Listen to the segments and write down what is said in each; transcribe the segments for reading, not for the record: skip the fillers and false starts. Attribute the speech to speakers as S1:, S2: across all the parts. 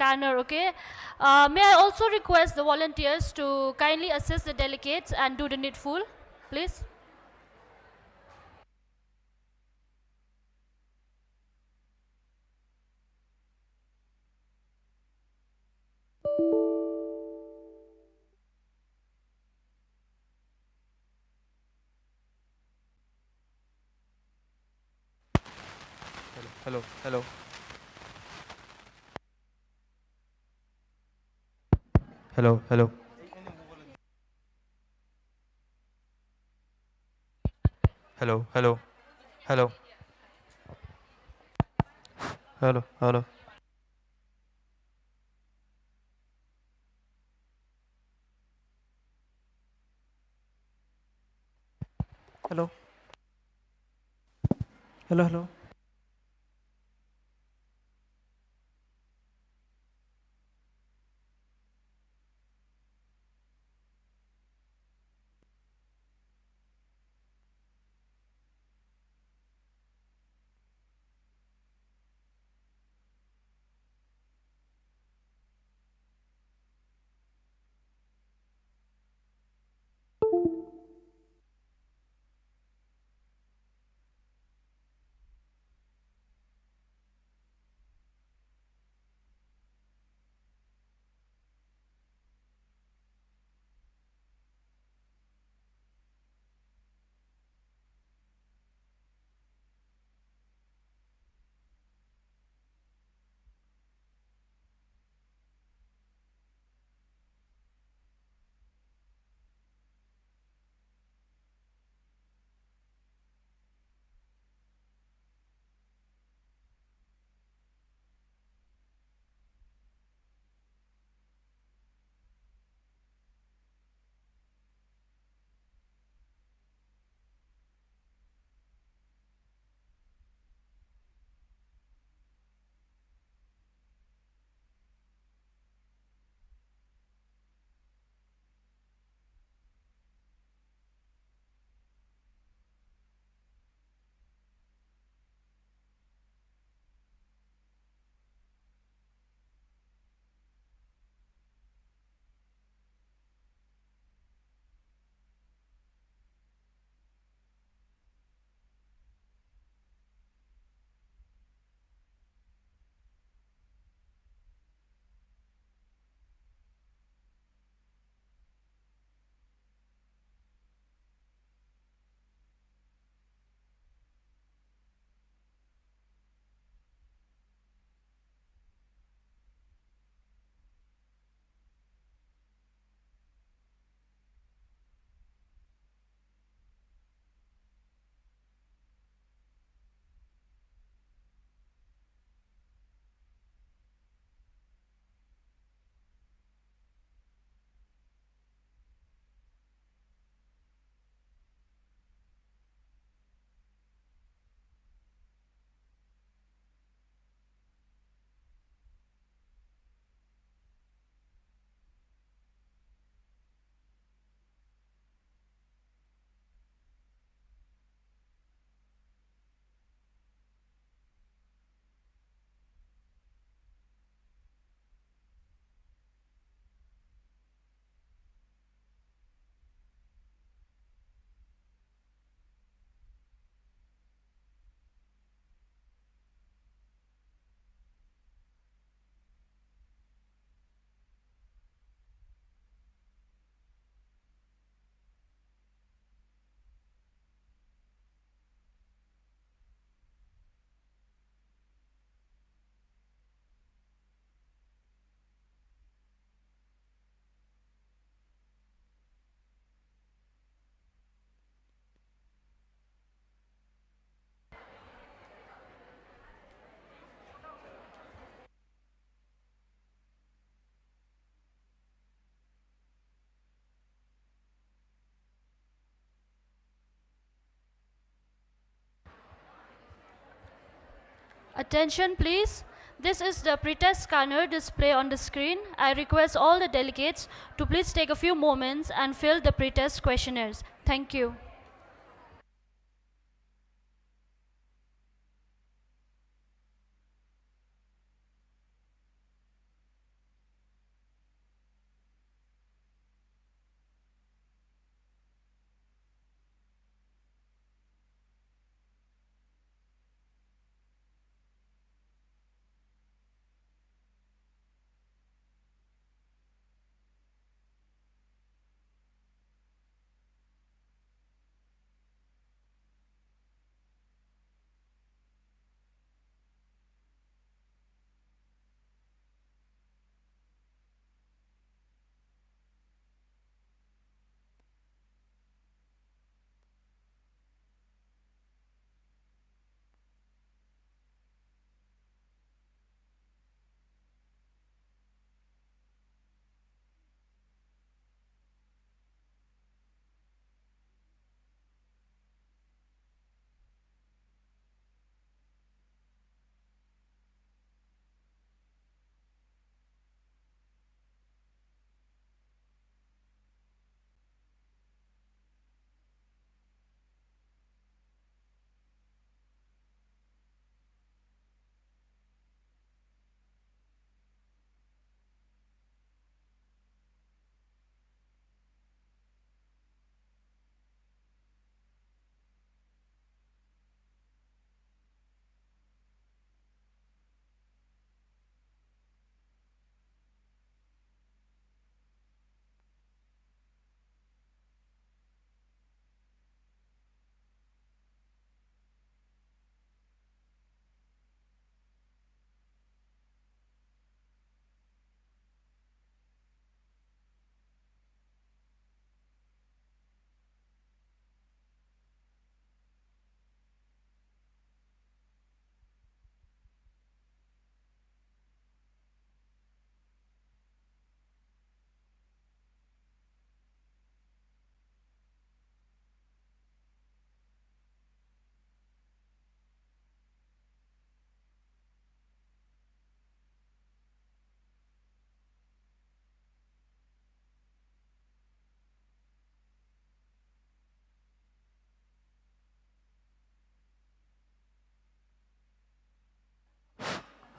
S1: scanner, okay? May I also request the volunteers to kindly assist the delegates and do the needful, please?
S2: Hello, hello, hello, hello, hello, hello, hello, hello, hello, hello, hello, hello.
S1: Attention, please. This is the pretest scanner display on the screen. I request all the delegates to please take a few moments and fill the pretest questionnaires. Thank you.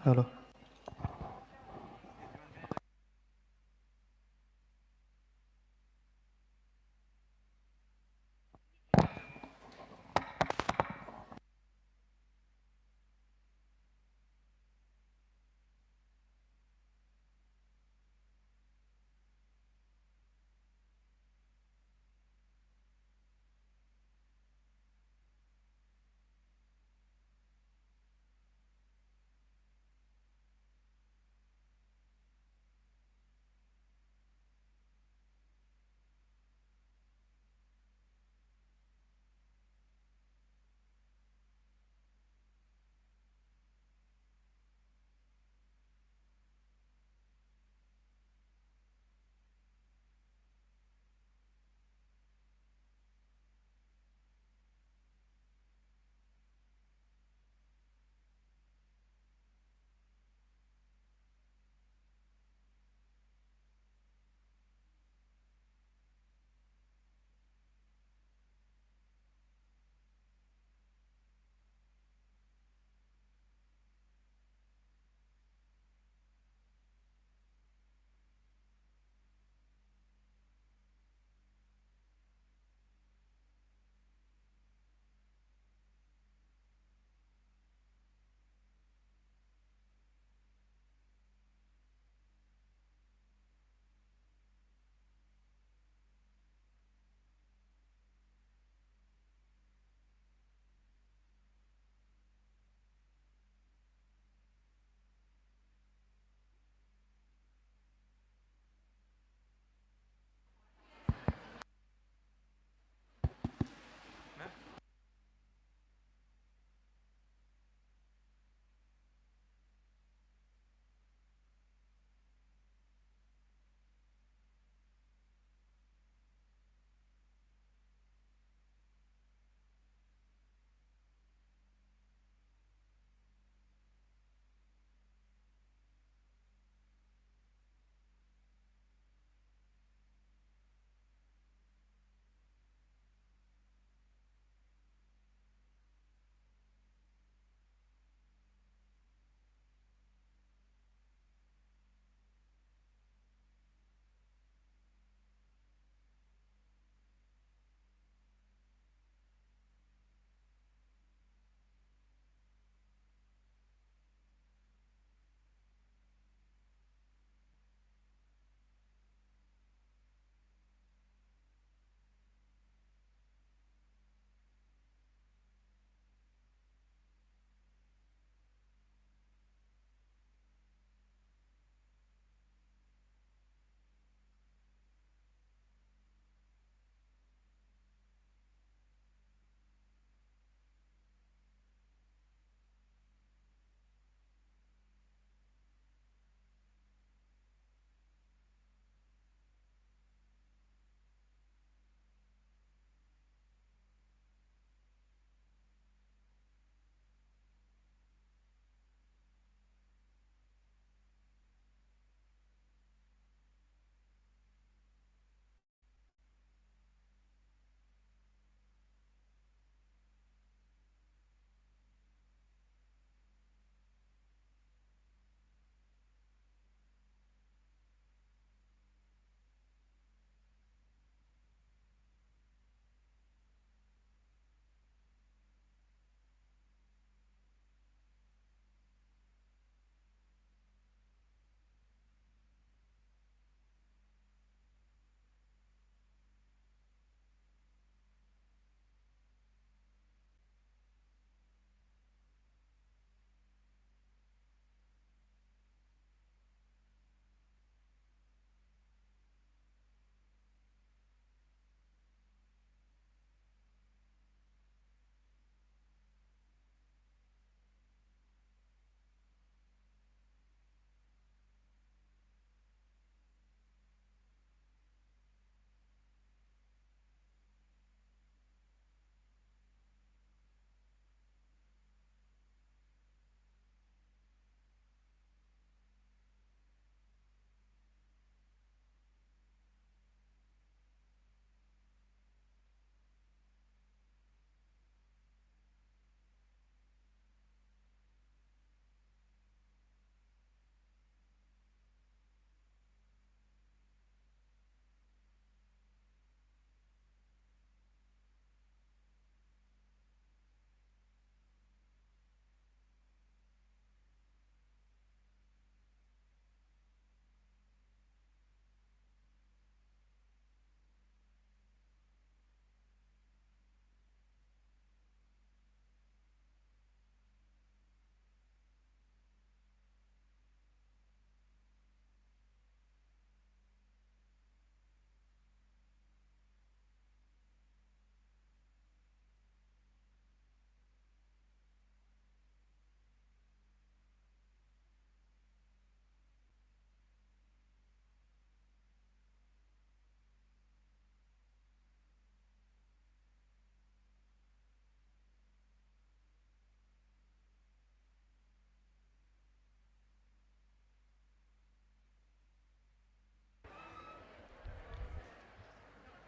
S2: Hello.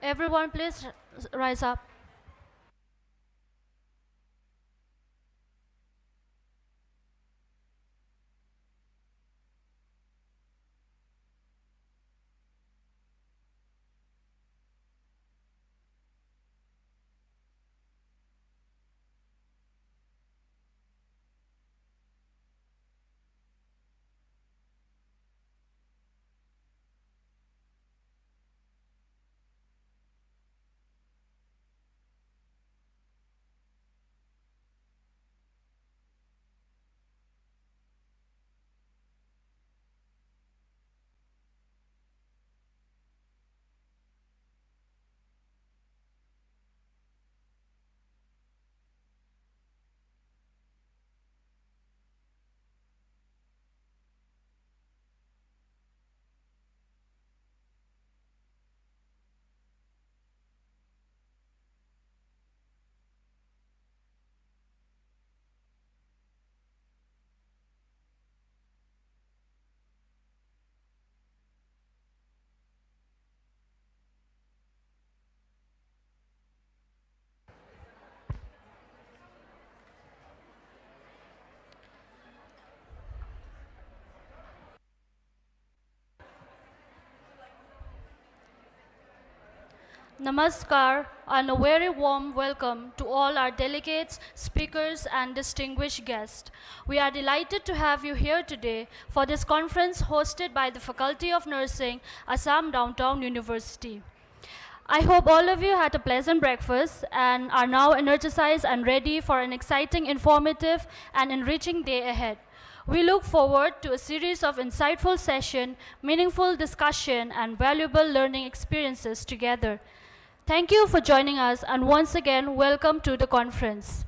S1: Everyone, please rise up. Namaskar and a very warm welcome to all our delegates, speakers, and distinguished guests. We are delighted to have you here today for this conference hosted by the Faculty of Nursing, Assam Downtown University. I hope all of you had a pleasant breakfast and are now energized and ready for an exciting, informative, and enriching day ahead. We look forward to a series of insightful sessions, meaningful discussion, and valuable learning experiences together. Thank you for joining us, and once again, welcome to the conference.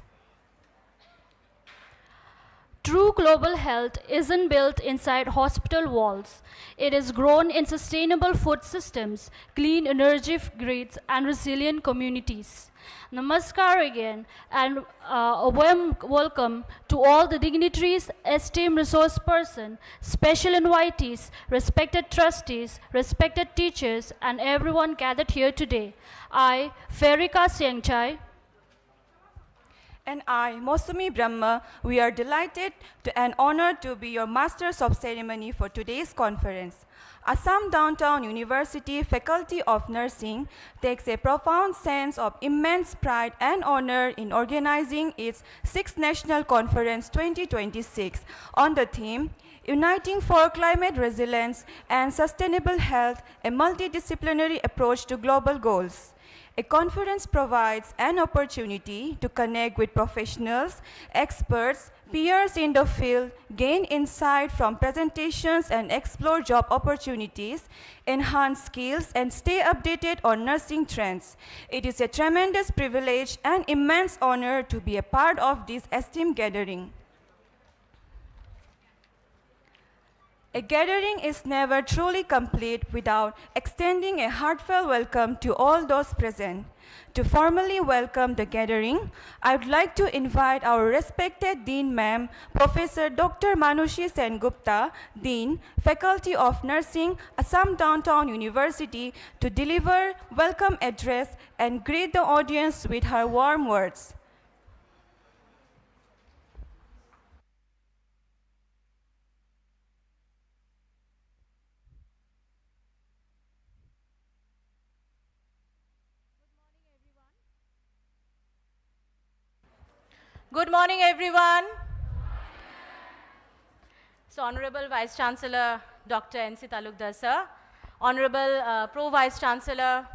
S1: True global health isn't built inside hospital walls. It is grown in sustainable food systems, clean energy grids, and resilient communities. Namaskar again, and a warm welcome to all the dignitaries, esteemed resource person, special invitees, respected trustees, respected teachers, and everyone gathered here today. I, Ferika Siangchai,
S3: and I, Mosumi Brahma, we are delighted and honored to be your Masters of Ceremony for today's conference. Assam Downtown University Faculty of Nursing takes a profound sense of immense pride and honor in organizing its 6th National Conference 2026 on the theme Uniting for Climate Resilience and Sustainable Health, a Multidisciplinary Approach to Global Goals. A conference provides an opportunity to connect with professionals, experts, peers in the field, gain insight from presentations and explore job opportunities, enhance skills, and stay updated on nursing trends. It is a tremendous privilege and immense honor to be a part of this esteemed gathering. A gathering is never truly complete without extending a heartfelt welcome to all those present. To formally welcome the gathering, I would like to invite our respected Dean Ma'am, Professor Dr. Manushi Sen Gupta, Dean, Faculty of Nursing, Assam Downtown University, to deliver welcome address and greet the audience with her warm words.
S4: Good morning, everyone. So, Honorable Vice Chancellor Dr. N.C. Talukdar, sir, Honorable Pro Vice Chancellor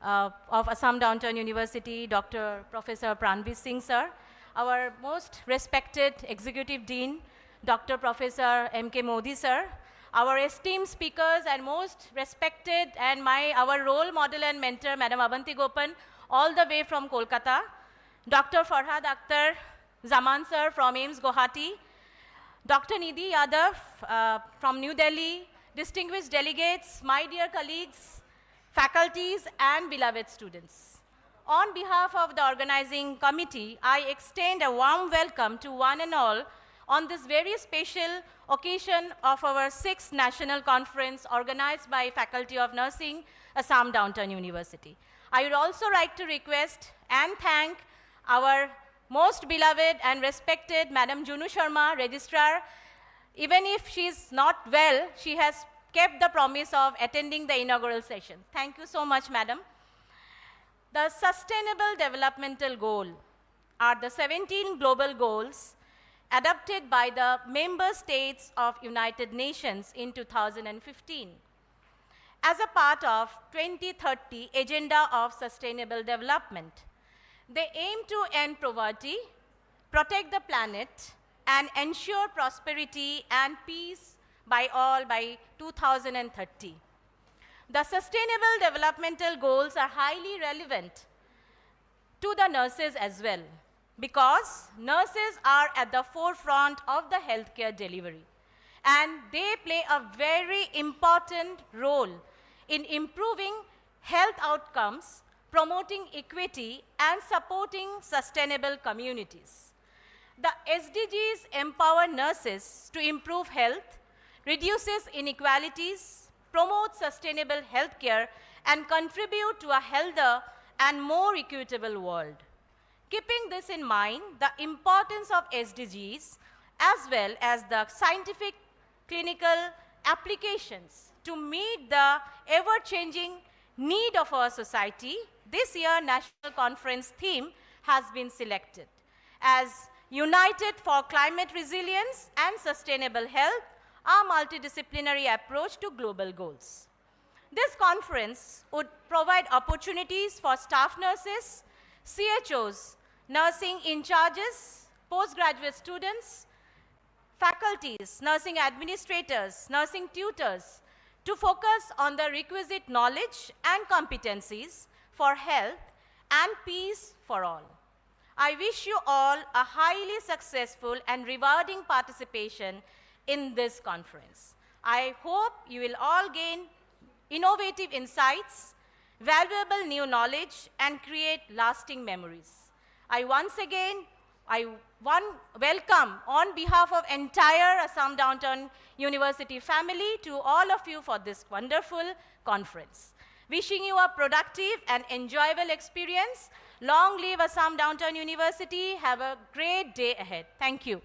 S4: of Assam Downtown University, Dr. Professor Pranveer Singh, sir, our most respected Executive Dean, Dr. Professor M.K. Modi, sir, our esteemed speakers and most respected and our role model and mentor, Madam Avanti Gopan, all the way from Kolkata, Dr. Farhad Akhtar Zaman sir from AIMS Guwahati, Dr. Nidhi Yadav from New Delhi, distinguished delegates, my dear colleagues, faculties, and beloved students. On behalf of the organizing committee, I extend a warm welcome to one and all on this very special occasion of our 6th National Conference organized by Faculty of Nursing, Assam Downtown University. I would also like to request and thank our most beloved and respected Madam Junu Sharma, Registrar. Even if she's not well, she has kept the promise of attending the inaugural session. Thank you so much, Madam. The Sustainable Developmental Goal are the 17 global goals adopted by the member states of United Nations in 2015 as a part of 2030 Agenda of Sustainable Development. They aim to end poverty, protect the planet, and ensure prosperity and peace by all by 2030. The Sustainable Developmental Goals are highly relevant to the nurses as well, because nurses are at the forefront of the healthcare delivery, and they play a very important role in improving health outcomes, promoting equity, and supporting sustainable communities. The SDGs empower nurses to improve health, reduces inequalities, promotes sustainable healthcare, and contribute to a healthier and more equitable world. Keeping this in mind, the importance of SDGs as well as the scientific clinical applications to meet the ever-changing need of our society, this year National Conference theme has been selected as United for Climate Resilience and Sustainable Health, a multidisciplinary approach to global goals. This conference would provide opportunities for staff nurses, CHOs, nursing in charges, postgraduate students, faculties, nursing administrators, nursing tutors, to focus on the requisite knowledge and competencies for health and peace for all. I wish you all a highly successful and rewarding participation in this conference. I hope you will all gain innovative insights, valuable new knowledge, and create lasting memories. I once again welcome on behalf of entire Assam Downtown University family to all of you for this wonderful conference. Wishing you a productive and enjoyable experience. Long live Assam Downtown University. Have a great day ahead. Thank you.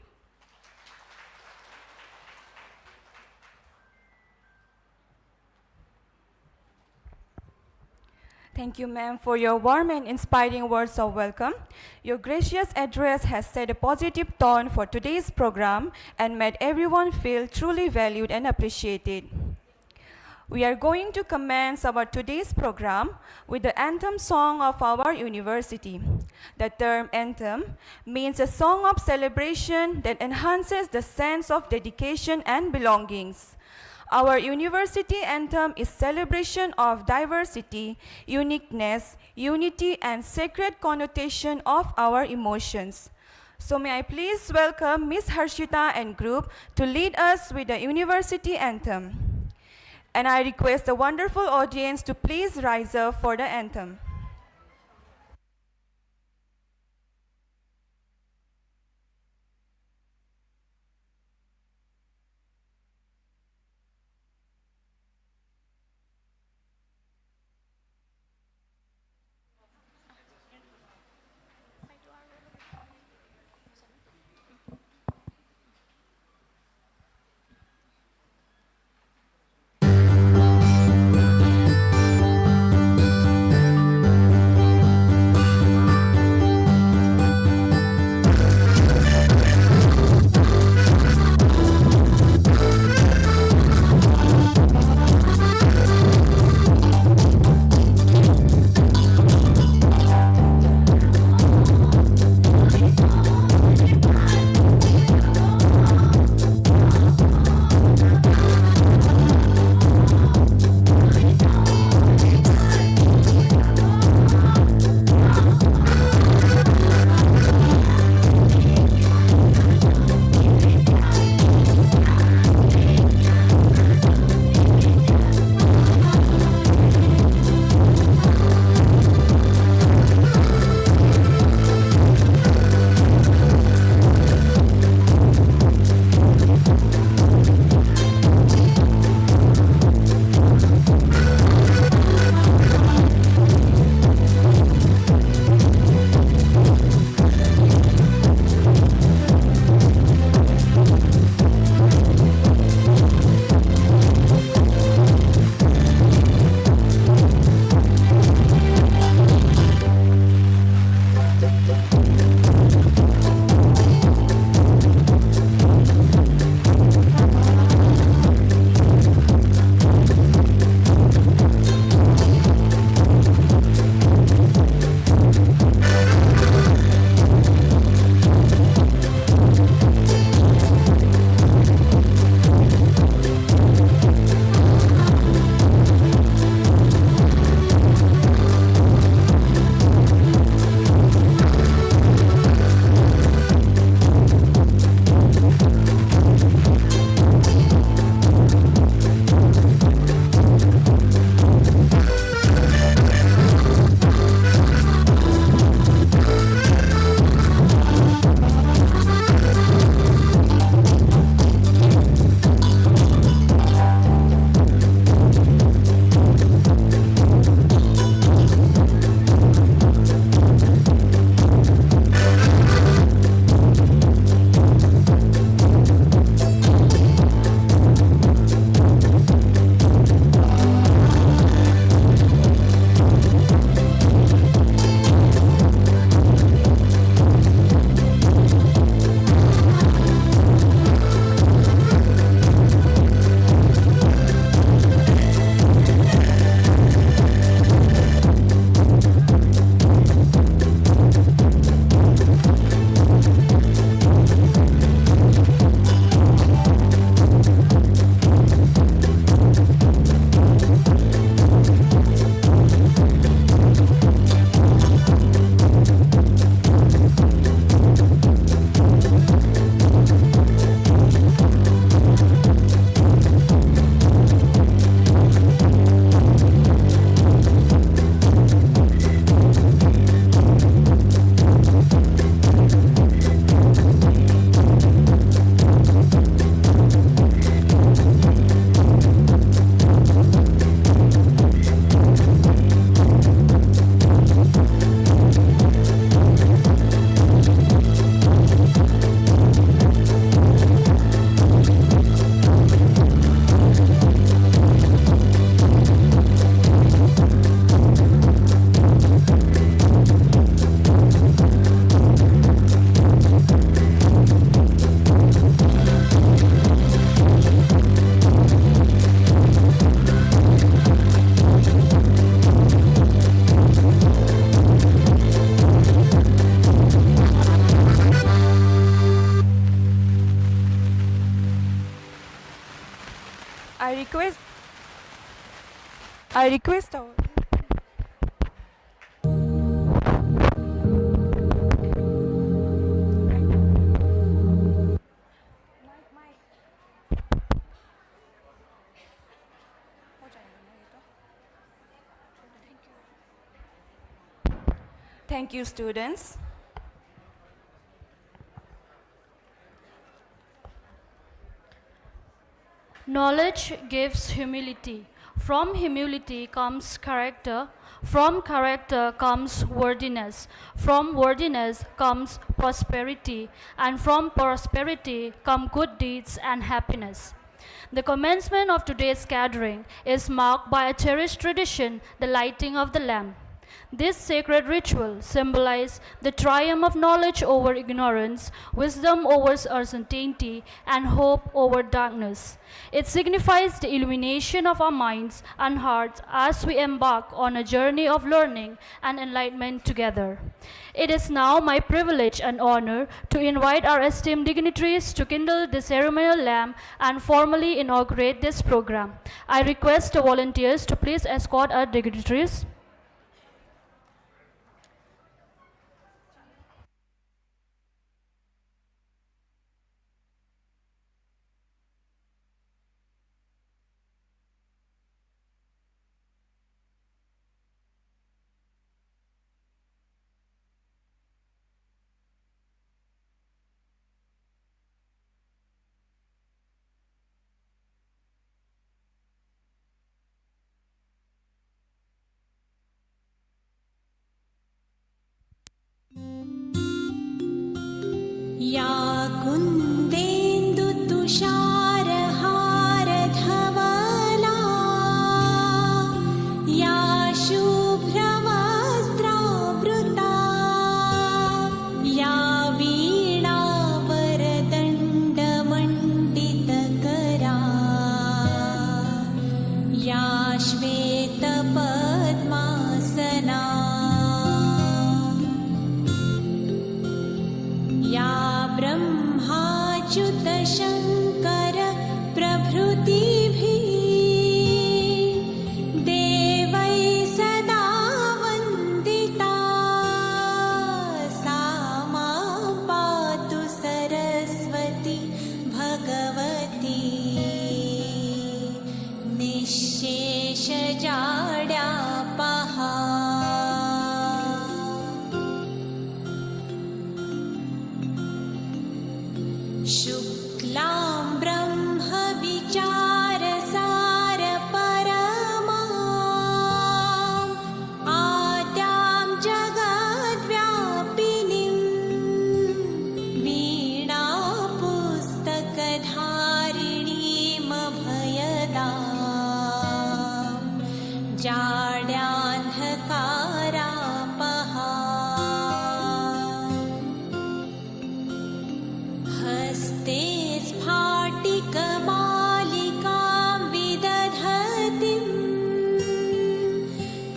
S3: Thank you, ma'am, for your warm and inspiring words of welcome. Your gracious address has set a positive tone for today's program and made everyone feel truly valued and appreciated. We are going to commence our today's program with the anthem song of our university. The term anthem means a song of celebration that enhances the sense of dedication and belongings. Our university anthem is celebration of diversity, uniqueness, unity, and sacred connotation of our emotions. So may I please welcome Ms. Harshita and group to lead us with the university anthem. And I request the wonderful audience to please rise up for the anthem. I request our Thank you, students.
S1: Knowledge gives humility. From humility comes character. From character comes worthiness. From worthiness comes prosperity. And from prosperity come good deeds and happiness. The commencement of today's gathering is marked by a cherished tradition, the lighting of the lamp. This sacred ritual symbolizes the triumph of knowledge over ignorance, wisdom over uncertainty, and hope over darkness. It signifies the illumination of our minds and hearts as we embark on a journey of learning and enlightenment together. It is now my privilege and honor to invite our esteemed dignitaries to kindle the ceremonial lamp and formally inaugurate this program. I request the volunteers to please escort our dignitaries.
S5: या कुन्देन्दुतुषारहारधवला या शुभ्रवस्त्रावृता या वीणावरदण्डमण्डितकरा या श्वेतपद्मासना या ब्रह्माच्युतशङ्कर प्रभृतिभिः देवैः सदा वन्दिता सा मां पातु सरस्वती भगवती निःशेषजाड्यापहा शुक्लां ब्रह्मविचारसारपरमाम् आद्यां जगद्व्यापिनीं वीणापुस्तकधारिणीमभयदां जाड्यान्धकारापहा हस्ते स्फाटिकमालिकां विदधतीं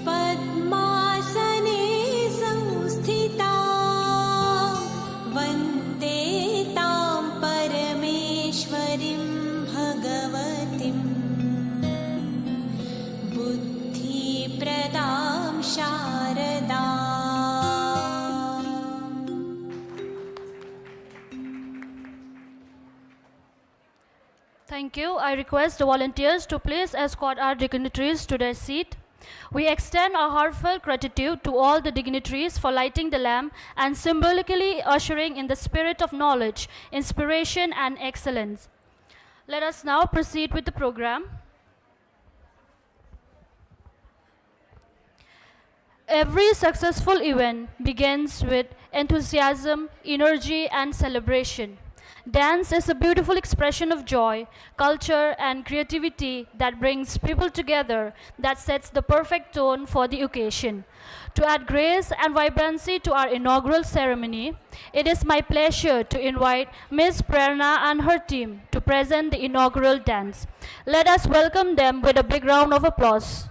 S5: पद्मासने संस्थिता वन्दे तां परमेश्वरीं भगवतीं बुद्धिप्रदां Sharda
S1: Thank you. I request the volunteers to please escort our dignitaries to their seat. We extend our heartfelt gratitude to all the dignitaries for lighting the lamp and symbolically ushering in the spirit of knowledge, inspiration, and excellence. Let us now proceed with the program. Every successful event begins with enthusiasm, energy, and celebration. Dance is a beautiful expression of joy, culture, and creativity that brings people together, that sets the perfect tone for the occasion. To add grace and vibrancy to our inaugural ceremony, it is my pleasure to invite Ms. Prerna and her team to present the inaugural dance. Let us welcome them with a big round of applause.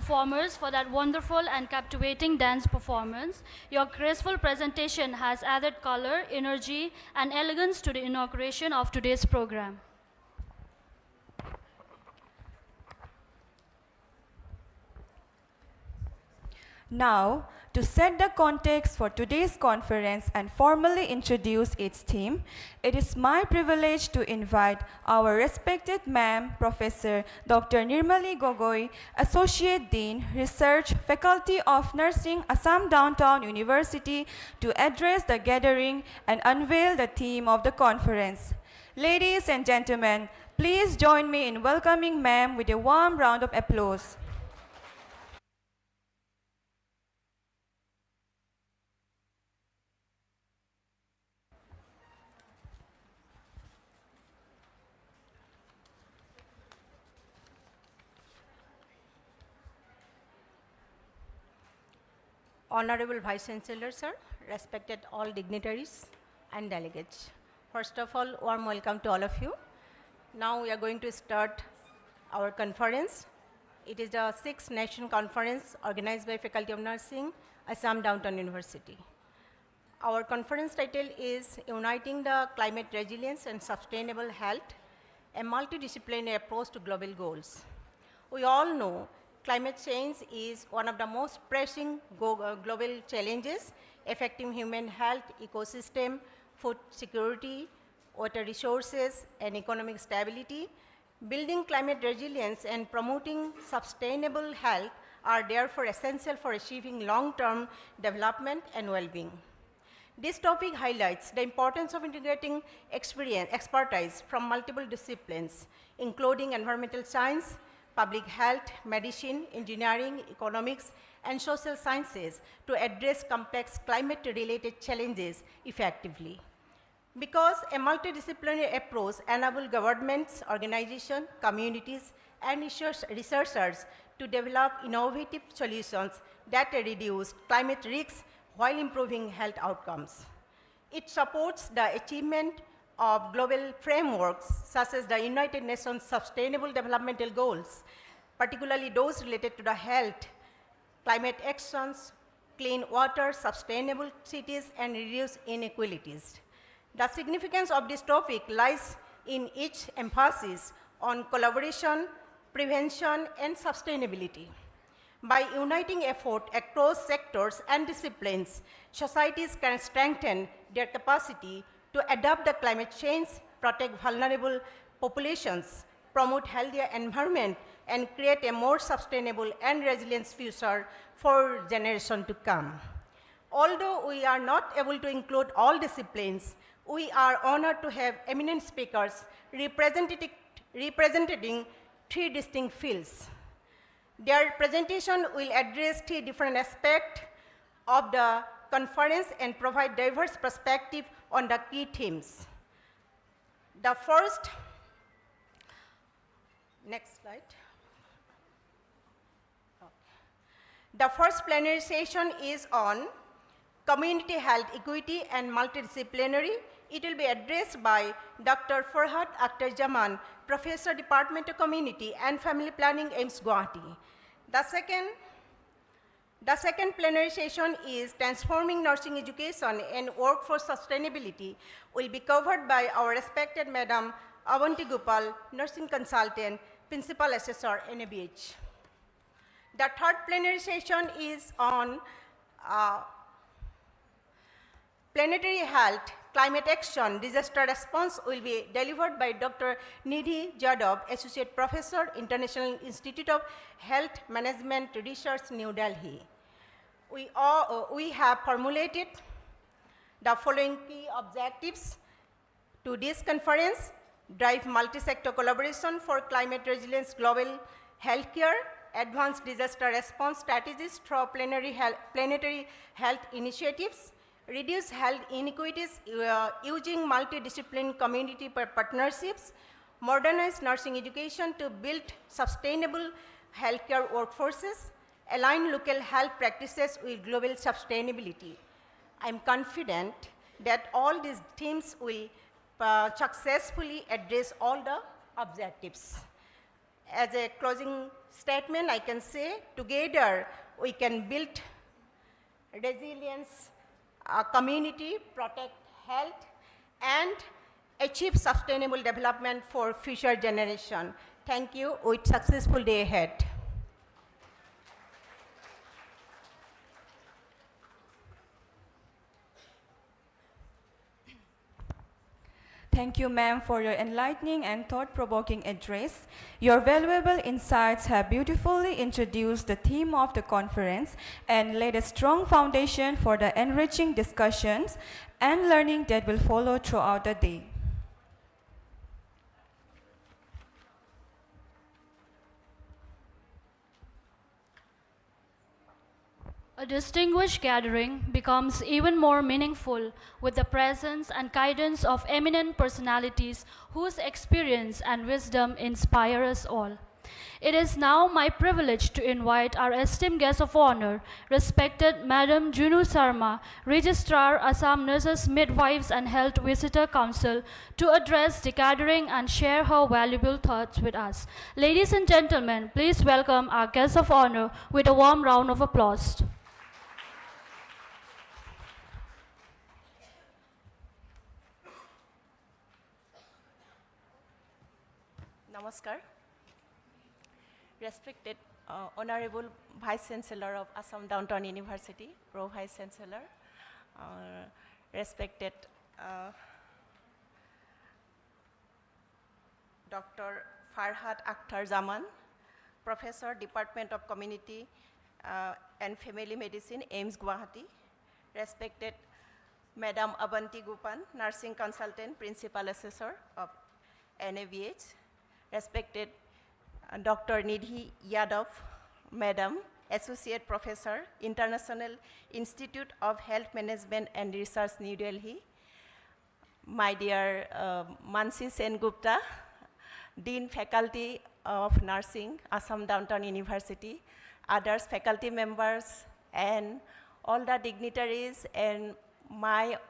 S1: performers for that wonderful and captivating dance performance. Your graceful presentation has added color, energy, and elegance to the inauguration of today's program.
S3: Now, to set the context for today's conference and formally introduce its theme, it is my privilege to invite our respected ma'am, Professor Dr. Nirmali Gogoi, Associate Dean, Research, Faculty of Nursing, Assam Downtown University, to address the gathering and unveil the theme of the conference. Ladies and gentlemen, please join me in welcoming ma'am with a warm round of applause.
S4: Honorable Vice Chancellor, sir, respected all dignitaries and delegates. First of all, warm welcome to all of you. Now we are going to start our conference. It is the 6th National Conference organized by Faculty of Nursing, Assam Downtown University. Our conference title is Uniting the Climate Resilience and Sustainable Health, a Multidisciplinary Approach to Global Goals. We all know climate change is one of the most pressing global challenges affecting human health, ecosystem, food security, water resources, and economic stability. Building climate resilience and promoting sustainable health are therefore essential for achieving long-term development and well-being. This topic highlights the importance of integrating expertise from multiple disciplines, including environmental science, public health, medicine, engineering, economics, and social sciences to address complex climate-related challenges effectively. Because a multidisciplinary approach enables governments, organizations, communities, and researchers to develop innovative solutions that reduce climate risks while improving health outcomes. It supports the achievement of global frameworks such as the United Nations Sustainable Developmental Goals, particularly those related to the health, climate actions, clean water, sustainable cities, and reduce inequalities. The significance of this topic lies in its emphasis on collaboration, prevention, and sustainability. By uniting effort across sectors and disciplines, societies can strengthen their capacity to adapt the climate change, protect vulnerable populations, promote healthier environment, and create a more sustainable and resilient future for generations to come. Although we are not able to include all disciplines, we are honored to have eminent speakers representing 3 distinct fields. Their presentation will address 3 different aspects of the conference and provide diverse perspectives on the key themes. The first, next slide. The first plenary session is on community health equity and multidisciplinary. It will be addressed by Dr. Farhat Akhtar Zaman, Professor, Department of Community and Family Planning, AIMS Guwahati. The second plenary session is Transforming Nursing Education and Workforce Sustainability, will be covered by our respected Madam Avanti Gopal, Nursing Consultant, Principal Assessor, NABH. The third plenary session is on planetary health, climate action, disaster response, will be delivered by Dr. Nidhi Jadhav, Associate Professor, International Institute of Health Management Research, New Delhi. We have formulated the following key objectives to this conference: drive multi-sector collaboration for climate resilience, global healthcare, advance disaster response strategies through planetary health initiatives, reduce health inequities using multidisciplinary community partnerships, modernize nursing education to build sustainable healthcare workforces, align local health practices with global sustainability. I'm confident that all these themes will successfully address all the objectives.
S6: as a closing statement, I can say together we can build resilience, community, protect health, and achieve sustainable development for future generation. Thank you. With successful day ahead.
S3: Thank you, ma'am, for your enlightening and thought-provoking address. Your valuable insights have beautifully introduced the theme of the conference and laid a strong foundation for the enriching discussions and learning that will follow throughout the day.
S1: A distinguished gathering becomes even more meaningful with the presence and guidance of eminent personalities whose experience and wisdom inspire us all. It is now my privilege to invite our esteemed guest of honor, respected Madam Junu Sarma, Registrar, Assam Nurses, Midwives and Health Visitor Council, to address the gathering and share her valuable thoughts with us. Ladies and gentlemen, please welcome our guest of honor with a warm round of applause.
S6: Namaskar. Respected Honorable Vice Chancellor of Assam Downtown University, Pro Vice Chancellor, respected Dr. Farhat Akhtar Zaman, Professor, Department of Community and Family Medicine, AIMS Guwahati, respected Madam Abanti Gupan, Nursing Consultant, Principal Assessor of NAVH, respected Dr. Nidhi Yadav, Madam, Associate Professor, International Institute of Health Management and Research, New Delhi, my dear Mansi Sengupta, Dean Faculty of Nursing, Assam Downtown University, others faculty members, and all the dignitaries and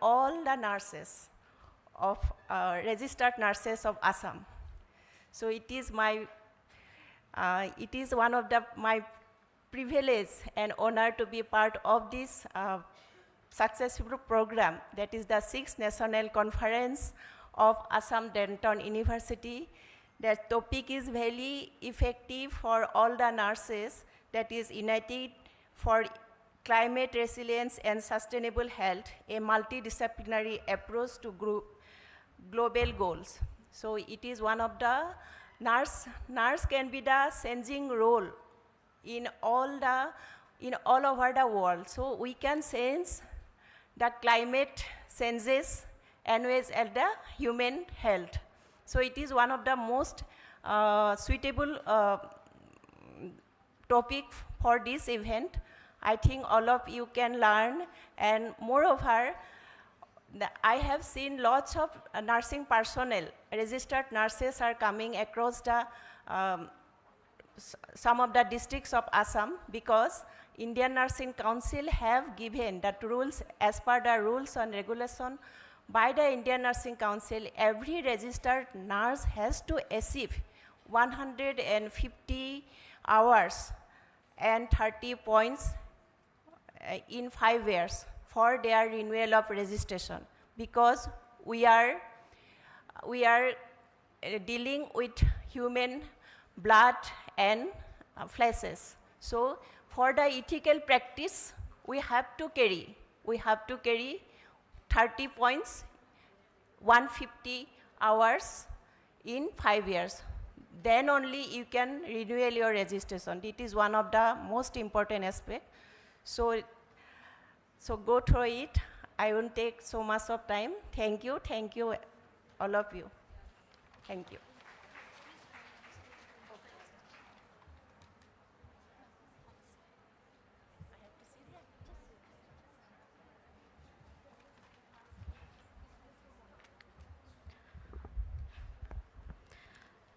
S6: all the nurses of registered nurses of Assam. So it is one of my privilege and honor to be part of this successful program, that is the 6th National Conference of Assam Downtown University. The topic is very effective for all the nurses, that is United for Climate Resilience and Sustainable Health, a multidisciplinary approach to global goals. So it is one of the nurse can be the changing role in all over the world. So we can sense the climate changes and as the human health. So it is one of the most suitable topic for this event. I think all of you can learn, and moreover, I have seen lots of nursing personnel, registered nurses are coming across the some of the districts of Assam, because Indian Nursing Council have given that rules, as per the rules and regulation by the Indian Nursing Council, every registered nurse has to achieve 150 hours and 30 points in 5 years for their renewal of registration, because we are dealing with human blood and fleshes. So for the ethical practice, we have to carry 30 points, 150 hours in 5 years. Then only you can renew your registration. It is one of the most important aspects. So go through it. I won't take so much of time. Thank you, all of you. Thank you.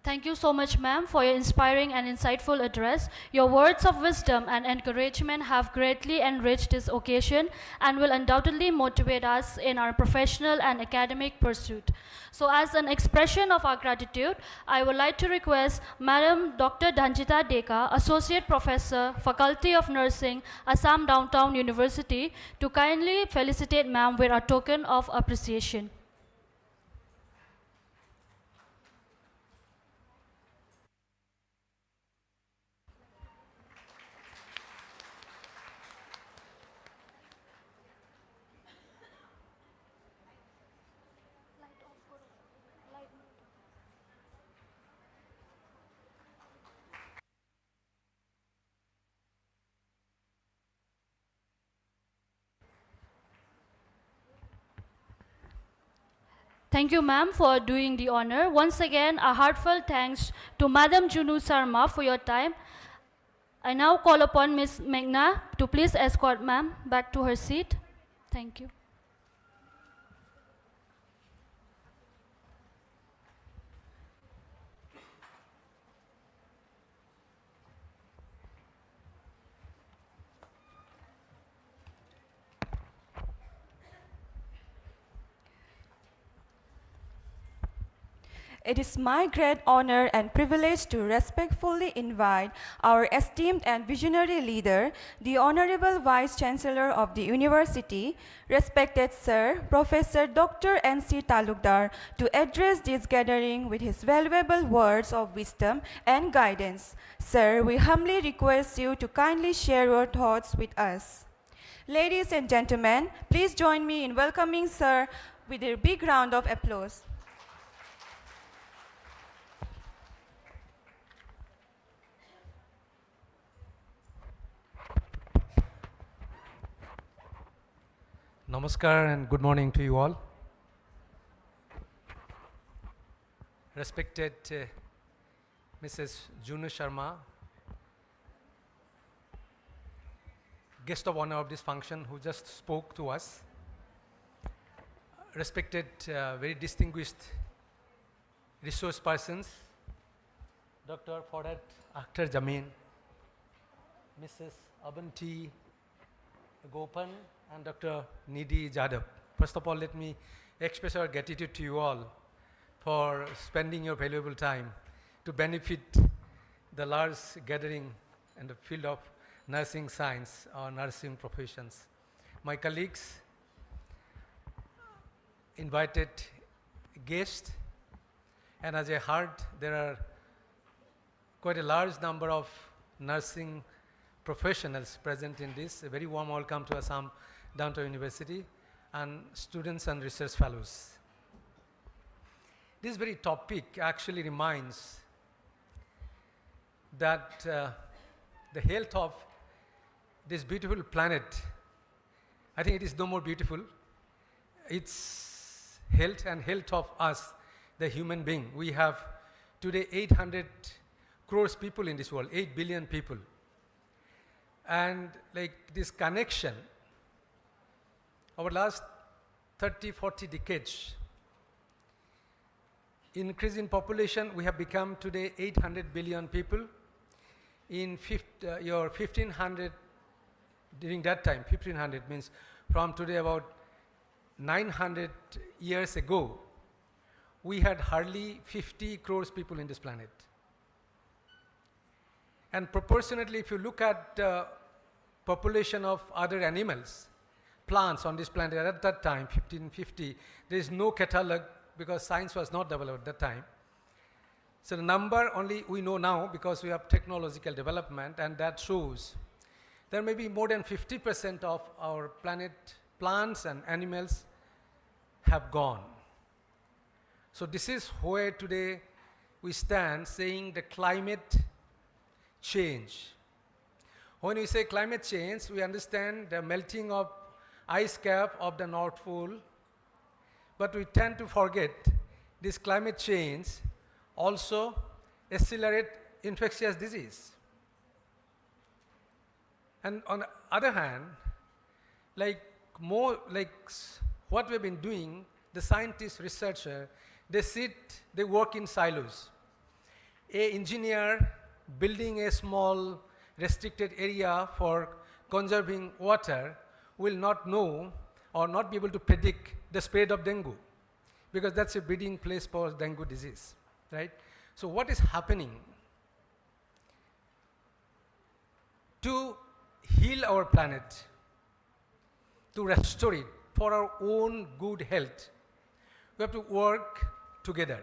S1: Thank you so much, ma'am, for your inspiring and insightful address. Your words of wisdom and encouragement have greatly enriched this occasion and will undoubtedly motivate us in our professional and academic pursuit. So, as an expression of our gratitude, I would like to request Madam Dr. Dhanjita Deka, Associate Professor, Faculty of Nursing, Assam Downtown University, to kindly felicitate ma'am with a token of appreciation. Thank you, ma'am, for doing the honor. Once again, a heartfelt thanks to Madam Junu Sarma for your time. I now call upon Ms. Meghna to please escort ma'am back to her seat. Thank you.
S3: It is my great honor and privilege to respectfully invite our esteemed and visionary leader, the Honorable Vice-Chancellor of the University, respected Sir Professor Dr. N.C. Talukdar, to address this gathering with his valuable words of wisdom and guidance. Sir, we humbly request you to kindly share your thoughts with us. Ladies and gentlemen, please join me in welcoming Sir with a big round of applause.
S7: Namaskar and good morning to you all. Respected Mrs. Junu Sharma, guest of honor of this function who just spoke to us. Respected, very distinguished resource persons, Dr. Farhat Akhtar Jameen, Mrs. Abanti Gopan, and Dr. Nidhi Jadhav. First of all, let me express our gratitude to you all for spending your valuable time to benefit the large gathering in the field of nursing science or nursing professions. My colleagues, invited guests, and as I heard, there are quite a large number of nursing professionals present in this. A very warm welcome to Assam Downtown University and students and research fellows. This very topic actually reminds that the health of this beautiful planet, I think it is no more beautiful. It's health and health of us, the human being. We have today 800 crores people in this world, 8 billion people. And like this connection, over last 30, 40 decades, increase in population, we have become today 800 billion people. In your 1500, during that time, 1500 means from today about 900 years ago, we had hardly 50 crores people in this planet. And proportionately, if you look at population of other animals, plants on this planet at that time, 1550, there is no catalog because science was not developed at that time. So the number only we know now because we have technological development, and that shows there may be more than 50% of our planet plants and animals have gone. So this is where today we stand saying the climate change. When we say climate change, we understand the melting of ice cap of the North Pole, but we tend to forget this climate change also accelerate infectious disease. And on the other hand, what we've been doing, the scientists, researcher, they work in silos. a engineer building a small restricted area for conserving water will not know or not be able to predict the spread of dengue, because that's a breeding place for dengue disease, right? So what is happening? To heal our planet, to restore it for our own good health, we have to work together.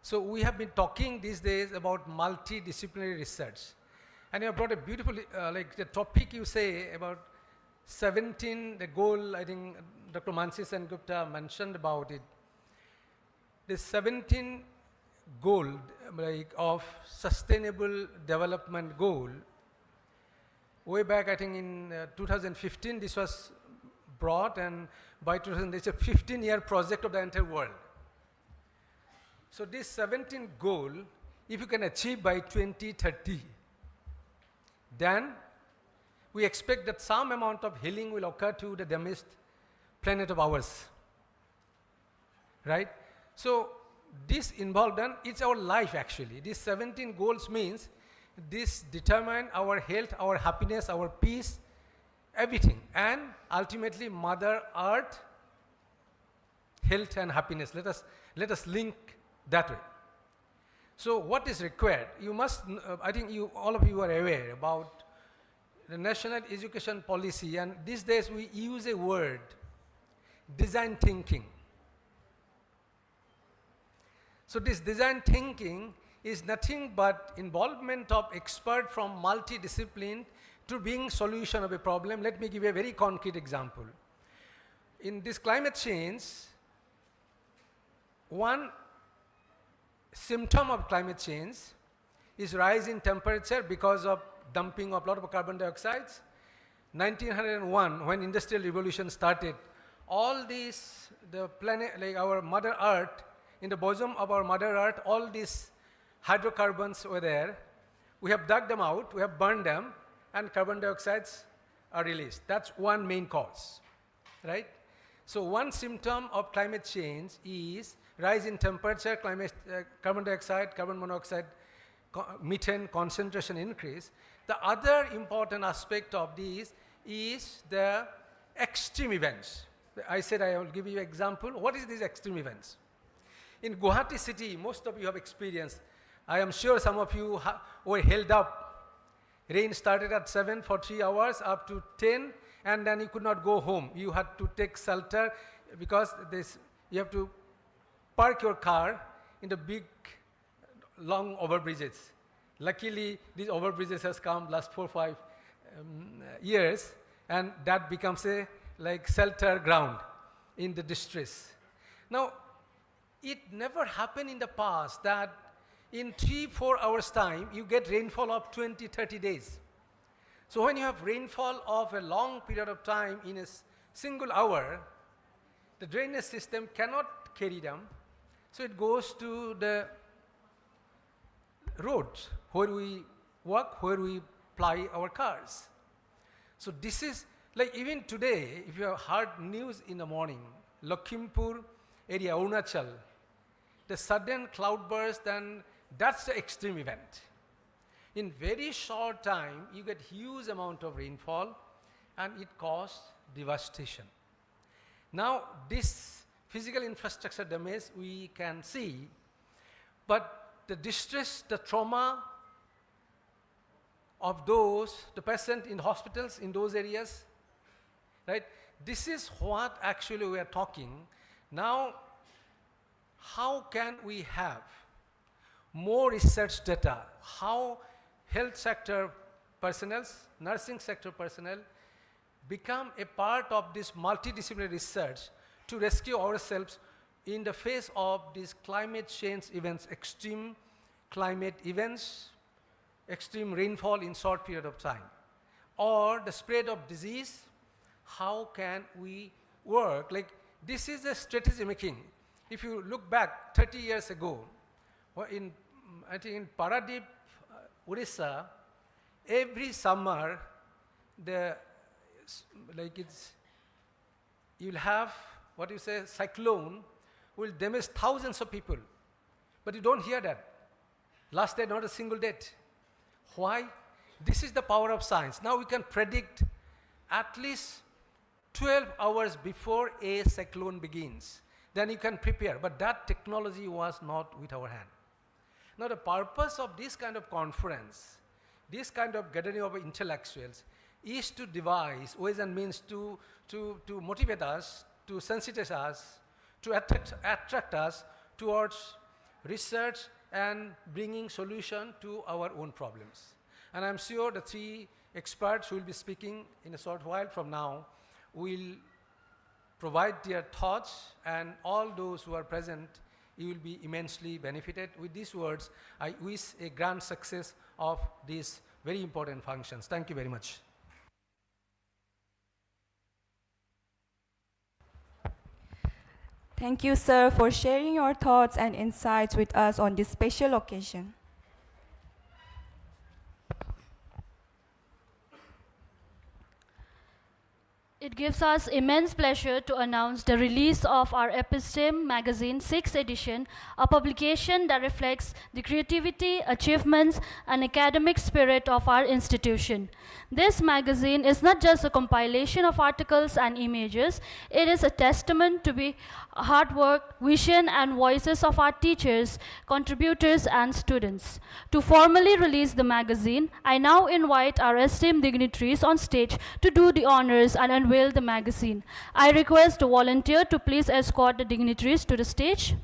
S7: So we have been talking these days about multidisciplinary research. And you have brought a beautiful, like the topic you say about 17, the goal, I think Dr. Mansi Sen Gupta mentioned about it. The 17 goal like of sustainable development goal, way back I think in 2015 this was brought, and by 2000 it's a 15-year project of the entire world. So this 17 goal, if you can achieve by 2030, then we expect that some amount of healing will occur to the damaged planet of ours, right? So this involved, and it's our life actually. These 17 goals means this determine our health, our happiness, our peace, everything, and ultimately Mother Earth, health and happiness. Let us link that way. So what is required? You must, I think all of you are aware about the national education policy, and these days we use a word, design thinking. So this design thinking is nothing but involvement of expert from multidiscipline to bring solution of a problem. Let me give you a very concrete example. In this climate change, one symptom of climate change is rise in temperature because of dumping of a lot of carbon dioxide. 1901, when Industrial Revolution started, all these, the planet, like our Mother Earth, in the bosom of our Mother Earth, all these hydrocarbons were there. We have dug them out, we have burned them, and carbon dioxides are released. That's one main cause, right? So one symptom of climate change is rise in temperature, carbon dioxide, carbon monoxide, methane concentration increase. The other important aspect of this is the extreme events. I said I will give you an example. What is these extreme events? In Guwahati city, most of you have experienced, I am sure some of you were held up. Rain started at 7 for 3 hours up to 10, and then you could not go home. You had to take shelter because you have to park your car in the big, long overbridges. Luckily, these overbridges has come last 4 or 5 years, and that becomes a like shelter ground in the distress. Now, it never happened in the past that in 3-4 hours time, you get rainfall of 20-30 days. So when you have rainfall of a long period of time in a single hour, the drainage system cannot carry them. So it goes to the roads where we walk, where we ply our cars. So this is, like even today, if you have heard news in the morning, Lakhimpur area, Arunachal, the sudden cloudburst, and that's the extreme event. In very short time, you get huge amount of rainfall, and it causes devastation. Now, this physical infrastructure damage we can see, but the distress, the trauma of the patient in hospitals in those areas, right? This is what actually we are talking. Now, how can we have more research data? How health sector personnel, nursing sector personnel become a part of this multidisciplinary research to rescue ourselves in the face of these climate change events, extreme climate events, extreme rainfall in short period of time, or the spread of disease. How can we work? Like this is a strategy making. If you look back 30 years ago, I think in Paradip, Orissa, every summer, you'll have cyclone will damage thousands of people, but you don't hear that. Last day, not a single date. Why? This is the power of science. Now we can predict at least 12 hours before a cyclone begins. Then you can prepare. But that technology was not with our hand. Now the purpose of this kind of conference, this kind of gathering of intellectuals, is to devise ways and means to motivate us, to sensitize us, to attract us towards research and bringing solution to our own problems. And I'm sure the three experts who will be speaking in a short while from now will provide their thoughts, and all those who are present, you will be immensely benefited. With these words, I wish a grand success of these very important functions. Thank you very much.
S3: Thank you, sir, for sharing your thoughts and insights with us on this special occasion.
S1: It gives us immense pleasure to announce the release of our Episteme magazine 6th edition, a publication that reflects the creativity, achievements, and academic spirit of our institution. This magazine is not just a compilation of articles and images, it is a testament to the hard work, vision, and voices of our teachers, contributors, and students. To formally release the magazine, I now invite our esteemed dignitaries on stage to do the honors and unveil the magazine. I request a volunteer to please escort the dignitaries to the stage.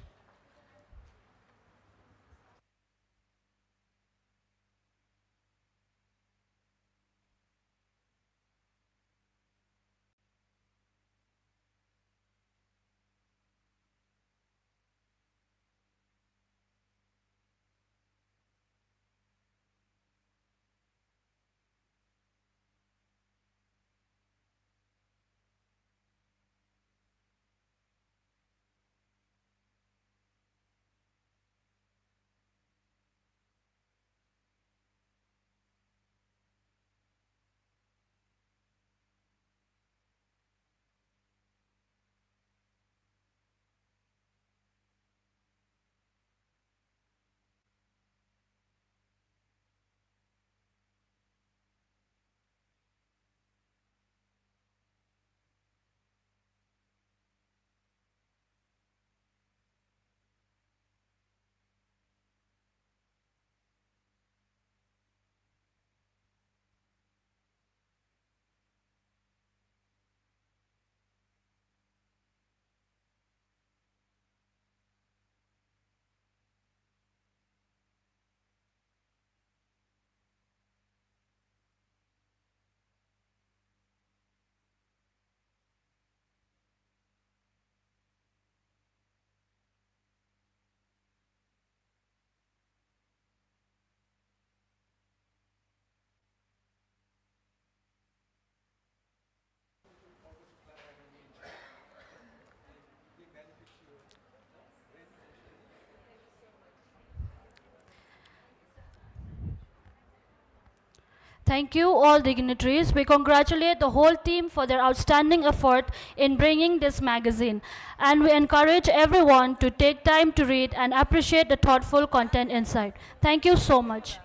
S1: Thank you, all dignitaries. We congratulate the whole team for their outstanding effort in bringing this magazine. And we encourage everyone to take time to read and appreciate the thoughtful content inside. Thank you so much.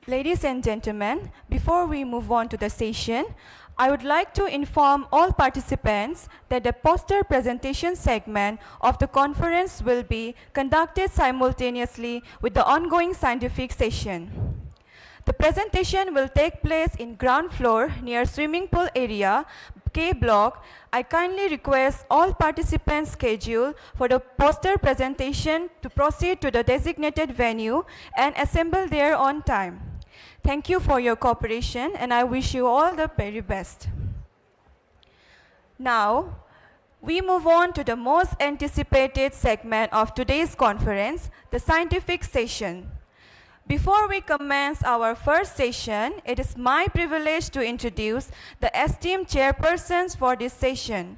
S3: Ladies and gentlemen, before we move on to the session, I would like to inform all participants that the poster presentation segment of the conference will be conducted simultaneously with the ongoing scientific session. The presentation will take place in ground floor near swimming pool area, K block. I kindly request all participants scheduled for the poster presentation to proceed to the designated venue and assemble there on time. Thank you for your cooperation, and I wish you all the very best. Now, we move on to the most anticipated segment of today's conference, the scientific session. Before we commence our first session, it is my privilege to introduce the esteemed chairpersons for this session.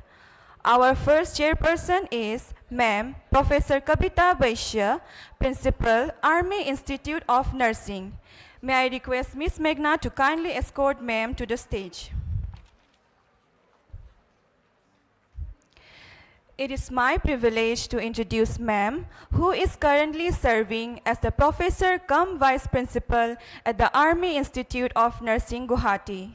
S3: Our first chairperson is Ma'am, Professor Kavita Vaishya, Principal, Army Institute of Nursing. May I request Ms. Meghna to kindly escort ma'am to the stage. It is my privilege to introduce ma'am, who is currently serving as the Professor cum Vice Principal at the Army Institute of Nursing, Guwahati.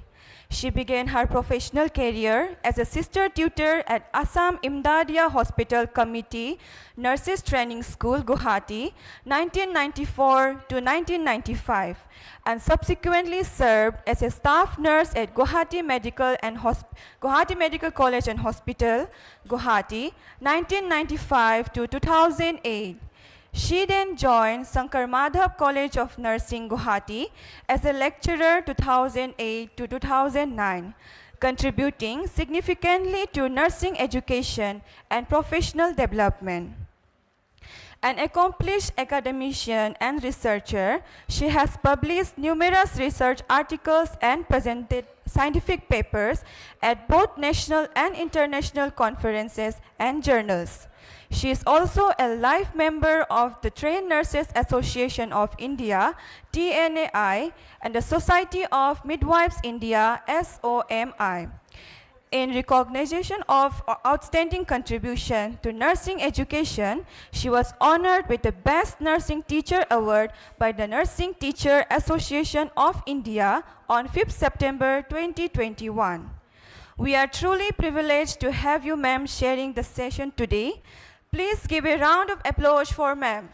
S3: She began her professional career as a sister tutor at Assam Imdadiya Hospital Committee Nurses Training School, Guwahati, 1994 to 1995, and subsequently served as a staff nurse at Guwahati Medical College and Hospital, Guwahati, 1995 to 2008. She then joined Sankar Madhav College of Nursing, Guwahati as a lecturer 2008 to 2009, contributing significantly to nursing education and professional development. An accomplished academician and researcher, she has published numerous research articles and presented scientific papers at both national and international conferences and journals. She is also a life member of the Trained Nurses Association of India, TNAI, and the Society of Midwives India, SOMI. In recognition of outstanding contribution to nursing education, she was honored with the Best Nursing Teacher Award by the Nursing Teacher Association of India on 5th September 2021. We are truly privileged to have you, ma'am, sharing the session today. Please give a round of applause for ma'am.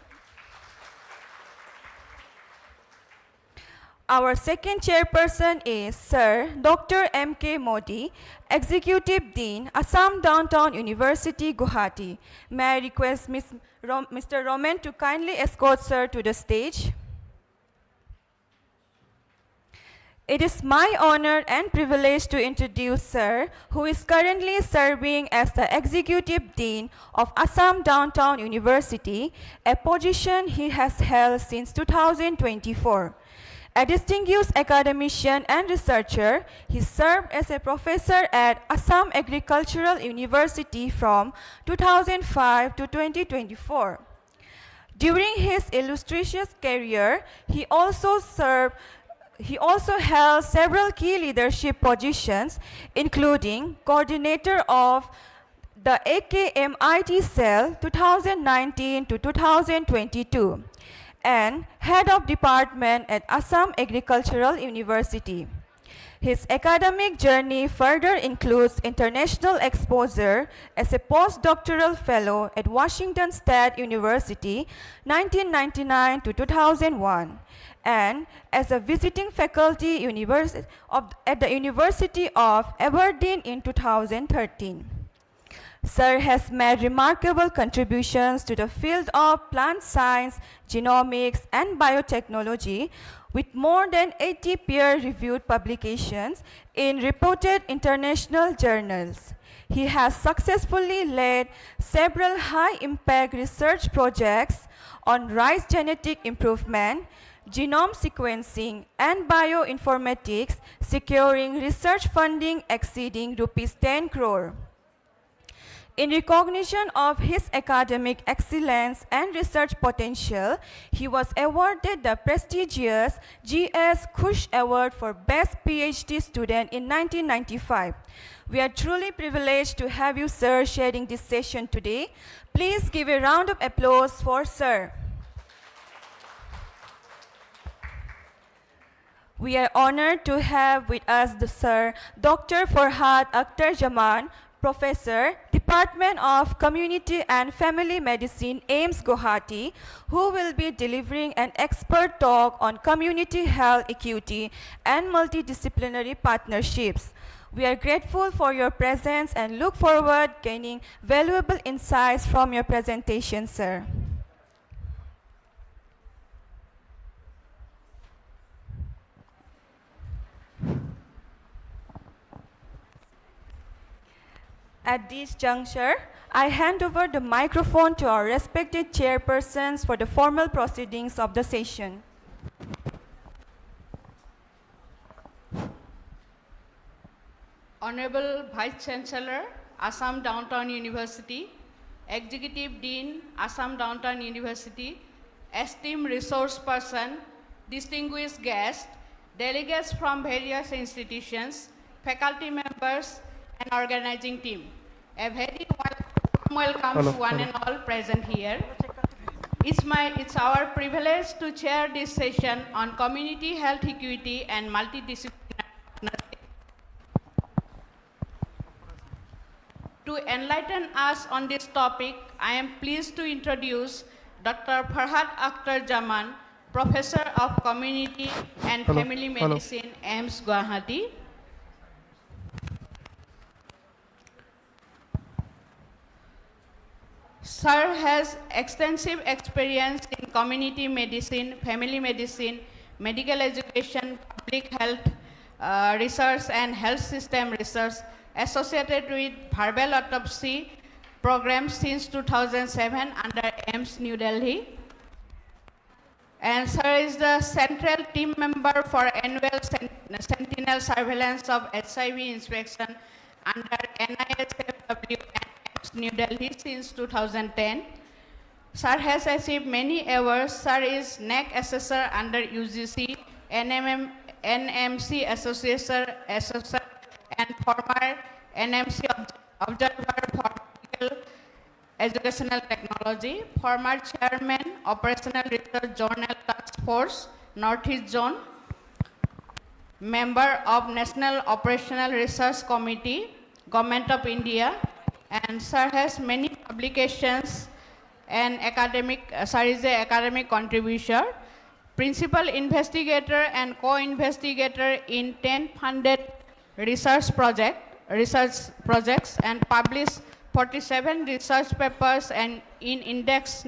S3: Our second chairperson is Sir Dr. M.K. Modi, Executive Dean, Assam Downtown University, Guwahati. May I request Mr. Roman to kindly escort Sir to the stage. It is my honor and privilege to introduce Sir, who is currently serving as the Executive Dean of Assam Downtown University, a position he has held since 2024. A distinguished academician and researcher, he served as a professor at Assam Agricultural University from 2005 to 2024. During his illustrious career, he also held several key leadership positions, including coordinator of the AKMIT cell 2019 to 2022 and head of department at Assam Agricultural University. His academic journey further includes international exposure as a postdoctoral fellow at Washington State University 1999 to 2001 and as a visiting faculty at the University of Aberdeen in 2013. Sir has made remarkable contributions to the field of plant science, genomics, and biotechnology with more than 80 peer-reviewed publications in reputed international journals. He has successfully led several high-impact research projects on rice genetic improvement, genome sequencing, and bioinformatics, securing research funding exceeding Rs 10 crore. In recognition of his academic excellence and research potential, he was awarded the prestigious G.S. Khush Award for Best PhD Student in 1995. We are truly privileged to have you, sir, sharing this session today. Please give a round of applause for Sir. We are honored to have with us the Sir Dr. Farhad Akhtar Jaman, Professor, Department of Community and Family Medicine, AIMS Guwahati, who will be delivering an expert talk on community health equity and multidisciplinary partnerships. We are grateful for your presence and look forward gaining valuable insights from your presentation, sir. At this juncture, I hand over the microphone to our respected chairpersons for the formal proceedings of the session.
S8: Honorable Vice Chancellor, Assam Downtown University, Executive Dean, Assam Downtown University, esteemed resource person, distinguished guests, delegates from various institutions, faculty members, and organizing team. A very warm welcome
S2: Hello,
S8: to one
S2: hello.
S8: and all present here. It's our privilege to chair this session on community health equity and multidisciplinary. To enlighten us on this topic, I am pleased to introduce Dr. Farhad Akhtar Jaman, Professor of Community and
S2: Hello,
S8: Family
S2: hello.
S8: Medicine, AIMS Guwahati. Sir has extensive experience in community medicine, family medicine, medical education, public health research, and health system research associated with verbal autopsy program since 2007 under AIMS New Delhi. And Sir is the central team member for annual sentinel surveillance of HIV inspection under NISFW and AIMS New Delhi since 2010. Sir has achieved many awards. Sir is NAC assessor under UGC, NMC associator, and former NMC observer for medical educational technology, former chairman, operational research journal task force, Northeast Zone, member of National Operational Research Committee, Government of India, and Sir has many publications and Sir is an academic contributor, principal investigator and co-investigator in 10 funded research projects and published 47 research papers and in index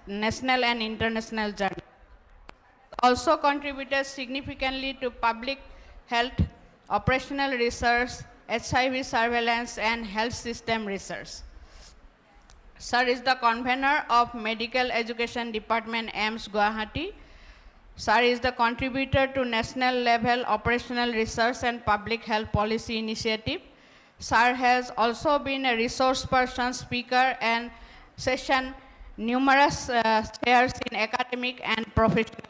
S8: national and international journals. Also contributed significantly to public health, operational research, HIV surveillance, and health system research. Sir is the convener of Medical Education Department, AIMS Guwahati. Sir is the contributor to national level operational research and public health policy initiative. Sir has also been a resource person, speaker, and session numerous chairs in academic and professional.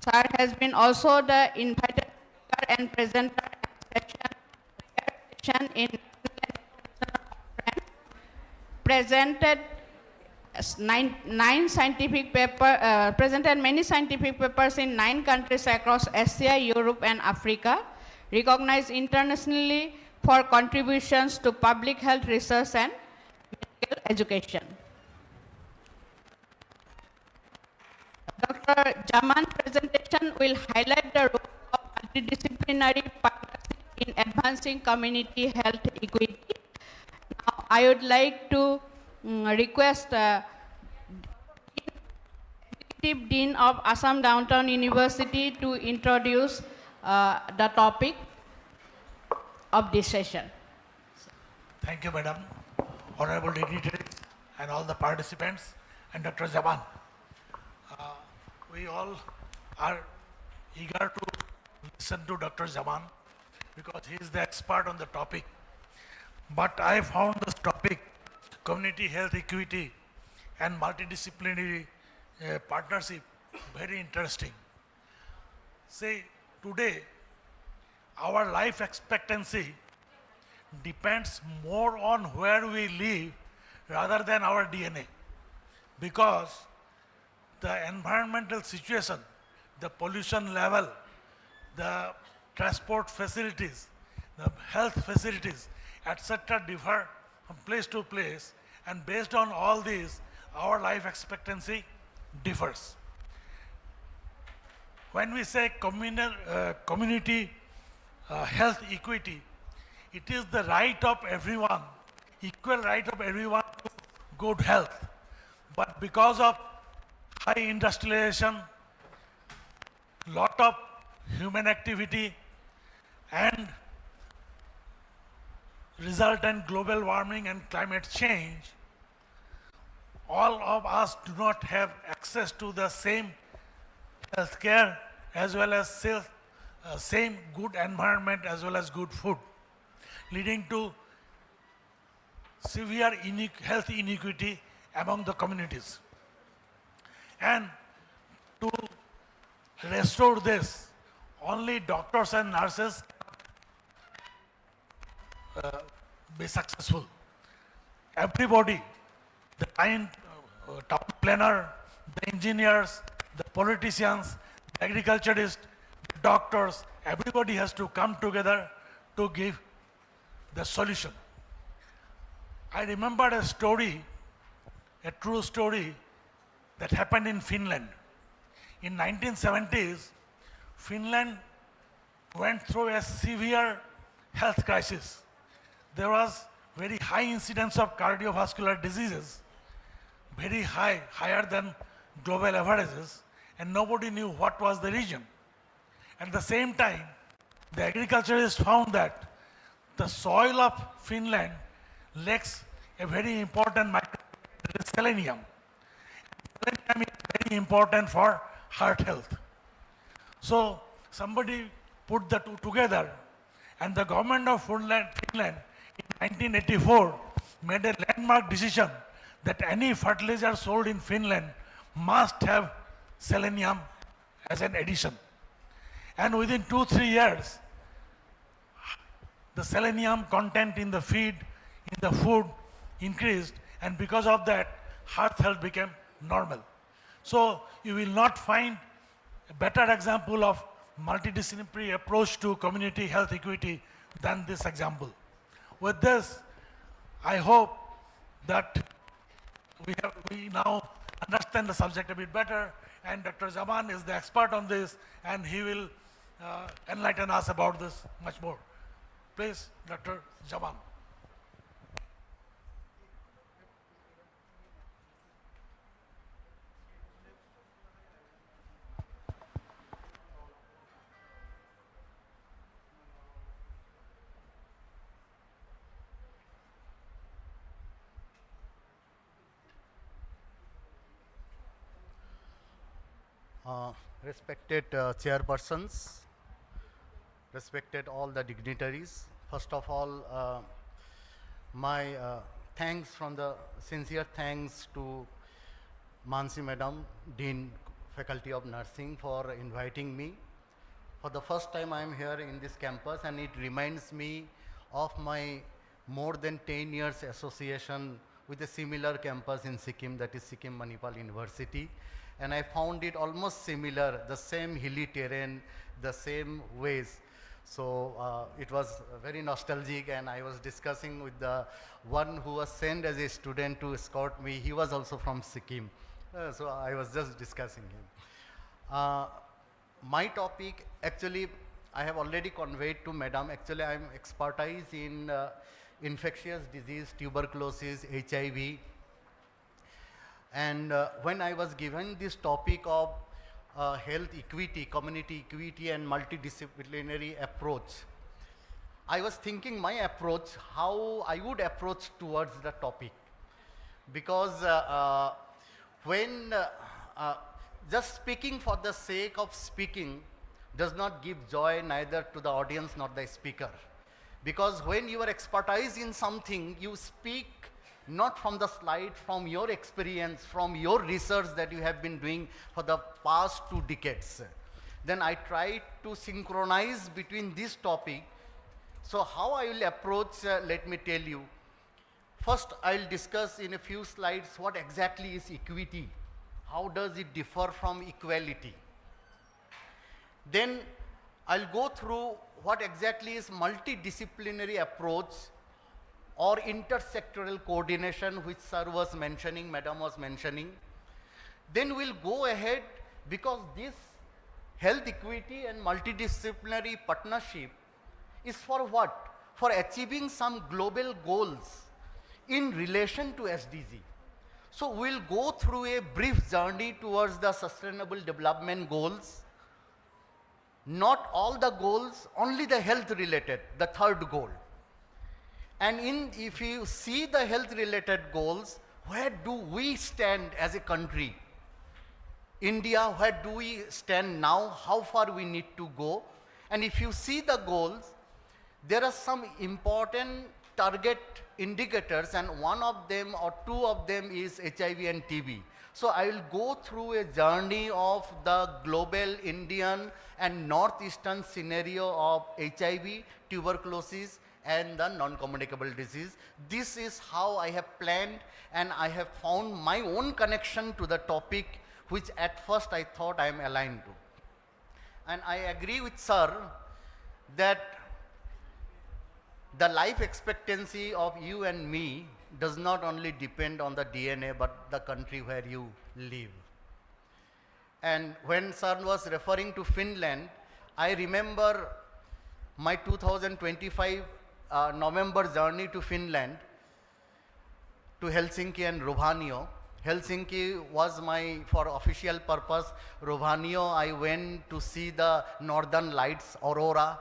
S8: Sir has been also the invited speaker and presenter session in presented presented many scientific papers in 9 countries across Asia, Europe, and Africa, recognized internationally for contributions to public health research and medical education. Dr. Jaman's presentation will highlight the role of multidisciplinary partnership in advancing community health equity. Now, I would like to request Executive Dean of Assam Downtown University to introduce the topic of this session.
S9: Thank you, Madam, honorable dignitaries, and all the participants, and Dr. Jaman. We all are eager to listen to Dr. Jaman because he is the expert on the topic. But I found this topic, community health equity and multidisciplinary partnership, very interesting. See, today, our life expectancy depends more on where we live rather than our DNA, because the environmental situation, the pollution level, the transport facilities, the health facilities, etc. differ from place to place, and based on all these, our life expectancy differs. When we say community health equity, it is the right of everyone, equal right of everyone to good health. But because of high industrialization, lot of human activity, and resultant global warming and climate change, all of us do not have access to the same healthcare as well as same good environment as well as good food, leading to severe health inequity among the communities. And to restore this, only doctors and nurses be successful. Everybody, the town planner, the engineers, the politicians, the agriculturists, the doctors, everybody has to come together to give the solution. I remembered a story, a true story that happened in Finland. In 1970s, Finland went through a severe health crisis. There was very high incidence of cardiovascular diseases, very high, higher than global averages, and nobody knew what was the reason. At the same time, the agriculturists found that the soil of Finland lacks a very important micronutrient, selenium. Selenium is very important for heart health. So somebody put the two together, and the government of Finland in 1984 made a landmark decision that any fertilizer sold in Finland must have selenium as an addition. And within 2-3 years, the selenium content in the feed, in the food increased, and because of that, heart health became normal. So you will not find a better example of multidisciplinary approach to community health equity than this example. With this, I hope that we now understand the subject a bit better, and Dr. Jaban is the expert on this, and he will enlighten us about this much more. Please, Dr. Jaban.
S10: Respected chairpersons, respected all the dignitaries. First of all, my thanks from the sincere thanks to Mansi Madam, Dean, Faculty of Nursing, for inviting me. For the first time I am here in this campus, and it reminds me of my more than 10 years association with a similar campus in Sikkim, that is Sikkim Manipal University. And I found it almost similar, the same hilly terrain, the same ways. So it was very nostalgic, and I was discussing with the one who was sent as a student to escort me. He was also from Sikkim. So I was just discussing him. My topic, actually, I have already conveyed to Madam. Actually, I am expertise in infectious disease, tuberculosis, HIV. And when I was given this topic of health equity, community equity, and multidisciplinary approach, I was thinking my approach, how I would approach towards the topic. Because when just speaking for the sake of speaking does not give joy neither to the audience nor the speaker. Because when you are expertise in something, you speak not from the slide, from your experience, from your research that you have been doing for the past 2 decades. Then I try to synchronize between this topic. So how I will approach, let me tell you. First, I will discuss in a few slides what exactly is equity. How does it differ from equality? Then I'll go through what exactly is multidisciplinary approach or intersectoral coordination, which sir was mentioning, madam was mentioning. Then we'll go ahead, because this health equity and multidisciplinary partnership is for what? For achieving some global goals in relation to SDG. So we'll go through a brief journey towards the sustainable development goals. Not all the goals, only the health related, the 3rd goal. And if you see the health related goals, where do we stand as a country? India, where do we stand now? How far we need to go? And if you see the goals, there are some important target indicators, and one of them or two of them is HIV and TB. So I will go through a journey of the global, Indian and northeastern scenario of HIV, tuberculosis and the non-communicable disease. This is how I have planned, and I have found my own connection to the topic, which at first I thought I am aligned to. And I agree with sir that the life expectancy of you and me does not only depend on the DNA, but the country where you live. And when sir was referring to Finland, I remember my 2025 November journey to Finland, to Helsinki and Rovaniemi. Helsinki was my, for official purpose. Rovaniemi, I went to see the northern lights, aurora.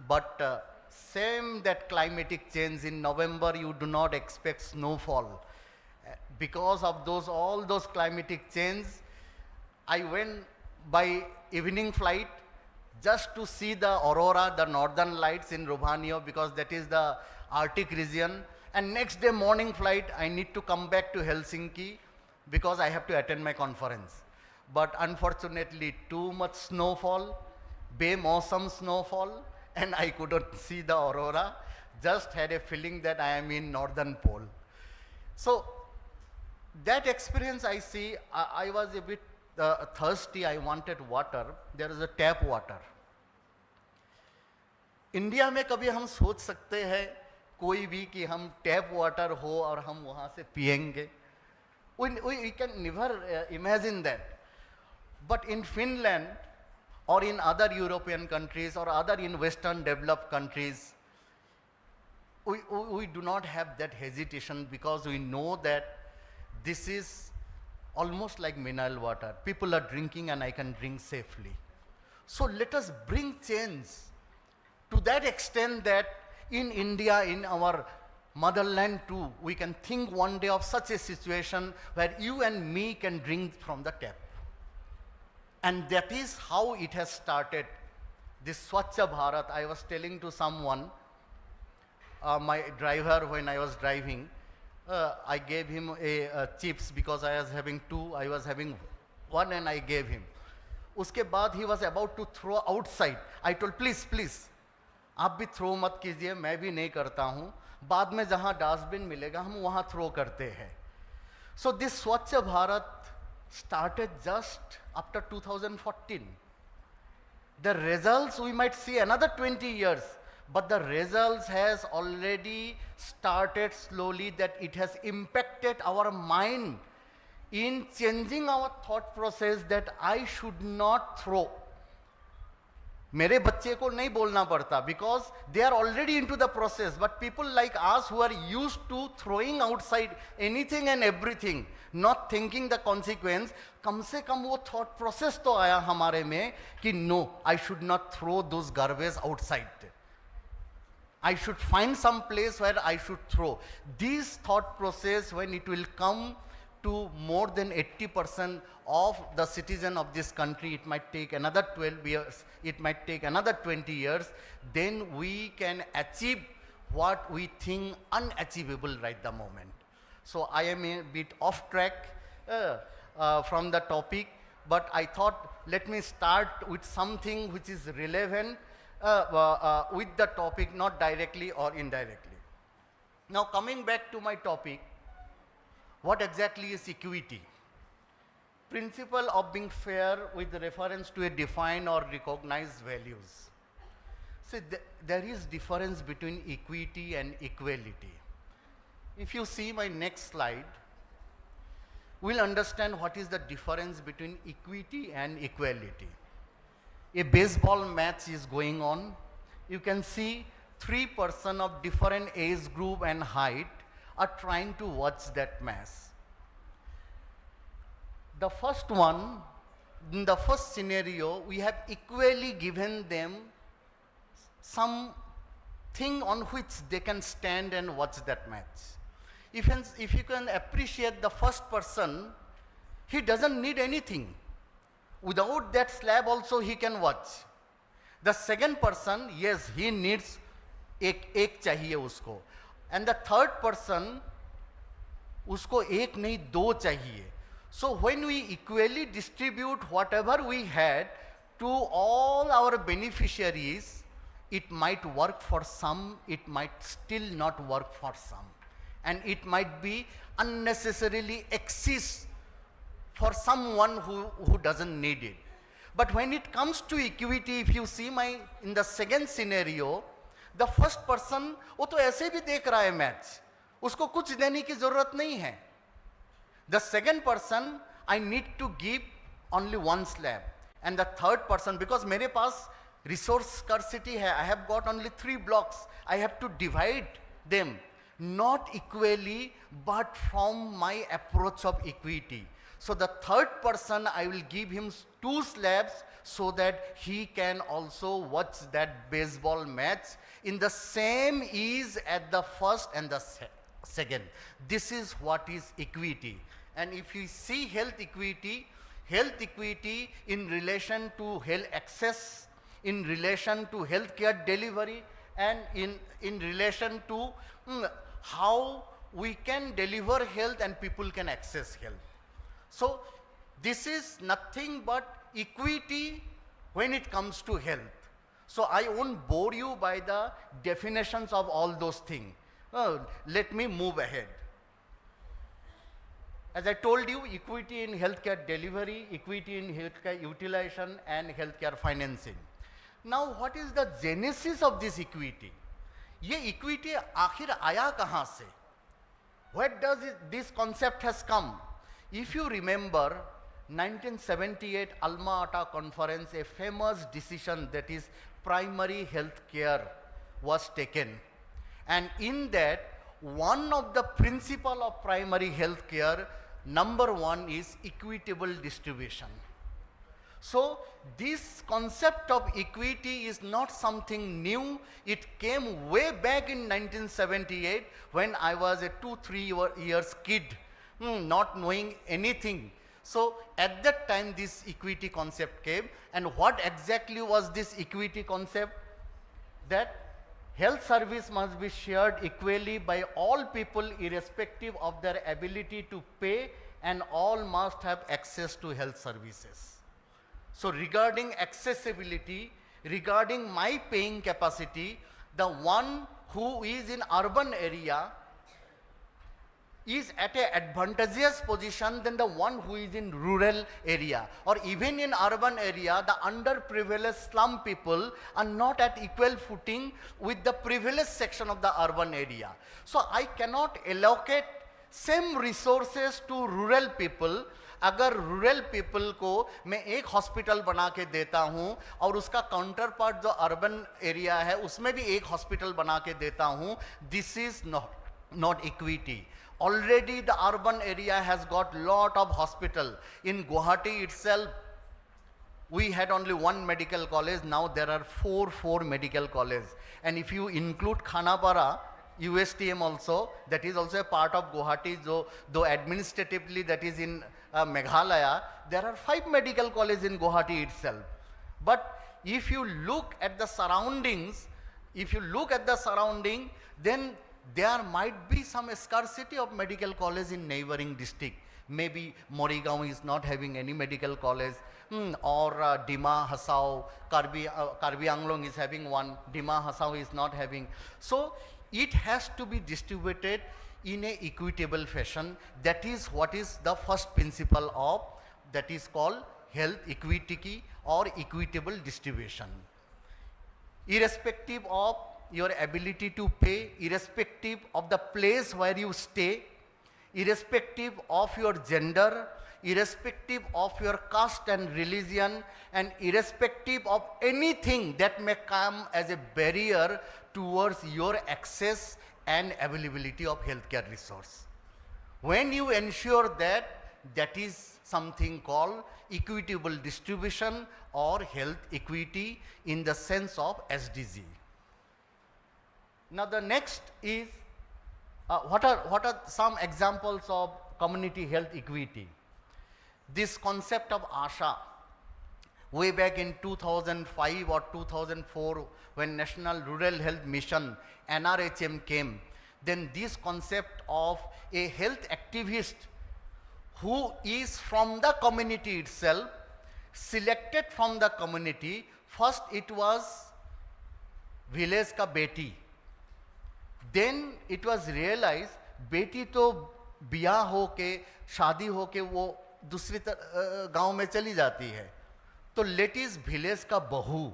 S10: But same that climatic change, in November you do not expect snowfall. Because of those, all those climatic change, I went by evening flight just to see the aurora, the northern lights in Rovaniemi, because that is the Arctic region. And next day morning flight, I need to come back to Helsinki because I have to attend my conference. But unfortunately, too much snowfall, be-mausam snowfall, and I couldn't see the aurora. Just had a feeling that I am in northern pole. So that experience I see, I was a bit thirsty, I wanted water. There is a tap water. India में कभी हम सोच सकते हैं कोई भी कि हम टैप वाटर हो और हम वहाँ से पिएंगे? We can never imagine that. But in Finland or in other European countries or other in Western developed countries, we do not have that hesitation, because we know that this is almost like mineral water. People are drinking and I can drink safely. So let us bring change to that extent that in India, in our motherland too, we can think one day of such a situation where you and me can drink from the tap. And that is how it has started. This Swachha Bharat, I was telling to someone, my driver, when I was driving, I gave him a chips because I was having two, I was having one and I gave him. Uske baad he was about to throw outside. I told, please, please, आप भी throw मत कीजिए, मैं भी नहीं करता हूँ, बाद में जहाँ डस्टबिन मिलेगा हम वहाँ थ्रो करते हैं. So this Swachha Bharat started just after 2014. The results we might see another 20 years, but the results has already started slowly, that it has impacted our mind in changing our thought process that I should not throw. मेरे बच्चे को नहीं बोलना पड़ता, because they are already into the process. But people like us who are used to throwing outside anything and everything, not thinking the consequence, कम से कम वो thought process तो आया हमारे में कि no, I should not throw those garbage outside. I should find some place where I should throw. This thought process, when it will come to more than 80% of the citizen of this country, it might take another 12 years, it might take another 20 years, then we can achieve what we think unachievable right the moment. So I am a bit off track from the topic, but I thought let me start with something which is relevant with the topic, not directly or indirectly. Now coming back to my topic, what exactly is equity? Principle of being fair with reference to a defined or recognized values. See, there is difference between equity and equality. If you see my next slide, we'll understand what is the difference between equity and equality. A baseball match is going on. You can see 3 persons of different age group and height are trying to watch that match. The first one, in the first scenario, we have equally given them something on which they can stand and watch that match. If you can appreciate the first person, he doesn't need anything. Without that slab also he can watch. The second person, yes, he needs ek chahiye usko. and the third person उसको एक नहीं दो चाहिए. So when we equally distribute whatever we had to all our beneficiaries, it might work for some, it might still not work for some, and it might be unnecessarily excess for someone who doesn't need it. But when it comes to equity, if you see in the second scenario, the first person वो तो ऐसे भी देख रहा है match, उसको कुछ देने की जरूरत नहीं है. The second person, I need to give only one slab, and the third person, because मेरे पास resource scarcity है, I have got only 3 blocks, I have to divide them not equally but from my approach of equity. So the third person, I will give him 2 slabs so that he can also watch that baseball match in the same ease at the first and the second. This is what is equity. And if you see health equity in relation to health access, in relation to healthcare delivery, and in relation to how we can deliver health and people can access health. So this is nothing but equity when it comes to health. So I won't bore you by the definitions of all those things. Let me move ahead. As I told you, equity in healthcare delivery, equity in healthcare utilization, and healthcare financing. Now, what is the genesis of this equity? ये equity आखिर आया कहाँ से? Where does this concept has come? If you remember, 1978 Alma-Ata conference, a famous decision, that is primary health care, was taken. And in that, one of the principle of primary health care, number 1 is equitable distribution. So this concept of equity is not something new. It came way back in 1978 when I was a 2-3 years kid, not knowing anything. So at that time this equity concept came, and what exactly was this equity concept? That health service must be shared equally by all people irrespective of their ability to pay, and all must have access to health services. So regarding accessibility, regarding my paying capacity, the one who is in urban area is at an advantageous position than the one who is in rural area, or even in urban area, the underprivileged slum people are not at equal footing with the privileged section of the urban area. So I cannot allocate same resources to rural people. अगर rural people को मैं एक hospital बना के देता हूं और उसका काउंटर पार्ट जो अर्बन एरिया है उसमें भी एक हॉस्पिटल बना के देता हूं, this is not equity. Already the urban area has got lot of hospital. In Guwahati itself, we had only 1 medical college, now there are 4 medical colleges. And if you include Khanapara, USTM also, that is also a part of Guwahati, though administratively that is in Meghalaya, there are 5 medical colleges in Guwahati itself. But if you look at the surroundings, then there might be some scarcity of medical college in neighboring district. Maybe Morigaon is not having any medical college, or Dima Hasao, Karbi Anglong is having one, Dima Hasao is not having. So it has to be distributed in a equitable fashion. That is what is the first principle of, that is called health equity or equitable distribution. Irrespective of your ability to pay, irrespective of the place where you stay, irrespective of your gender, irrespective of your caste and religion, and irrespective of anything that may come as a barrier towards your access and availability of healthcare resource. When you ensure that, that is something called equitable distribution or health equity in the sense of SDG. Now the next is, what are some examples of community health equity? This concept of ASHA, way back in 2005 or 2004, when National Rural Health Mission, NRHM came, then this concept of a health activist who is from the community itself, selected from the community. First it was village ka beti, then it was realized बेटी तो बियाह होके शादी होके वो दूसरी गांव में चली जाती है, तो लेट इज विलेज का बहू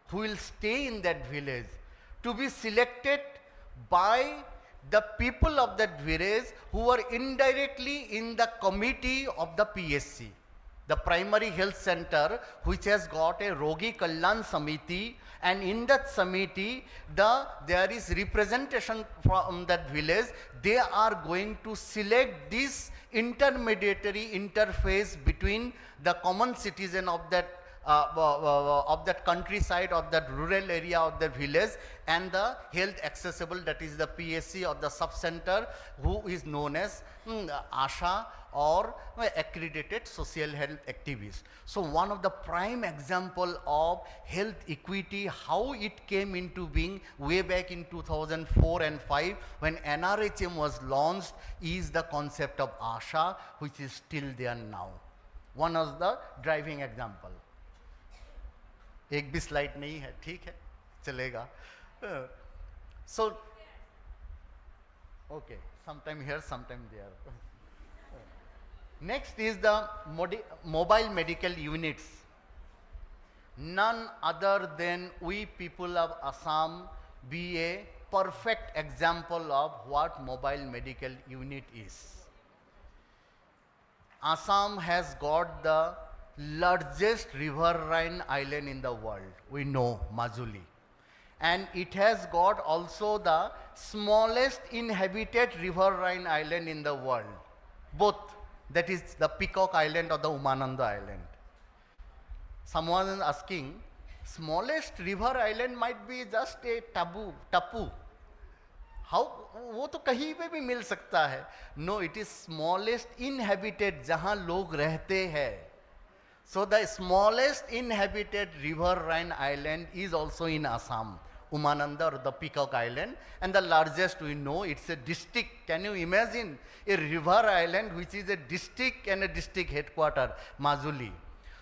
S10: who will stay in that village to be selected by the people of that village who are indirectly in the committee of the PSC, the primary health center, which has got a Rogi Kalyan Samiti, and in that Samiti there is representation from that village. They are going to select this intermediary interface between the common citizen of that countryside, of that rural area, of the village, and the health accessible, that is the PSC or the sub-center, who is known as ASHA or accredited social health activist. So one of the prime example of health equity, how it came into being way back in 2004 and 5 when NRHM was launched, is the concept of ASHA, which is still there now. One of the driving example. एक भी slide नहीं है, ठीक है, चलेगा. So okay, sometime here, sometime there. Next is the mobile medical units. None other than we people of Assam be a perfect example of what mobile medical unit is. Assam has got the largest riverine island in the world. We know Majuli. And it has got also the smallest inhabited riverine island in the world. Both, that is the Peacock Island or the Umananda Island. Someone is asking, smallest river island might be just a tapu. How? वो तो कहीं पे भी मिल सकता है. No, it is smallest inhabited, जहाँ लोग रहते हैं. So the smallest inhabited riverine island is also in Assam, Umananda or the Peacock Island, and the largest we know, it's a district. Can you imagine a river island which is a district and a district headquarter, Majuli?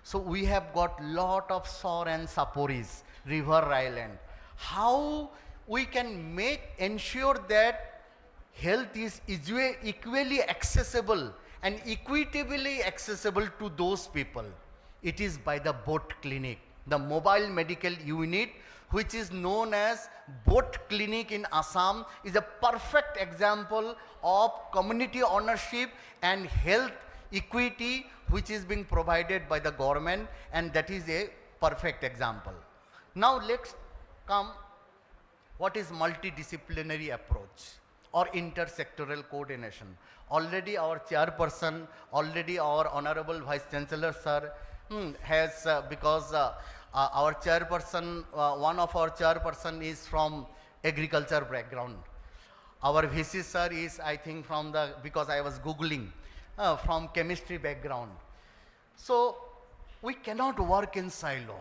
S10: So we have got lot of Sor and Saporis, river island. How we can ensure that health is equally accessible and equitably accessible to those people? It is by the boat clinic, the mobile medical unit, which is known as boat clinic in Assam, is a perfect example of community ownership and health equity which is being provided by the government, and that is a perfect example. Now let's come, what is multidisciplinary approach or intersectoral coordination? Already our chairperson, already our Honorable Vice Chancellor sir has, because our chairperson, one of our chairperson is from agriculture background. Our VC sir is, I think, from the, because I was Googling, from chemistry background. So we cannot work in silo.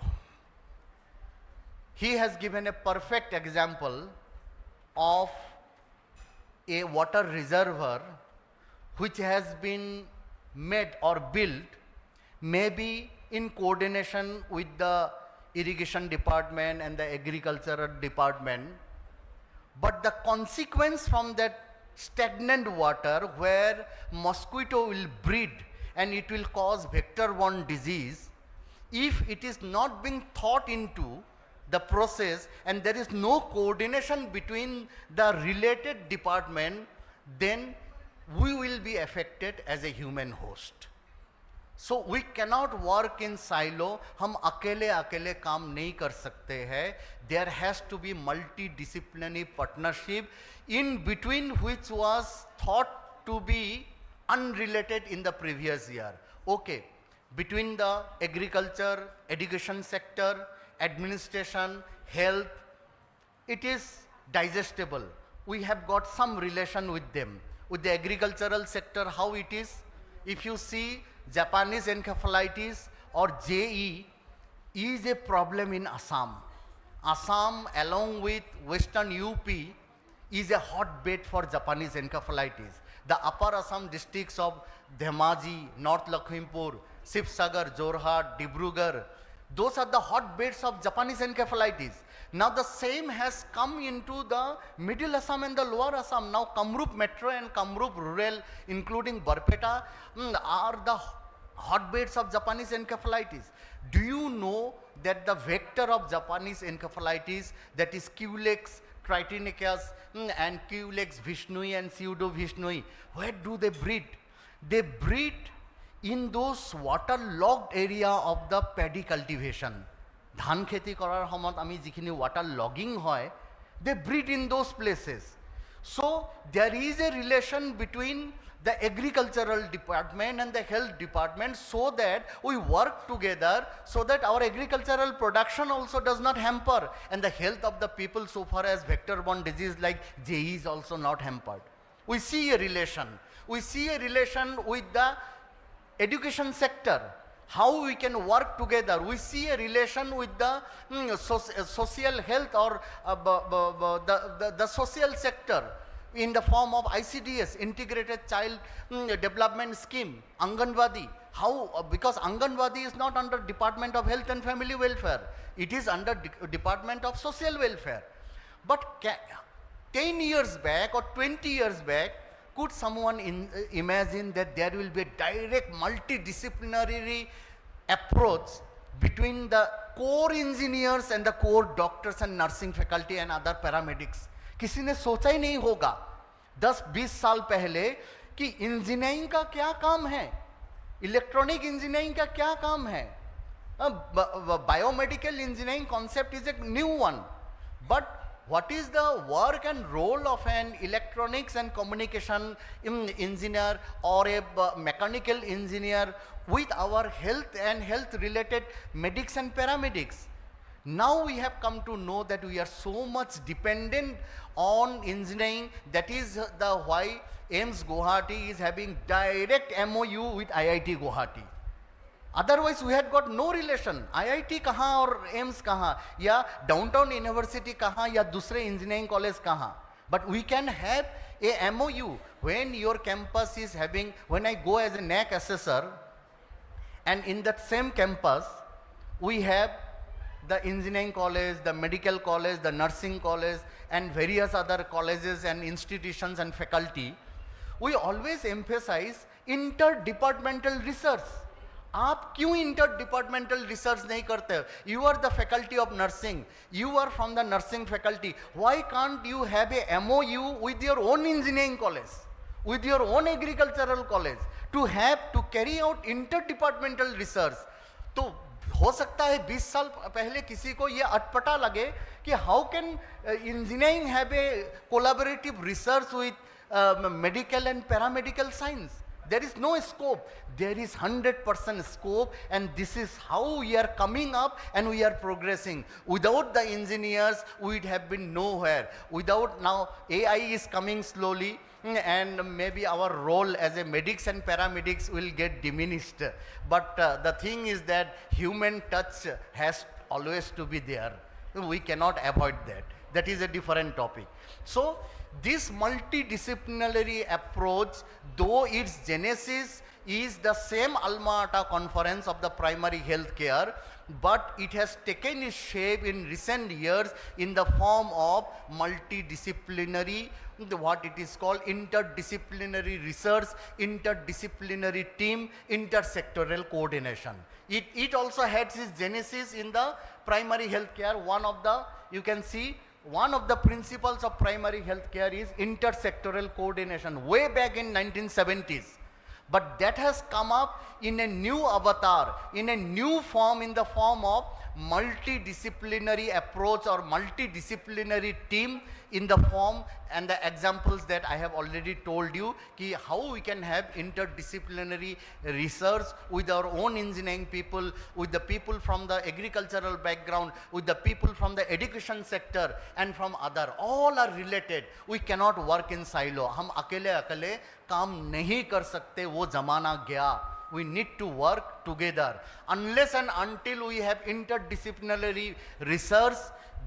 S10: He has given a perfect example of a water reservoir which has been made or built maybe in coordination with the irrigation department and the agricultural department, but the consequence from that stagnant water where mosquito will breed and it will cause vector-borne disease, if it is not being thought into the process and there is no coordination between the related department, then we will be affected as a human host. So we cannot work in silo. हम अकेले काम नहीं कर सकते हैं. There has to be multidisciplinary partnership, in between which was thought to be unrelated in the previous year. Okay, between the agriculture, education sector, administration, health, it is digestible. We have got some relation with them. With the agricultural sector, how it is? If you see, Japanese encephalitis or JE is a problem in Assam. Assam along with Western UP is a hotbed for Japanese encephalitis. The upper Assam districts of Dhemaji, North Lakhimpur, Sibsagar, Jorhat, Dibrugarh, those are the hotbeds of Japanese encephalitis. Now the same has come into the middle Assam and the lower Assam. Now Kamrup Metro and Kamrup Rural, including Barpeta, are the hotbeds of Japanese encephalitis. Do you know that the vector of Japanese encephalitis, that is Culex tritynicus and Culex vishnui and pseudo vishnui, where do they breed? They breed in those waterlogged area of the paddy cultivation. Dhan kheti korar homot ami jikhini water logging hoy, they breed in those places. So there is a relation between the agricultural department and the health department, so that we work together so that our agricultural production also does not hamper, and the health of the people so far as vector-borne disease like JE is also not hampered. We see a relation. We see a relation with the education sector, how we can work together. We see a relation with the social health or the social sector in the form of ICDS, Integrated Child Development Scheme, Anganwadi. How? Because Anganwadi is not under Department of Health and Family Welfare. It is under Department of Social Welfare. But 10 years back or 20 years back, could someone imagine that there will be a direct multidisciplinary approach between the core engineers and the core doctors and nursing faculty and other paramedics? किसी ने सोचा ही नहीं होगा 10-20 साल पहले कि engineering का क्या काम है, इलेक्ट्रॉनिक इंजीनियरिंग का क्या काम है. Biomedical engineering concept is a new one, but what is the work and role of an electronics and communication engineer or a mechanical engineer with our health and health related medics and paramedics? Now we have come to know that we are so much dependent on engineering. That is the why AIMS Guwahati is having direct MOU with IIT Guwahati. Otherwise we had got no relation. IIT kahan or AIMS kahan, ya downtown university kahan, ya dusre engineering college kahan. But we can have a MOU when your campus is having, when I go as a NAC assessor, and in that same campus we have the engineering college, the medical college, the nursing college, and various other colleges and institutions and faculty. We always emphasize interdepartmental research. आप क्यों interdepartmental research नहीं करते? You are the faculty of nursing. You are from the nursing faculty. Why can't you have a MOU with your own engineering college, with your own agricultural college, to carry out interdepartmental research? तो हो सकता है 20 साल पहले किसी को ये अटपटा लगे कि how can engineering have a collaborative research with medical and paramedical science. There is no scope. There is 100% scope, and this is how we are coming up and we are progressing. Without the engineers, we would have been nowhere. Without, now AI is coming slowly, and maybe our role as a medics and paramedics will get diminished. But the thing is that human touch has always to be there. We cannot avoid that. That is a different topic. So this multidisciplinary approach, though its genesis is the same Alma Ata conference of the primary health care, but it has taken its shape in recent years in the form of multidisciplinary, what it is called interdisciplinary research, interdisciplinary team, intersectoral coordination. It also had its genesis in the primary health care. One of the, you can see, one of the principles of primary health care is intersectoral coordination way back in 1970s. But that has come up in a new avatar, in a new form, in the form of multidisciplinary approach or multidisciplinary team, in the form and the examples that I have already told you, ki how we can have interdisciplinary research with our own engineering people, with the people from the agricultural background, with the people from the education sector and from other. All are related. We cannot work in silo. हम अकेले काम नहीं कर सकते, वो जमाना गया. We need to work together. Unless and until we have interdisciplinary research,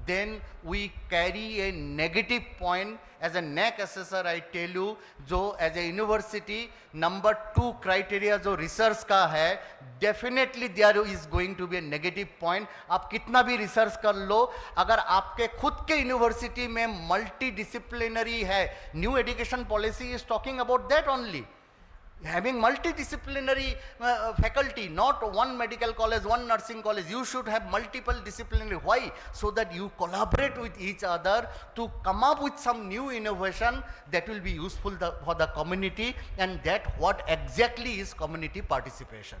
S10: then we carry a negative point. As a NAC assessor, I tell you, जो as a university, number 2 criteria जो research का है, definitely there is going to be a negative point. आप कितना भी research कर लो, अगर आपके खुद के university में multidisciplinary है, new education policy is talking about that only. Having multidisciplinary faculty, not one medical college, one nursing college, you should have multiple disciplinary. Why? So that you collaborate with each other to come up with some new innovation that will be useful for the community, and that what exactly is community participation.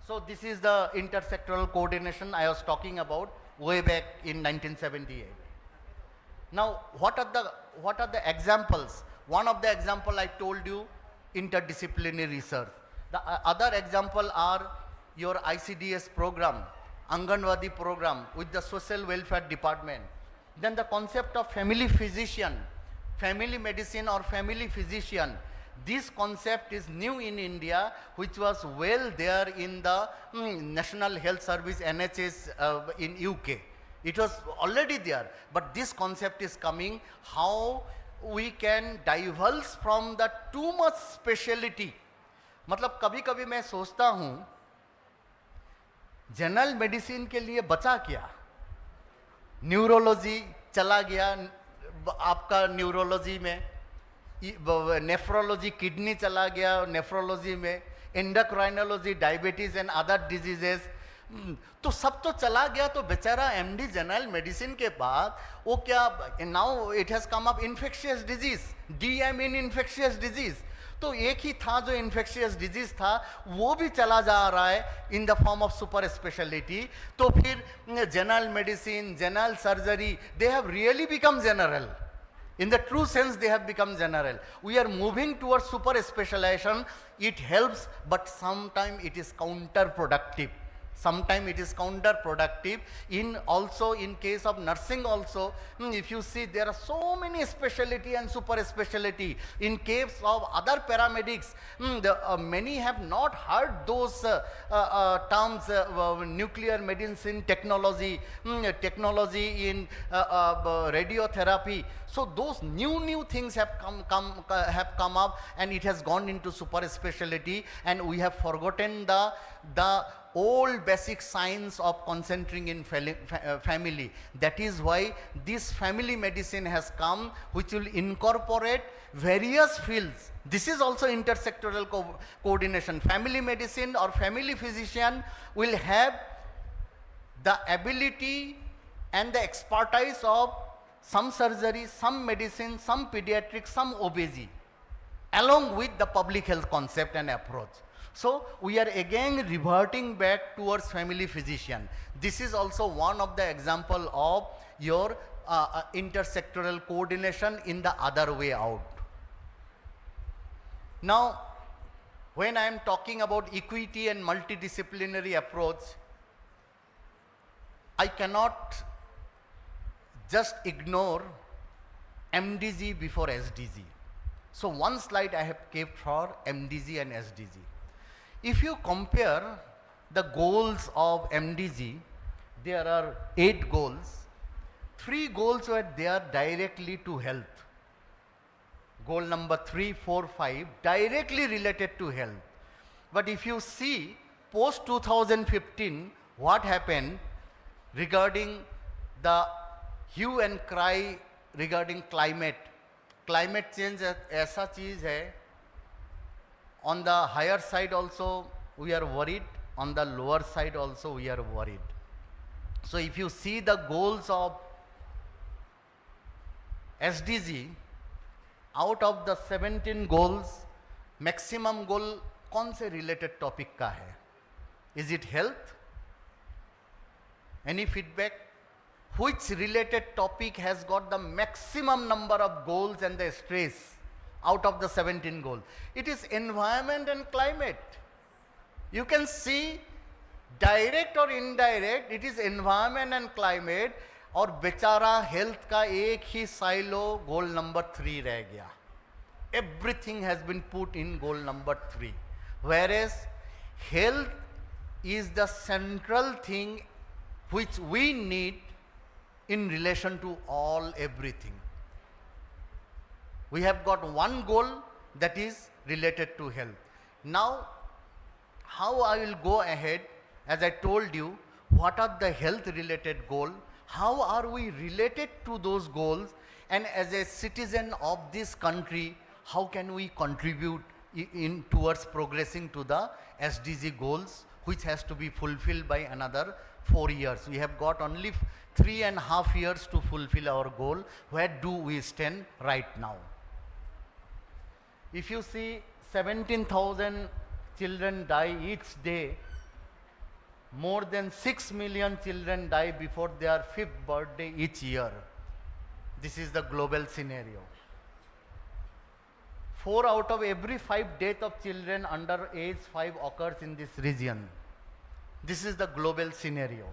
S10: So this is the intersectoral coordination I was talking about way back in 1978. Now what are the examples? One of the example I told you, interdisciplinary research. The other example are your ICDS program, Anganwadi program with the social welfare department. Then the concept of family physician, family medicine or family physician. This concept is new in India, which was well there in the National Health Service, NHS in UK. It was already there, but this concept is coming, how we can divulge from the too much speciality. मतलब कभी कभी मैं सोचता हूँ general medicine के लिए बचा क्या, न्यूरोलॉजी चला गया आपका न्यूरोलॉजी में, नेफ्रोलॉजी किडनी चला गया नेफ्रोलॉजी में, endocrinology diabetes and other diseases, तो सब तो चला गया, तो बेचारा एमडी जनरल मेडिसिन के बाद वो क्या, now it has come up infectious disease, DM in infectious disease, तो एक ही था जो इन्फेक्शियस डिजीज था वो भी चला जा रहा है in the form of super speciality. तो फिर general medicine, general surgery, they have really become general. In the true sense, they have become general. We are moving towards super specialization. It helps, but sometimes it is counterproductive. Sometimes it is counterproductive. Also in case of nursing also, if you see, there are so many specialty and super specialty. In case of other paramedics, many have not heard those terms, nuclear medicine technology, technology in radiotherapy. So those new things have come up, and it has gone into super specialty, and we have forgotten the old basic science of concentrating in family. That is why this family medicine has come, which will incorporate various fields. This is also intersectoral coordination. Family medicine or family physician will have the ability and the expertise of some surgery, some medicine, some pediatrics, some obesity, along with the public health concept and approach. So we are again reverting back towards family physician. This is also one of the example of your intersectoral coordination in the other way out. Now, when I am talking about equity and multidisciplinary approach, I cannot just ignore MDG before SDG. So one slide I have kept for MDG and SDG. If you compare the goals of MDG, there are 8 goals. 3 goals were there directly to health. Goal number 3, 4, 5 directly related to health. But if you see post 2015, what happened regarding the hue and cry regarding climate. Climate change ऐसा चीज है, on the higher side also we are worried, on the lower side also we are worried. So if you see the goals of SDG, out of the 17 goals, maximum goal कौन से related topic का है? Is it health? Any feedback? Which related topic has got the maximum number of goals and the stress out of the 17 goals? It is environment and climate. You can see direct or indirect, it is environment and climate, और बेचारा health का एक ही silo goal number 3 रह गया. Everything has been put in goal number 3. Whereas health is the central thing which we need in relation to all everything. We have got one goal that is related to health. Now, how I will go ahead, as I told you, what are the health related goals, how are we related to those goals, and as a citizen of this country, how can we contribute in towards progressing to the SDG goals, which has to be fulfilled by another 4 years. We have got only 3.5 years to fulfill our goal. Where do we stand right now? If you see 17,000 children die each day, more than 6 million children die before their 5th birthday each year. This is the global scenario. 4 out of every 5 deaths of children under age 5 occurs in this region. This is the global scenario.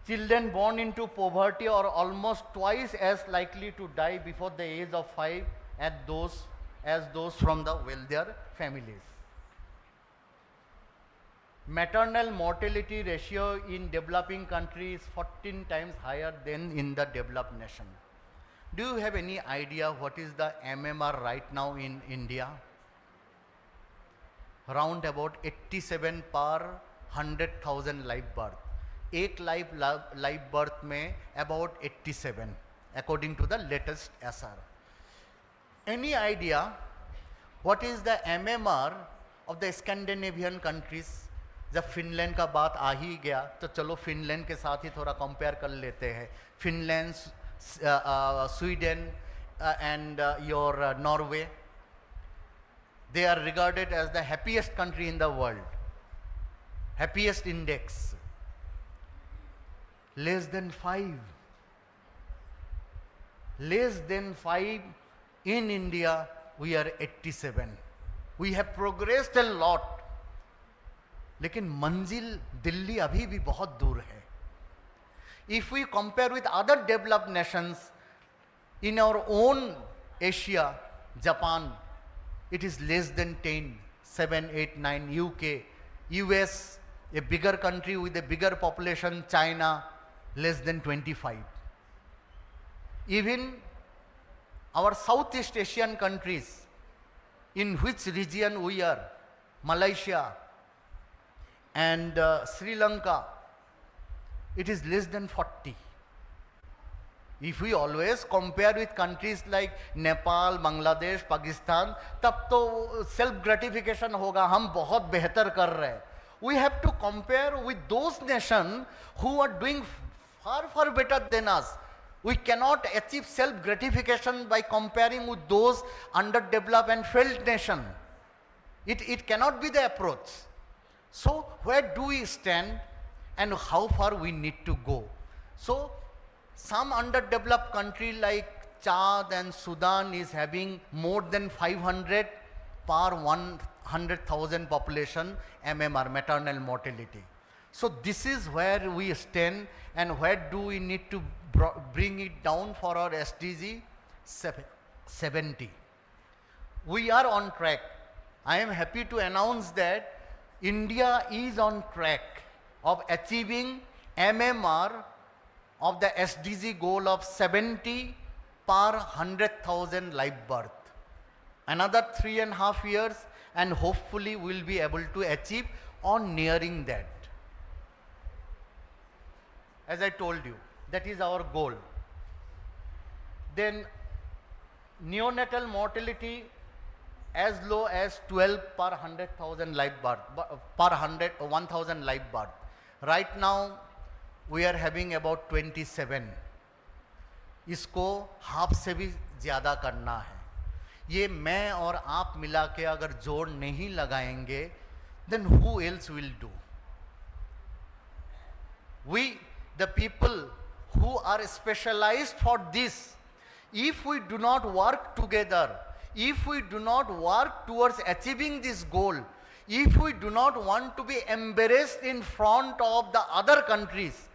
S10: Children born into poverty are almost twice as likely to die before the age of 5 as those from the wealthier families. Maternal mortality ratio in developing countries is 14 times higher than in the developed nation. Do you have any idea what is the MMR right now in India? Around about 87 per 100,000 live birth. 8 live birth में about 87 according to the latest SR. Any idea what is the MMR of the Scandinavian countries? जब Finland का बात आ ही गया तो चलो Finland के साथ ही थोड़ा कंपेयर कर लेते हैं. Finland, Sweden and your Norway, they are regarded as the happiest country in the world. Happiest index, less than 5. Less than 5 in India, we are 87. We have progressed a lot. लेकिन मंजिल दिल्ली अभी भी बहुत दूर है. If we compare with other developed nations in our own Asia, Japan, it is less than 10, 7, 8, 9, UK, US, a bigger country with a bigger population, China, less than 25. Even our Southeast Asian countries, in which region we are, Malaysia and Sri Lanka, it is less than 40. If we always compare with countries like Nepal, Bangladesh, Pakistan, तब तो self gratification होगा, हम बहुत बेहतर कर रहे हैं. We have to compare with those nations who are doing far better than us. We cannot achieve self gratification by comparing with those underdeveloped and failed nations. It cannot be the approach. So where do we stand and how far we need to go? So some underdeveloped country like Chad and Sudan is having more than 500 per 100,000 population MMR, maternal mortality. So this is where we stand and where do we need to bring it down for our SDG 70. We are on track. I am happy to announce that India is on track of achieving MMR of the SDG goal of 70 per 100,000 live birth. Another 3.5 years and hopefully we will be able to achieve or nearing that. As I told you, that is our goal. Then neonatal mortality as low as 12 per 100,000 live birth, per 1,000 live birth. Right now, we are having about 27. इसको half से भी ज़्यादा करना है. ये मैं और आप मिला के अगर जोड़ नहीं लगाएंगे, then who else will do? We, the people who are specialized for this, if we do not work together, if we do not work towards achieving this goal, if we do not want to be embarrassed in front of the other countries,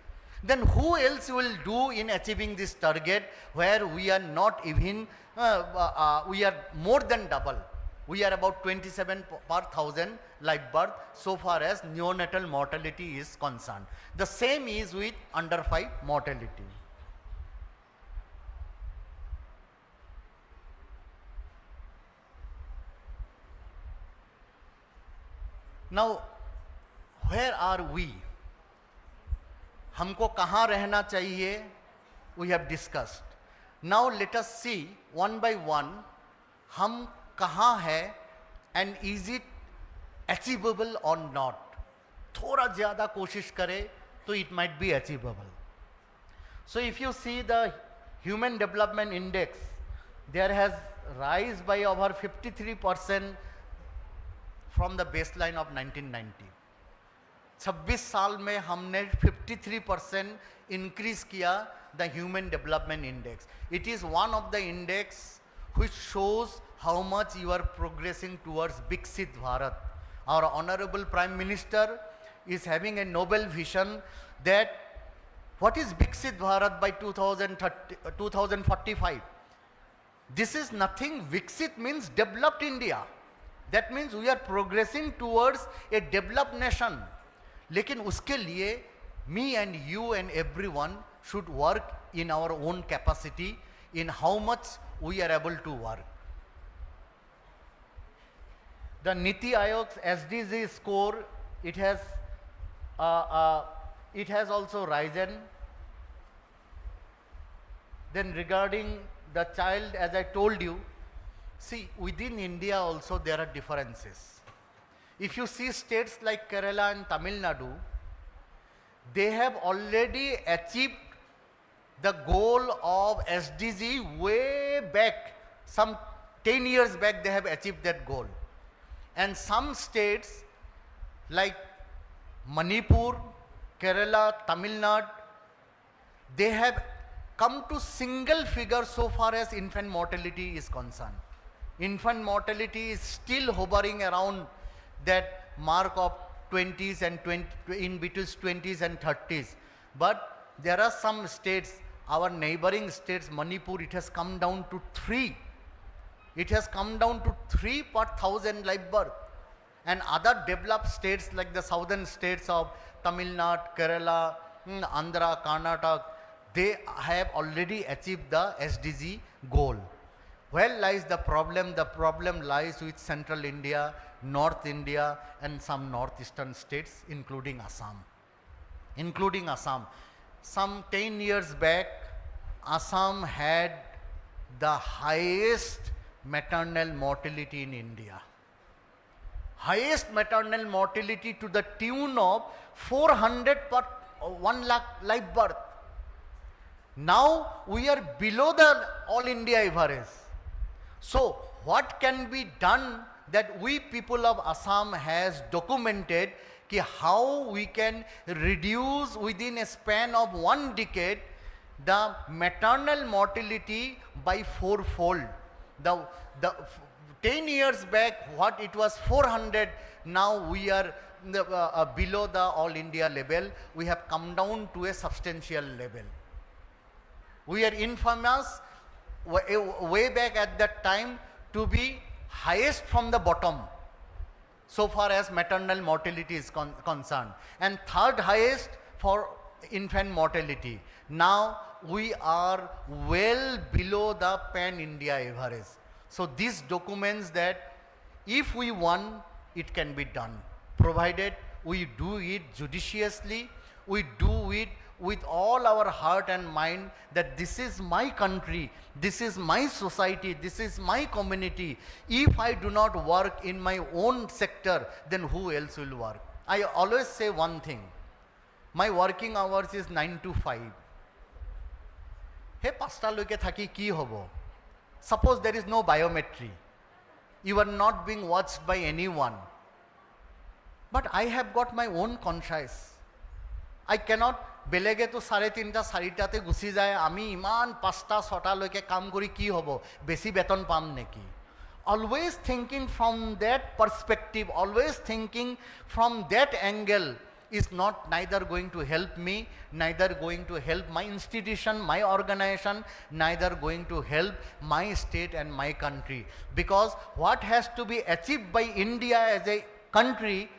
S10: then who else will do in achieving this target where we are not even, we are more than double. We are about 27 per thousand live birth so far as neonatal mortality is concerned. The same is with under 5 mortality. Now, where are we? हमको कहाँ रहना चाहिए? We have discussed. Now let us see one by one, हम कहाँ है and is it achievable or not? थोड़ा ज़्यादा कोशिश करें तो it might be achievable. So if you see the Human Development Index, there has rise by over 53% from the baseline of 1990. 26 साल में हमने 53% increase किया the Human Development Index. It is one of the index which shows how much you are progressing towards Viksit Bharat. Our Honorable Prime Minister is having a noble vision that what is Viksit Bharat by 2045? This is nothing. Viksit means developed India. That means we are progressing towards a developed nation. लेकिन उसके लिए me and you and everyone should work in our own capacity in how much we are able to work. The Niti Aayog's SDG score, it has also risen. Then regarding the child, as I told you, see, within India also there are differences. If you see states like Kerala and Tamil Nadu, they have already achieved the goal of SDG way back. Some 10 years back they have achieved that goal. And some states like Manipur, Kerala, Tamil Nadu, they have come to single figure so far as infant mortality is concerned. Infant mortality is still hovering around that mark of 20s and in between 20s and 30s. But there are some states, our neighboring states, Manipur, it has come down to 3. It has come down to 3 per thousand live birth. And other developed states like the southern states of Tamil Nadu, Kerala, Andhra, Karnataka, they have already achieved the SDG goal. Where lies the problem? The problem lies with central India, North India and some northeastern states including Assam. Some 10 years back, Assam had the highest maternal mortality in India. Highest maternal mortality to the tune of 400 per 1 lakh live birth. Now we are below the all India average. So what can be done that we people of Assam has documented ki how we can reduce within a span of 1 decade the maternal mortality by 4-fold. The 10 years back what it was 400, now we are below the all India level. We have come down to a substantial level. We are infamous way back at that time to be highest from the bottom so far as maternal mortality is concerned, and third highest for infant mortality. Now we are well below the pan-India average. So this documents that if we want, it can be done, provided we do it judiciously, we do it with all our heart and mind that this is my country, this is my society, this is my community. If I do not work in my own sector, then who else will work? I always say one thing, my working hours is 9 to 5. Hey, pasta loke thaki ki hobo? Suppose there is no biometry, you are not being watched by anyone. But I have got my own conscience. I cannot বেলেগে তো 3:30 4টাতে গুছি যায়, আমি ইমান 5টা 6টা লৈকে কাম কৰি কি হ'ব, বেছি বেতন পাম নেকি? Always thinking from that perspective, always thinking from that angle, is not neither going to help me, neither going to help my institution, my organization, neither going to help my state and my country. Because what has to be achieved by India as a country,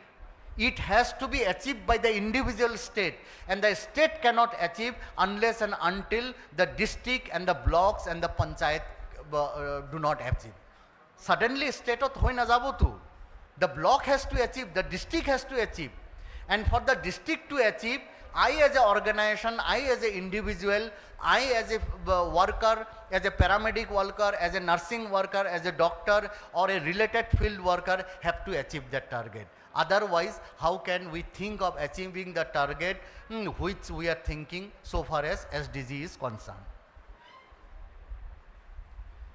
S10: it has to be achieved by the individual state, and the state cannot achieve unless and until the district and the blocks and the panchayat do not achieve. Suddenly state ot hoi na jabo tu. The block has to achieve, the district has to achieve. And for the district to achieve, I as an organization, I as an individual, I as a worker, as a paramedic worker, as a nursing worker, as a doctor or a related field worker have to achieve that target. Otherwise, how can we think of achieving the target which we are thinking so far as SDG is concerned?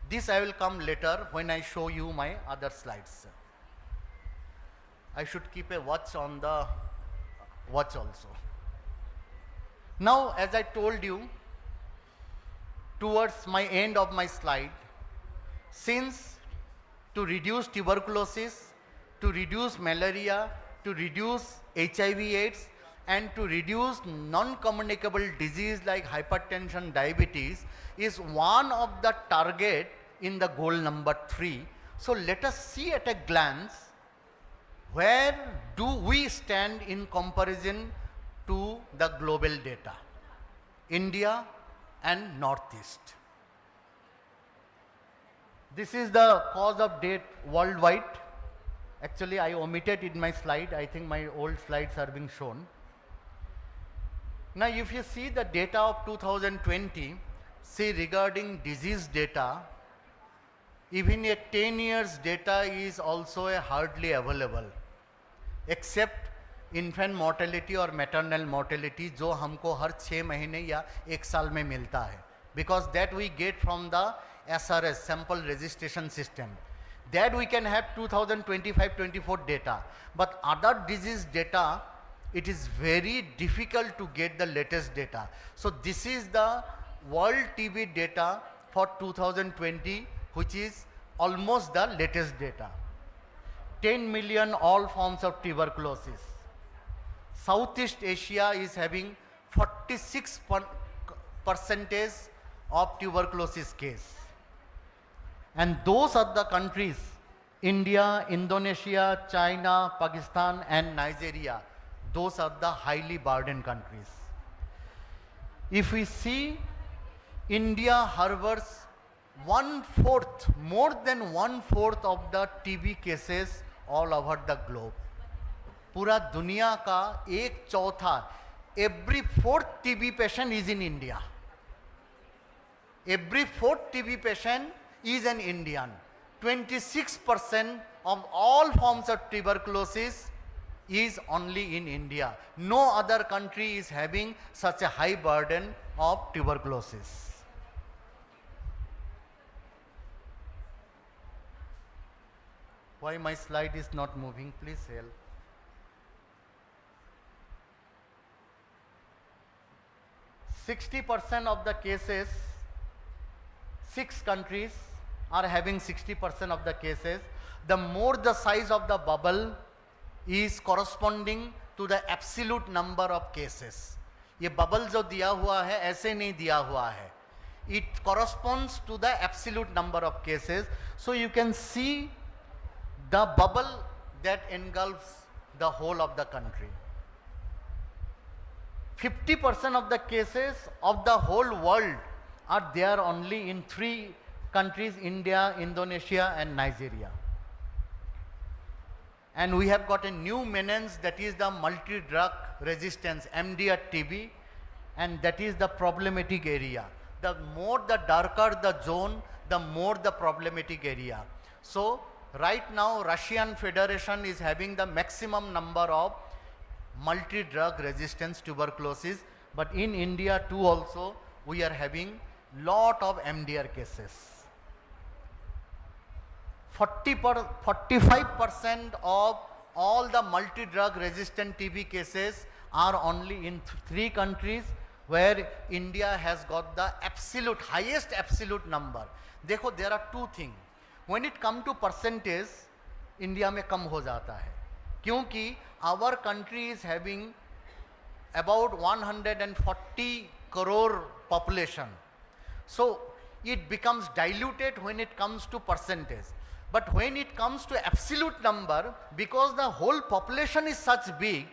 S10: This I will come later when I show you my other slides. I should keep a watch on the watch also. Now, as I told you, towards my end of my slide, since to reduce tuberculosis, to reduce malaria, to reduce HIV/AIDS, and to reduce non-communicable disease like hypertension, diabetes is one of the target in the goal number 3. So let us see at a glance where do we stand in comparison to the global data, India and Northeast. This is the cause of death worldwide. Actually, I omitted in my slide. I think my old slides are being shown. Now, if you see the data of 2020, see regarding disease data, even a 10 years data is also hardly available, except infant mortality or maternal mortality, जो हमको हर 6 महीने या 1 साल में मिलता है, because that we get from the SRS, sample registration system. That we can have 2025-24 data, but other disease data, it is very difficult to get the latest data. So this is the world TB data for 2020, which is almost the latest data. 10 million all forms of tuberculosis. Southeast Asia is having 46% of tuberculosis case. And those are the countries, India, Indonesia, China, Pakistan and Nigeria, those are the highly burdened countries. If we see, India harbors 1/4, more than 1/4 of the TB cases all over the globe. पूरा दुनिया का 1/4, every 4th TB patient is in India. Every 4th TB patient is an Indian. 26% of all forms of tuberculosis is only in India. No other country is having such a high burden of tuberculosis. Why my slide is not moving? Please help. %60 of the cases, 6 countries are having 60% of the cases. The more the size of the bubble is corresponding to the absolute number of cases. ये bubble जो दिया हुआ है ऐसे नहीं दिया हुआ है. It corresponds to the absolute number of cases. So you can see the bubble that engulfs the whole of the country. 50% of the cases of the whole world are there only in 3 countries, India, Indonesia and Nigeria. And we have got a new menace, that is the multi-drug resistance, MDR TB, and that is the problematic area. The more the darker the zone, the more the problematic area. So right now Russian Federation is having the maximum number of multi-drug resistance tuberculosis, but in India too also we are having lot of MDR cases. 45% of all the multi-drug resistant TB cases are only in 3 countries where India has got the absolute, highest absolute number. देखो, there are 2 things. When it comes to percentage, India में कम हो जाता है, क्योंकि our country is having about 140 crore population. So it becomes diluted when it comes to percentage. But when it comes to absolute number, because the whole population is such big,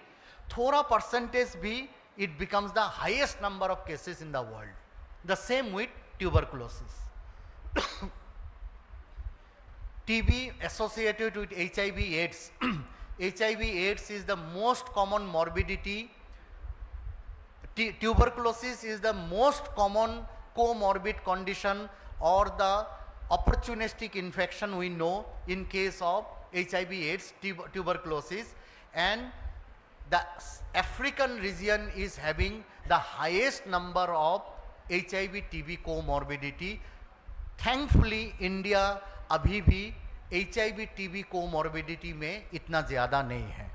S10: thora percentage bhi, it becomes the highest number of cases in the world. The same with tuberculosis. TB associated with HIV AIDS. HIV AIDS is the most common morbidity. Tuberculosis is the most common comorbid condition or the opportunistic infection we know in case of HIV AIDS, tuberculosis, and the African region is having the highest number of HIV TB comorbidity. Thankfully India अभी भी HIV TB comorbidity में इतना ज़्यादा नहीं है.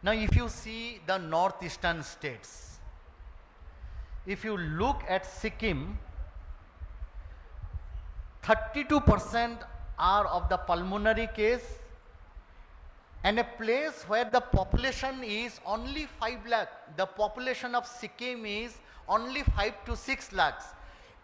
S10: Now if you see the northeastern states, if you look at Sikkim, 32% are of the pulmonary case, and a place where the population is only 5 lakh, the population of Sikkim is only 5 to 6 lakhs.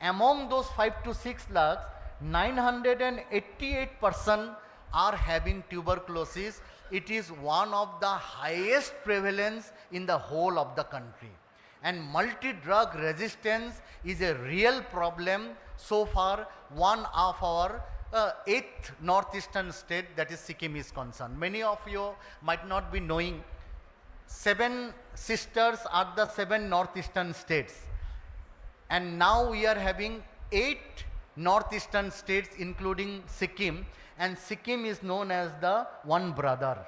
S10: Among those 5 to 6 lakhs, 988% are having tuberculosis. It is one of the highest prevalence in the whole of the country. And multi-drug resistance is a real problem. So far, one of our 8th northeastern state, that is Sikkim, is concerned. Many of you might not be knowing, 7 sisters are the 7 northeastern states. And now we are having 8 northeastern states including Sikkim, and Sikkim is known as the one brother.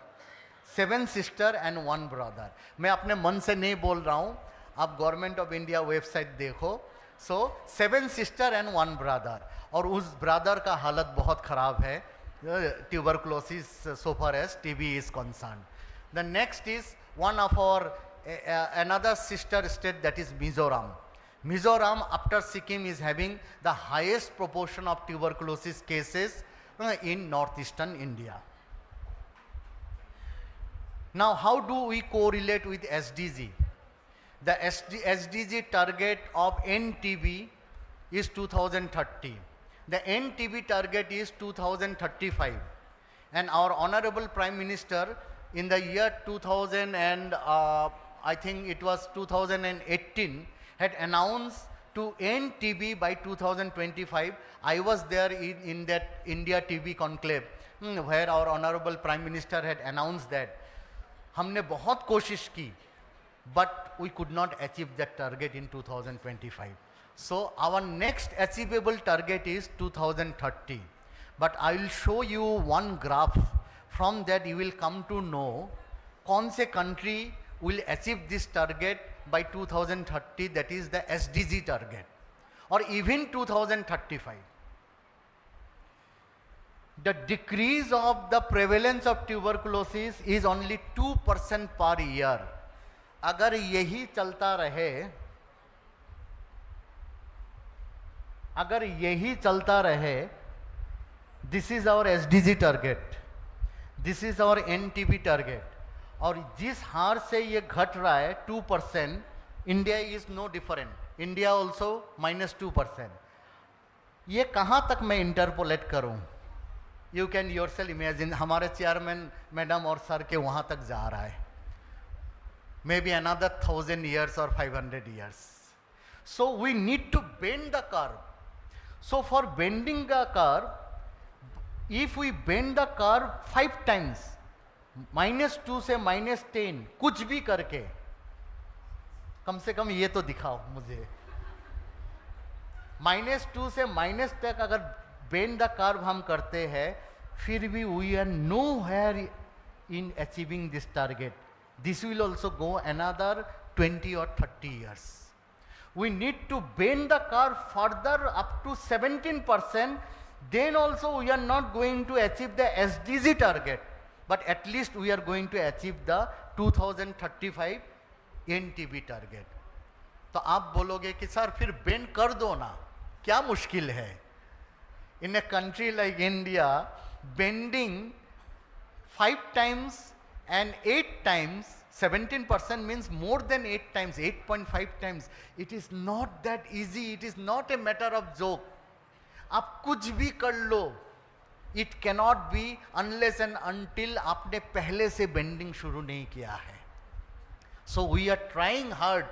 S10: 7 sister and 1 brother. मैं अपने मन से नहीं बोल रहा हूँ, आप government of India website देखो. सो 7 सिस्टर एंड 1 ब्रदर, और उस ब्रदर का हालत बहुत ख़राब है, tuberculosis so far as TB is concerned. The next is one of our another sister state, that is Mizoram. Mizoram after Sikkim is having the highest proportion of tuberculosis cases in northeastern India. Now how do we correlate with SDG? The SDG target of NTB is 2030. The NTB target is 2035. And our Honorable Prime Minister in the year 2000 and I think it was 2018 had announced to end TB by 2025. I was there in that India TB conclave where our Honorable Prime Minister had announced that. हमने बहुत कोशिश की, but we could not achieve that target in 2025. So our next achievable target is 2030. But I will show you one graph. From that you will come to know कौन से country will achieve this target by 2030, that is the SDG target, or even 2035. The decrease of the prevalence of tuberculosis is only 2% per year. अगर यही चलता रहे, this is our SDG target, this is our NTB target, और जिस हार से ये घट रहा है 2%, India is no different. India also -2%. ये कहाँ तक मैं इंटरपोलेट करूँ? You can yourself imagine. हमारे चेयरमैन मैडम और सर के वहाँ तक जा रहा है. Maybe another 1000 years or 500 years. So we need to bend the curve. So for bending the curve, if we bend the curve 5 times, -2 से -10 कुछ भी करके, कम से कम ये तो दिखाओ मुझे. -2 से -10 तक अगर बेंड द कर्व हम करते हैं, फिर भी we are nowhere in achieving this target. This will also go another 20 or 30 years. We need to bend the curve further up to 17%. Then also we are not going to achieve the SDG target, but at least we are going to achieve the 2035 NTB target. तो आप बोलोगे कि sir फिर bend कर दो ना, क्या मुश्किल है? In a country like India, bending 5 times and 8 times 17% means more than 8 times, 8.5 times. It is not that easy. It is not a matter of joke. आप कुछ भी कर लो, it cannot be unless and until आपने पहले से bending शुरू नहीं किया है. So we are trying hard.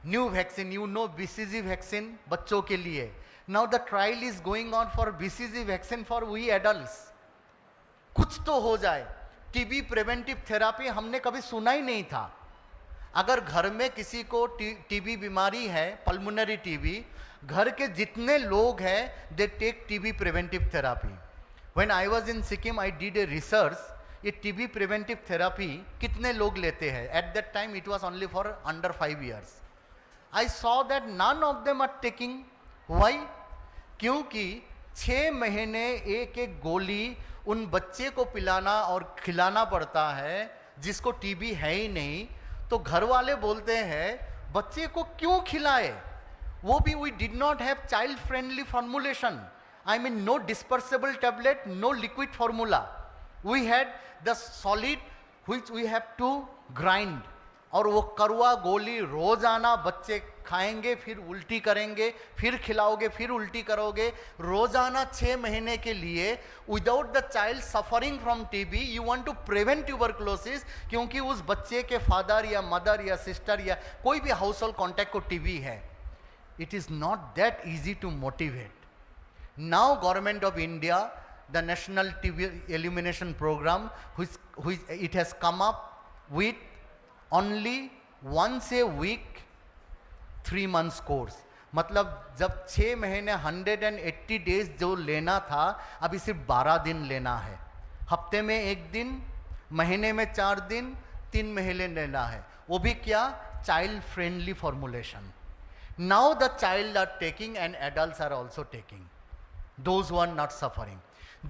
S10: New vaccine, you know BCG vaccine बच्चों के लिए. Now the trial is going on for BCG vaccine for we adults. कुछ तो हो जाए. टीबी प्रिवेंटिव थेरापी हमने कभी सुना ही नहीं था. अगर घर में किसी को टीबी बीमारी है, पल्मोनरी टीबी, घर के जितने लोग हैं they take TB preventive therapy. When I was in Sikkim I did a research, ये टीबी प्रिवेंटिव थेरापी कितने लोग लेते हैं. At that time it was only for under 5 years. I saw that none of them are taking. Why? क्योंकि 6 महीने एक एक गोली उन बच्चे को पिलाना और खिलाना पड़ता है जिसको टीबी है ही नहीं. तो घर वाले बोलते हैं बच्चे को क्यों खिलाए. वो भी we did not have child friendly formulation. I mean no dispersible tablet, no liquid formula. We had the solid which we have to grind. और वो कड़वा गोली रोजाना बच्चे खाएंगे, फिर उल्टी करेंगे, फिर खिलाओगे, फिर उल्टी करोगे, रोजाना 6 महीने के लिए. Without the child suffering from TB, you want to prevent tuberculosis. क्योंकि उस बच्चे के फादर या मदर या सिस्टर या कोई भी हाउस होल्ड कॉन्टैक्ट को टीबी है. It is not that easy to motivate. Now government of India, the national TB elimination programme, which it has come up with only once a week 3 months course. मतलब जब 6 महीने 180 days जो लेना था, अभी सिर्फ 12 दिन लेना है. हफ्ते में 1 दिन, महीने में 4 दिन, 3 महीने लेना है. वो भी क्या? Child friendly formulation. Now the child are taking and adults are also taking, those who are not suffering.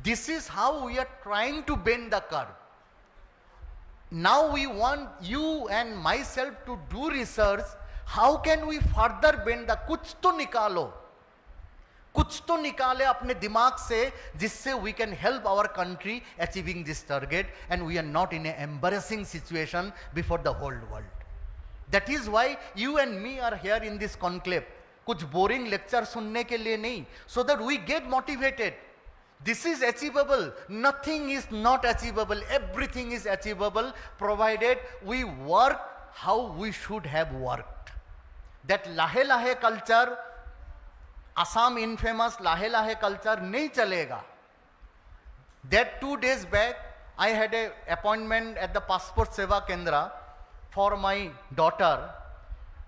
S10: This is how we are trying to bend the curve. Now we want you and myself to do research. How can we further bend the? कुछ तो निकालो, कुछ तो निकाले अपने दिमाग से जिससे we can help our country achieving this target and we are not in an embarrassing situation before the whole world. That is why you and me are here in this conclave. कुछ boring lecture सुनने के लिए नहीं, so that we get motivated. This is achievable. Nothing is not achievable. Everything is achievable provided we work how we should have worked. That lahe lahe culture, Assam infamous lahe lahe culture nahi chalega. That 2 days back I had a appointment at the Passport Seva Kendra for my daughter.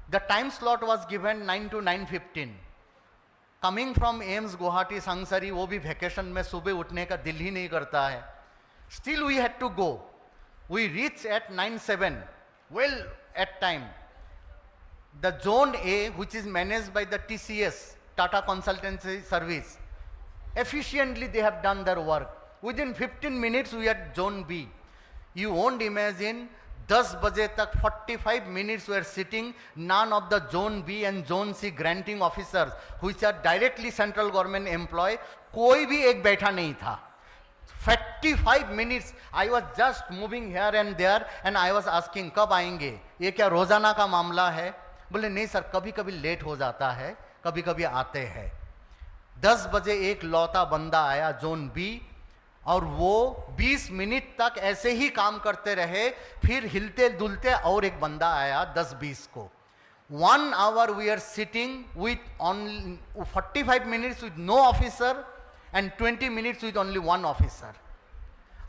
S10: The time slot was given 9 to 9:15. Coming from AIIMS Guwahati Sangsari, वो भी vacation में सुबह उठने का दिल ही नहीं करता है. Still we had to go. We reach at 9:07, well at time. The zone A which is manage by the TCS, Tata consultancy service, efficiently they have done their work. Within 15 minutes we are at zone B. You won't imagine, 10 बजे तक 45 minutes were sitting, none of the zone B and zone C granting officers which are directly central government employee, कोई भी एक बैठा नहीं था. 45 minutes I was just moving here and there and I was asking कब आएंगे, ये क्या रोजाना का मामला है? बोले नहीं सर, कभी कभी लेट हो जाता है, कभी कभी आते हैं. 10 बजे एक लौता बंदा आया जोन बी और वो 20 मिनट तक ऐसे ही काम करते रहे. फिर हिलते दुलते और एक बंदा आया 10-20 को. 1 hour we are sitting with only 45 minutes with no officer and 20 minutes with only one officer.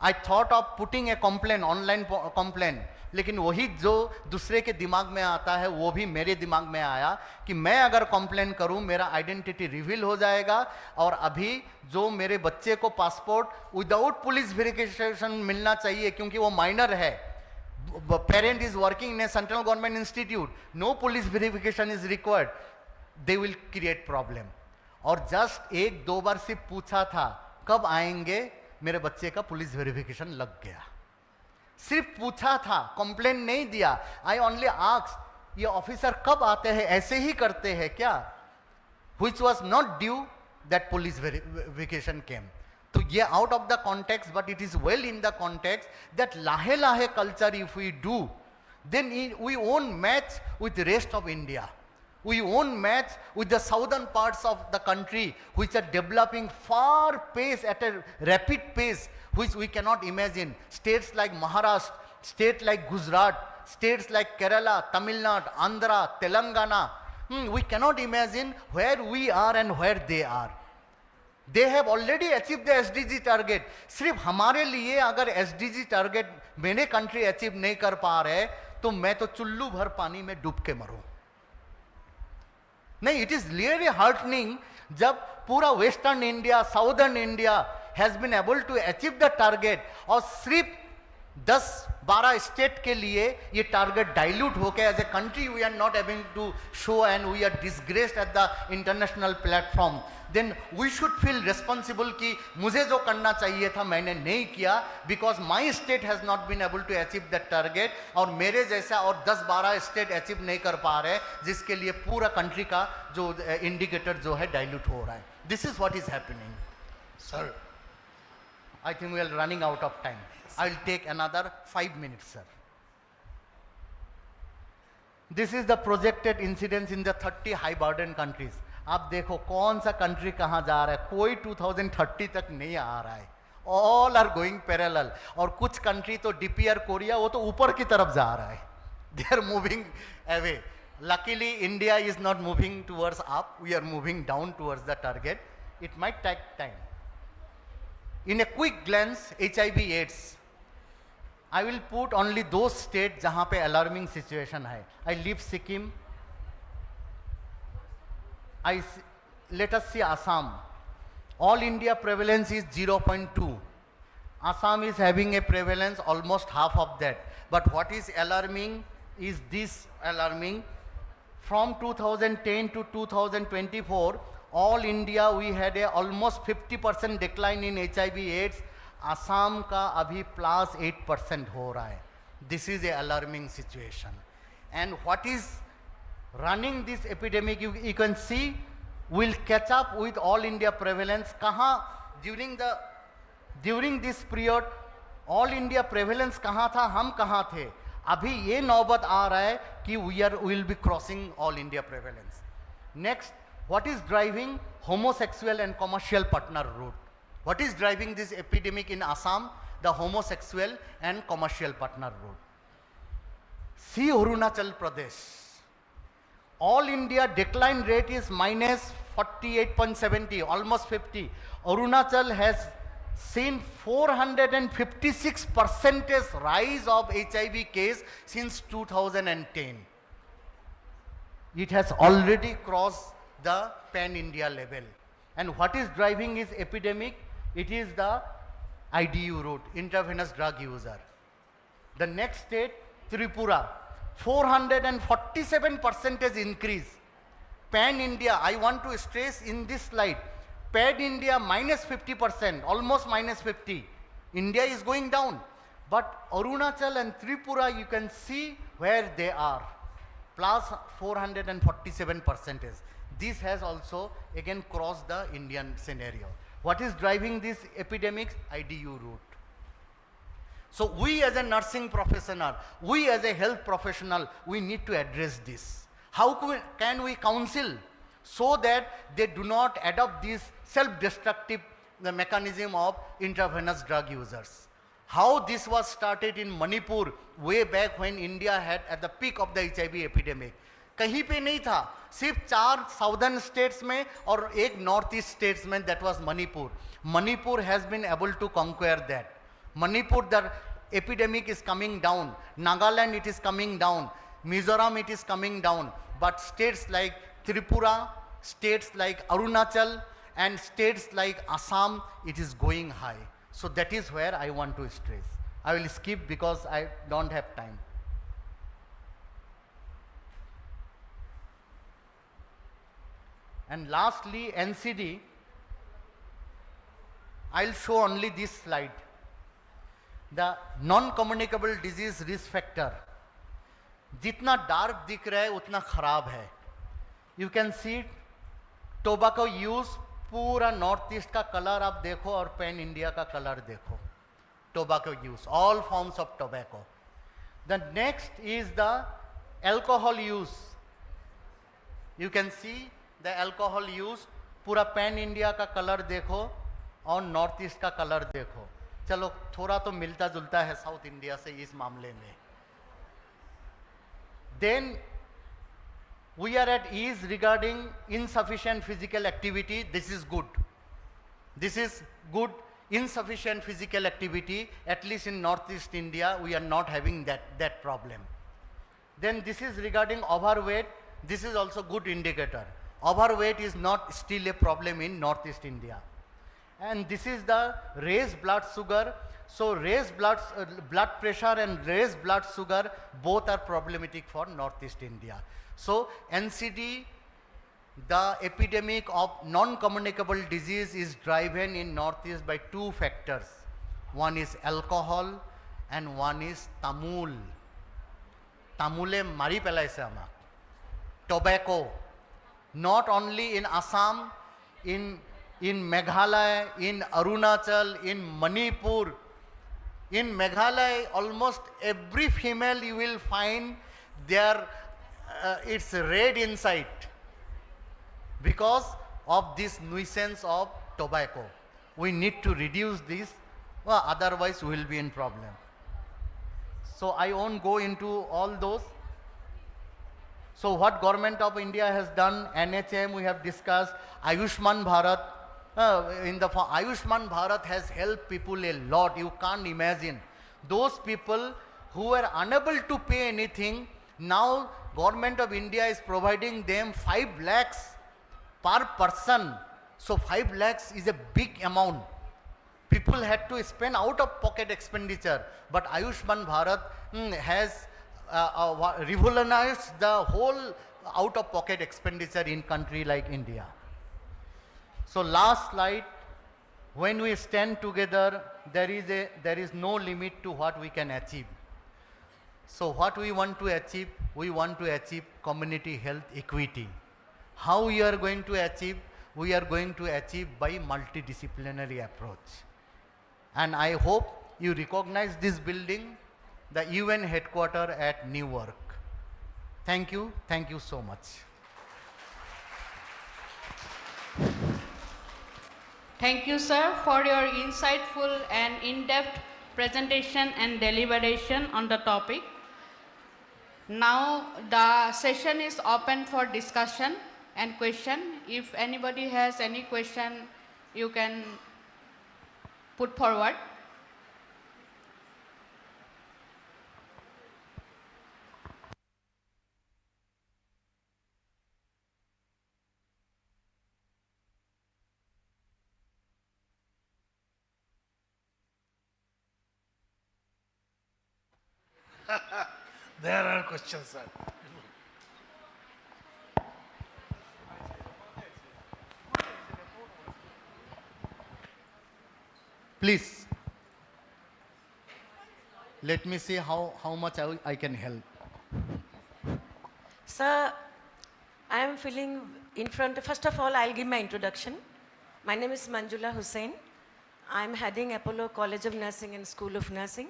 S10: I thought of putting a complaint, online complaint, लेकिन वही जो दूसरे के दिमाग में आता है वो भी मेरे दिमाग में आया कि मैं अगर कंप्लेन करूं मेरा आइडेंटिटी रिवील हो जाएगा. और अभी जो मेरे बच्चे को पासपोर्ट विदाउट पुलिस वेरिफिकेशन मिलना चाहिए क्योंकि वो माइनर है, parent is working in a central government institute, no police verification is required, they will create problem. और जस्ट 1-2 बार सिर्फ पूछा था कब आएंगे, मेरे बच्चे का पुलिस वेरिफिकेशन लग गया. सिर्फ पूछा था, कंप्लेन नहीं दिया. आई ओनली आस्क्ड ये ऑफिसर कब आते हैं, ऐसे ही करते हैं क्या? Which was not due that police verification came. तो ये out of the context, but it is well in the context that लाहे लाहे culture if we do, Then we won't match with the rest of India. We won't match with the southern parts of the country which are developing far pace at a rapid pace which we cannot imagine. States like Maharashtra, states like Gujarat, states like Kerala, Tamil Nadu, Andhra, Telangana. We cannot imagine where we are and where they are. They have already achieved the SDG target. सिर्फ हमारे लिए अगर SDG target मेरे country achieve नहीं कर पा रहे तो मैं तो चुल्लू भर पानी में डूब के मरूं. नहीं, it is really heartening जब पूरा Western India, Southern India has been able to achieve the target और सिर्फ 10-12 स्टेट के लिए ये टारगेट डाइल्यूट होकर as a country we are not able to show and we are disgraced at the international platform. Then we should feel responsible कि मुझे जो करना चाहिए था मैंने नहीं किया because my state has not been able to achieve that target और मेरे जैसा और 10-12 स्टेट अचीव नहीं कर पा रहे जिसके लिए पूरा कंट्री का जो इंडिकेटर जो है डाइल्यूट हो रहा है. This is what is happening.
S9: Sir,
S10: I think we are running out of time. I will take another 5 minutes, sir. This is the projected incidence in the 30 high burden countries. आप देखो कौन सा country कहाँ जा रहा है. कोई 2030 तक नहीं आ रहा है. All are going parallel. और कुछ कंट्री तो DPR कोरिया वो तो ऊपर की तरफ जा रहा है. They are moving away. Luckily, India is not moving towards up. We are moving down towards the target. It might take time. In a quick glance, HIV/AIDS. I will put only those states जहाँ पे alarming situation है. I leave Sikkim. Let us see Assam. All India prevalence is 0.2. Assam is having a prevalence almost half of that. But what is alarming is this alarming. From 2010 to 2024, all India we had a almost 50% decline in HIV/AIDS. Assam का अभी +8% हो रहा है. This is a alarming situation. And what is running this epidemic, you can see, will catch up with all India prevalence. कहाँ during this period all India prevalence कहाँ था, हम कहाँ थे. अभी ये नौबत आ रहा है कि we will be crossing all India prevalence. Next, what is driving homosexual and commercial partner route? What is driving this epidemic in Assam? The homosexual and commercial partner route. See Arunachal Pradesh. All India decline rate is -48.70, almost 50. Arunachal has seen 456% rise of HIV case since 2010. It has already crossed the pan-India level. And what is driving this epidemic? It is the IDU route, intravenous drug user. The next state, Tripura, 447% increase. Pan-India, I want to stress in this slide, Pan-India -50%, almost -50. India is going down. But Arunachal and Tripura, you can see where they are, +447%. This has also again crossed the Indian scenario. What is driving this epidemic? IDU route. So we as a nursing professional, we as a health professional, we need to address this. How can we counsel so that they do not adopt this self-destructive mechanism of intravenous drug users? How this was started in Manipur way back when India had at the peak of the HIV epidemic. कहीं पे नहीं था, सिर्फ 4 southern states में और एक north east states में, that was Manipur. Manipur has been able to conquer that. Manipur the epidemic is coming down. Nagaland it is coming down. Mizoram it is coming down. But states like Tripura, states like Arunachal and states like Assam, it is going high. So that is where I want to stress. I will skip because I don't have time. And lastly, NCD, I'll show only this slide. The non-communicable disease risk factor. जितना dark दिख रहा है उतना खराब है. You can see tobacco use, पूरा north east का colour आप देखो और पैन इंडिया का कलर देखो. Tobacco use, all forms of tobacco. The next is the alcohol use. You can see the alcohol use. पूरा पैन इंडिया का colour देखो और नॉर्थ ईस्ट का कलर देखो. चलो थोड़ा तो मिलता जुलता है साउथ इंडिया से इस मामले में. Then we are at ease regarding insufficient physical activity. This is good. This is good. Insufficient physical activity, at least in Northeast India, we are not having that problem. Then this is regarding overweight. This is also good indicator. Overweight is not still a problem in Northeast India. And this is the raised blood sugar. So raised blood pressure and raised blood sugar both are problematic for Northeast India. So NCD, the epidemic of non-communicable disease is driven in Northeast by two factors. One is alcohol and one is tamul. Tamule mari pelaise amak. Tobacco. Not only in Assam, in Meghalaya, in Arunachal, in Manipur. In Meghalaya, almost every female you will find there, it's red inside because of this nuisance of tobacco. We need to reduce this, otherwise we will be in problem. So I won't go into all those. So what government of India has done, NHM we have discussed, Ayushman Bharat. Ayushman Bharat has helped people a lot. You can't imagine. Those people who were unable to pay anything, now government of India is providing them 5 lakhs per person. So 5 lakhs is a big amount. People had to spend out of pocket expenditure. But Ayushman Bharat has revolutionized the whole out of pocket expenditure in country like India. So last slide, when we stand together, there is no limit to what we can achieve. So what we want to achieve? We want to achieve community health equity. How we are going to achieve? We are going to achieve by multidisciplinary approach. And I hope you recognize this building, the UN headquarters at Newark. Thank you so much.
S8: Thank you, sir, for your insightful and in-depth presentation and deliberation on the topic. Now, the session is open for discussion and question. If anybody has any question, you can put forward.
S9: There are questions, sir.
S10: Please, let me see how much I can help.
S11: Sir, I am feeling first of all, I'll give my introduction. My name is Manjula Hussain. I'm heading Apollo College of Nursing and School of Nursing.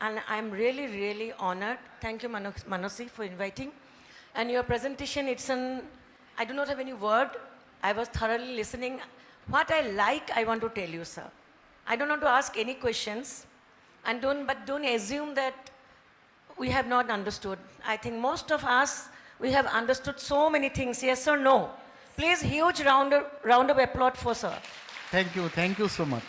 S11: And I'm really, really honored. Thank you, Manosi, for inviting. And your presentation, I do not have any word. I was thoroughly listening. What I like, I want to tell you, sir. I don't want to ask any questions, but don't assume that we have not understood. I think most of us, we have understood so many things, yes or no. Please, huge round of applause for sir.
S10: Thank you so much.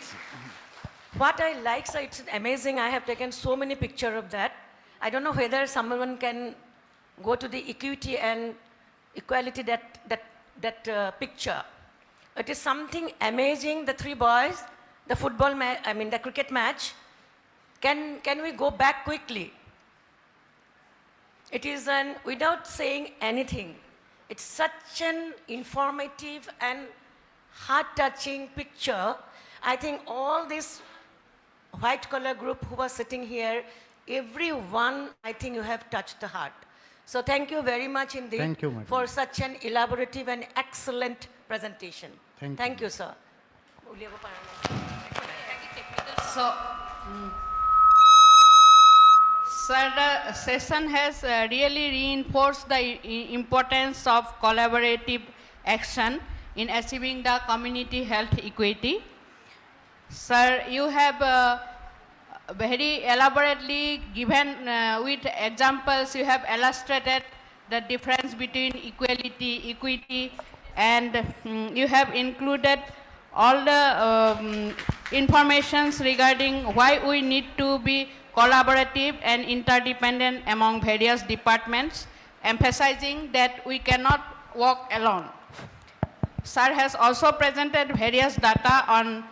S11: What I like, sir, it's amazing. I have taken so many pictures of that. I don't know whether someone can go to the equity and equality that picture. It is something amazing. The 3 boys, the the cricket match. Can we go back quickly? It is without saying anything. It's such an informative and heart-touching picture. I think all this white collar group who was sitting here, everyone, I think you have touched the heart. So thank you very much indeed
S10: Thank you, madam.
S11: for such an elaborative and excellent presentation.
S10: Thank you.
S11: you, sir.
S8: Sir, the session has really reinforced the importance of collaborative action in achieving the community health equity. Sir, you have very elaborately given with examples, you have illustrated the difference between equality, equity, and you have included all the informations regarding why we need to be collaborative and interdependent among various departments, emphasizing that we cannot work alone. Sir has also presented various data on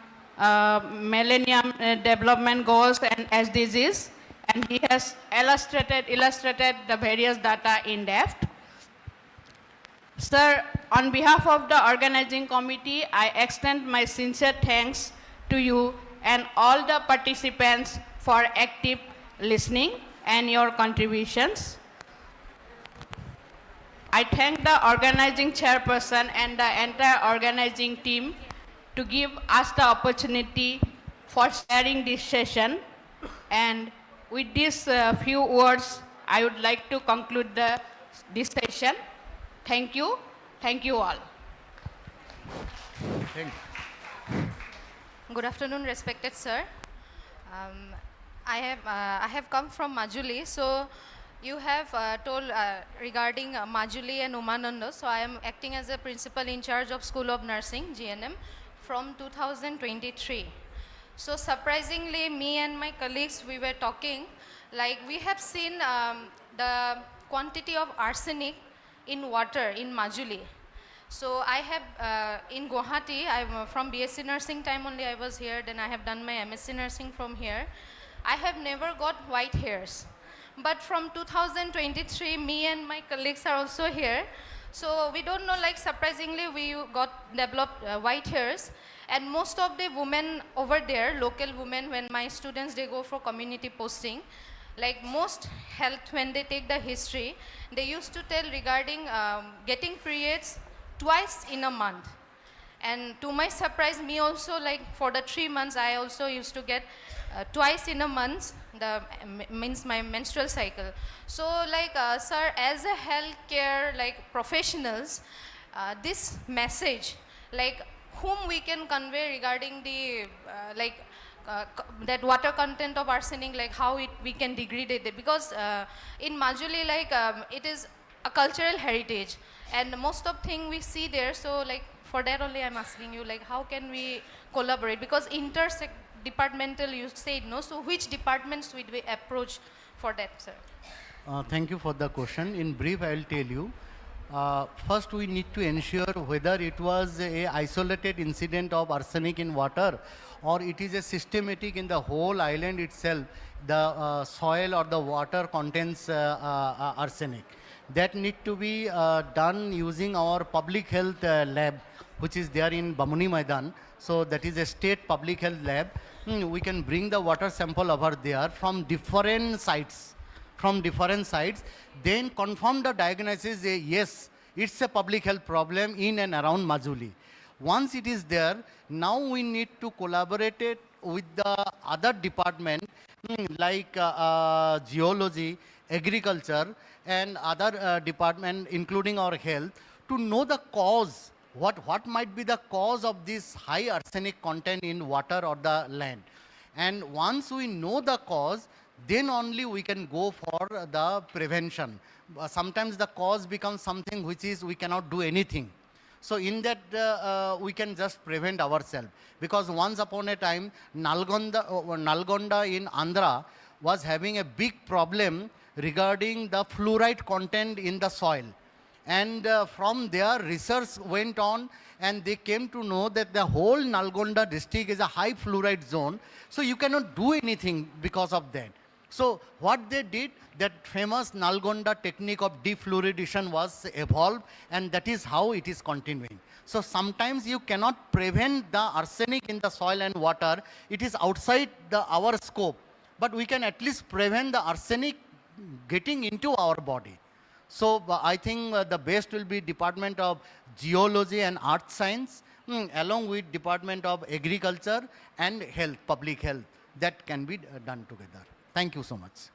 S8: Millennium Development Goals and SDGs, and he has illustrated the various data in depth. Sir, on behalf of the organizing committee, I extend my sincere thanks to you and all the participants for active listening and your contributions. I thank the organizing chairperson and the entire organizing team to give us the opportunity for sharing this session. And with these few words, I would like to conclude this session. Thank you. Thank you all.
S10: Thank you.
S12: Good afternoon, respected sir. I have come from Majuli, so you have told regarding Majuli and Umananda. So I am acting as a principal in charge of School of Nursing, GNM, from 2023. So surprisingly, me and my colleagues, we were talking, like we have seen the quantity of arsenic in water in Majuli. So I have, in Guwahati, I'm from BSc Nursing time only I was here, then I have done my MSc Nursing from here. I have never got white hairs. But from 2023, me and my colleagues are also here. So we don't know, like surprisingly, we developed white hairs. And most of the women over there, local women, when my students, they go for community posting, like most health, when they take the history, they used to tell regarding getting periods twice in a month. And to my surprise, me also, like for the 3 months, I also used to get twice in a month, means my menstrual cycle. So like, sir, as a healthcare like professionals, this message, like whom we can convey regarding the, that water content of arsenic, like how we can degrade it. Because in Majuli, like it is a cultural heritage. And most of thing we see there, so like for that only I'm asking you, like how can we collaborate? Because departmental you said no, so which departments would we approach for that, sir?
S10: Thank you for the question. In brief, I'll tell you. First, we need to ensure whether it was a isolated incident of arsenic in water or it is a systematic in the whole island itself, the soil or the water contains arsenic. That need to be done using our public health lab, which is there in Bamuni Maidan. So that is a state public health lab. We can bring the water sample over there from different sites. Then confirm the diagnosis, yes, it's a public health problem in and around Majuli. Once it is there, now we need to collaborate it with the other department like geology, agriculture, and other department, including our health, to know the cause. What might be the cause of this high arsenic content in water or the land. And once we know the cause, then only we can go for the prevention. Sometimes the cause becomes something which is we cannot do anything. So in that we can just prevent ourselves. Because once upon a time, Nalgonda in Andhra was having a big problem regarding the fluoride content in the soil. And from there, research went on and they came to know that the whole Nalgonda district is a high fluoride zone. So you cannot do anything because of that. So what they did, that famous Nalgonda technique of defluoridation was evolved, and that is how it is continuing. So sometimes you cannot prevent the arsenic in the soil and water. It is outside our scope. But we can at least prevent the arsenic getting into our body. So I think the best will be Department of Geology and Earth Science, along with Department of Agriculture and Health, Public Health. That can be done together. Thank you so much.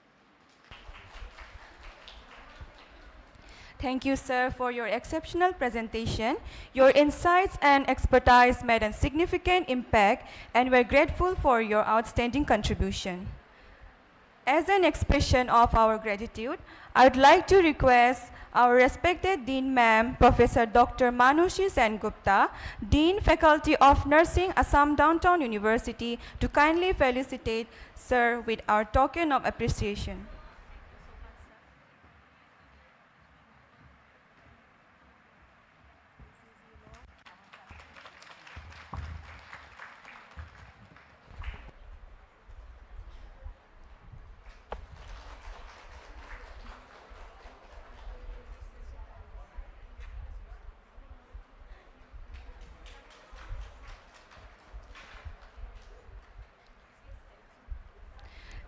S3: Thank you, sir, for your exceptional presentation. Your insights and expertise made a significant impact, and we're grateful for your outstanding contribution. As an expression of our gratitude, I would like to request our respected Dean Ma'am, Professor Dr. Manushi Sengupta, Dean Faculty of Nursing, Assam Downtown University, to kindly felicitate Sir with our token of appreciation.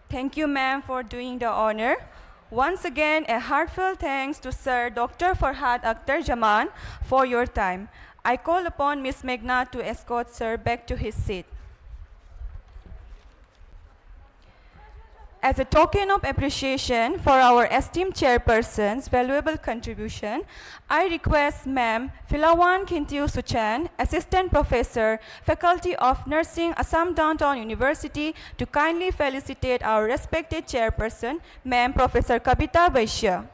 S3: Thank you, ma'am, for doing the honor. Once again, a heartfelt thanks to Sir Dr. Farhad Akhtar Jaman for your time. I call upon Ms. Meghna to escort Sir back to his seat. As a token of appreciation for our esteemed chairperson's valuable contribution, I request Ma'am Philawan Kintiu Suchan, Assistant Professor, Faculty of Nursing, Assam Downtown University, to kindly felicitate our respected chairperson, Ma'am Professor Kavita Vaishya.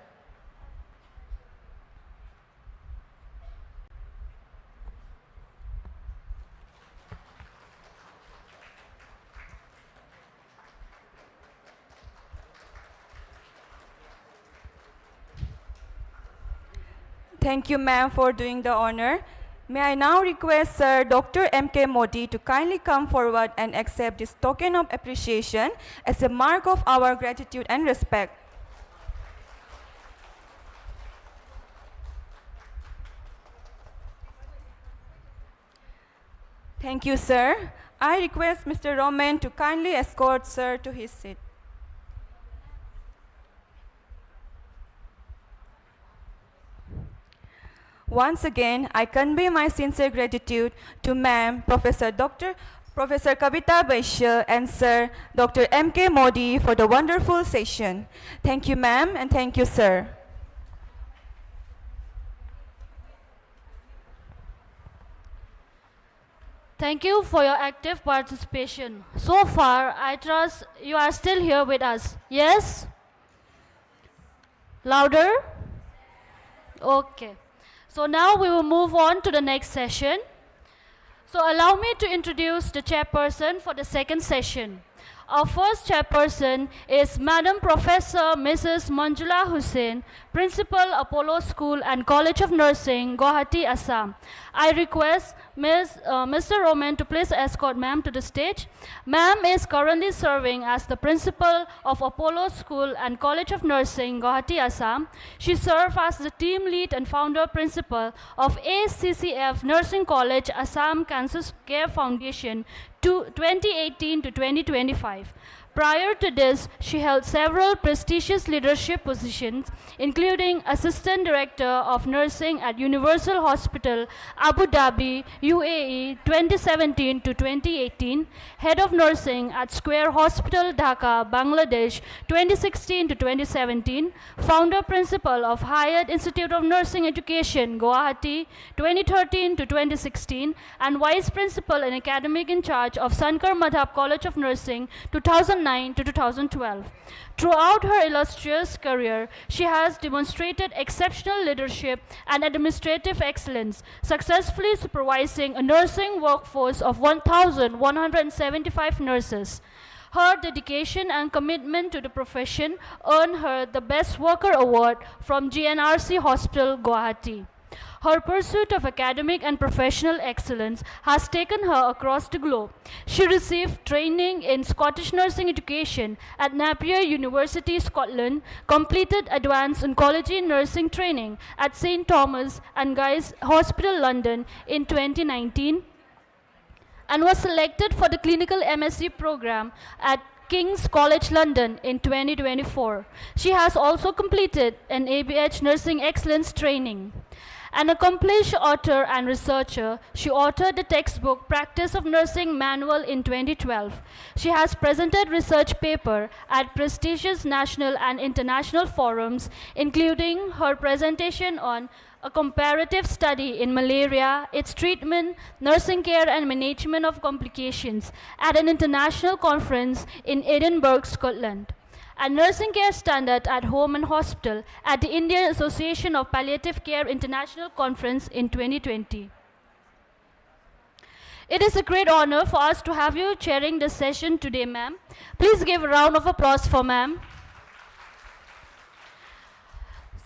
S3: Thank you, ma'am, for doing the honor. May I now request Sir Dr. M.K. Modi to kindly come forward and accept this token of appreciation as a mark of our gratitude and respect. Thank you, sir. I request Mr. Roman to kindly escort Sir to his seat. Once again, I convey my sincere gratitude to Ma'am Professor Kavita Vaishya and Sir Dr. M.K. Modi for the wonderful session. Thank you, ma'am, and thank you, sir.
S1: Thank you for your active participation. So far, I trust you are still here with us. Yes? Louder? Okay. So now we will move on to the next session. So allow me to introduce the chairperson for the second session. Our first chairperson is Madam Professor Mrs. Manjula Hussain, Principal, Apollo School and College of Nursing, Guwahati, Assam. I request Mr. Roman to please escort ma'am to the stage. Ma'am is currently serving as the Principal of Apollo School and College of Nursing, Guwahati, Assam. She served as the team lead and founder principal of ACCF Nursing College, Assam Cancer Care Foundation, 2018 to 2025. Prior to this, she held several prestigious leadership positions, including Assistant Director of Nursing at Universal Hospital, Abu Dhabi, UAE, 2017 to 2018, Head of Nursing at Square Hospital, Dhaka, Bangladesh, 2016 to 2017, Founder Principal of Hyatt Institute of Nursing Education, Guwahati, 2013 to 2016, and Vice Principal and Academic in Charge of Sankar Madhab College of Nursing, 2009 to 2012. Throughout her illustrious career, she has demonstrated exceptional leadership and administrative excellence, successfully supervising a nursing workforce of 1,175 nurses. Her dedication and commitment to the profession earned her the Best Worker Award from GNRC Hospital, Guwahati. Her pursuit of academic and professional excellence has taken her across the globe. She received training in Scottish nursing education at Napier University, Scotland, completed advanced oncology nursing training at St. Thomas and Guy's Hospital, London in 2019, and was selected for the clinical MSc program at King's College London in 2024. She has also completed an ABH Nursing Excellence training. An accomplished author and researcher, she authored the textbook Practice of Nursing Manual in 2012. She has presented research papers at prestigious national and international forums, including her presentation on a comparative study in malaria, its treatment, nursing care and management of complications at an international conference in Edinburgh, Scotland. A nursing care standard at home and hospital at the Indian Association of Palliative Care International Conference in 2020. It is a great honor for us to have you chairing this session today, ma'am. Please give a round of applause for ma'am.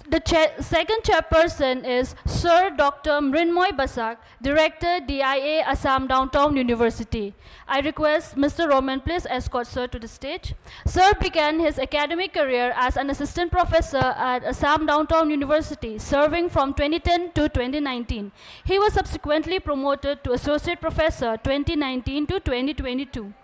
S1: The second chairperson is Sir Dr. Mrinmoy Basak, Director, DIA, Assam Downtown University. I request Mr. Roman please escort Sir to the stage. Sir began his academic career as an assistant professor at Assam Downtown University, serving from 2010 to 2019. He was subsequently promoted to associate professor 2019 to 2022.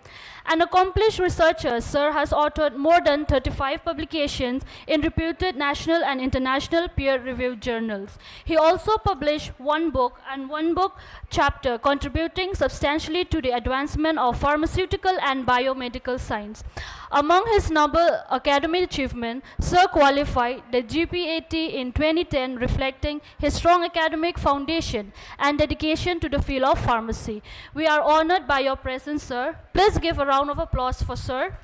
S1: An accomplished researcher, Sir has authored more than 35 publications in reputed national and international peer-reviewed journals. He also published one book and one book chapter contributing substantially to the advancement of pharmaceutical and biomedical science. Among his noble academic achievements, Sir qualified the GPAT in 2010, reflecting his strong academic foundation and dedication to the field of pharmacy. We are honored by your presence, Sir. Please give a round of applause for Sir.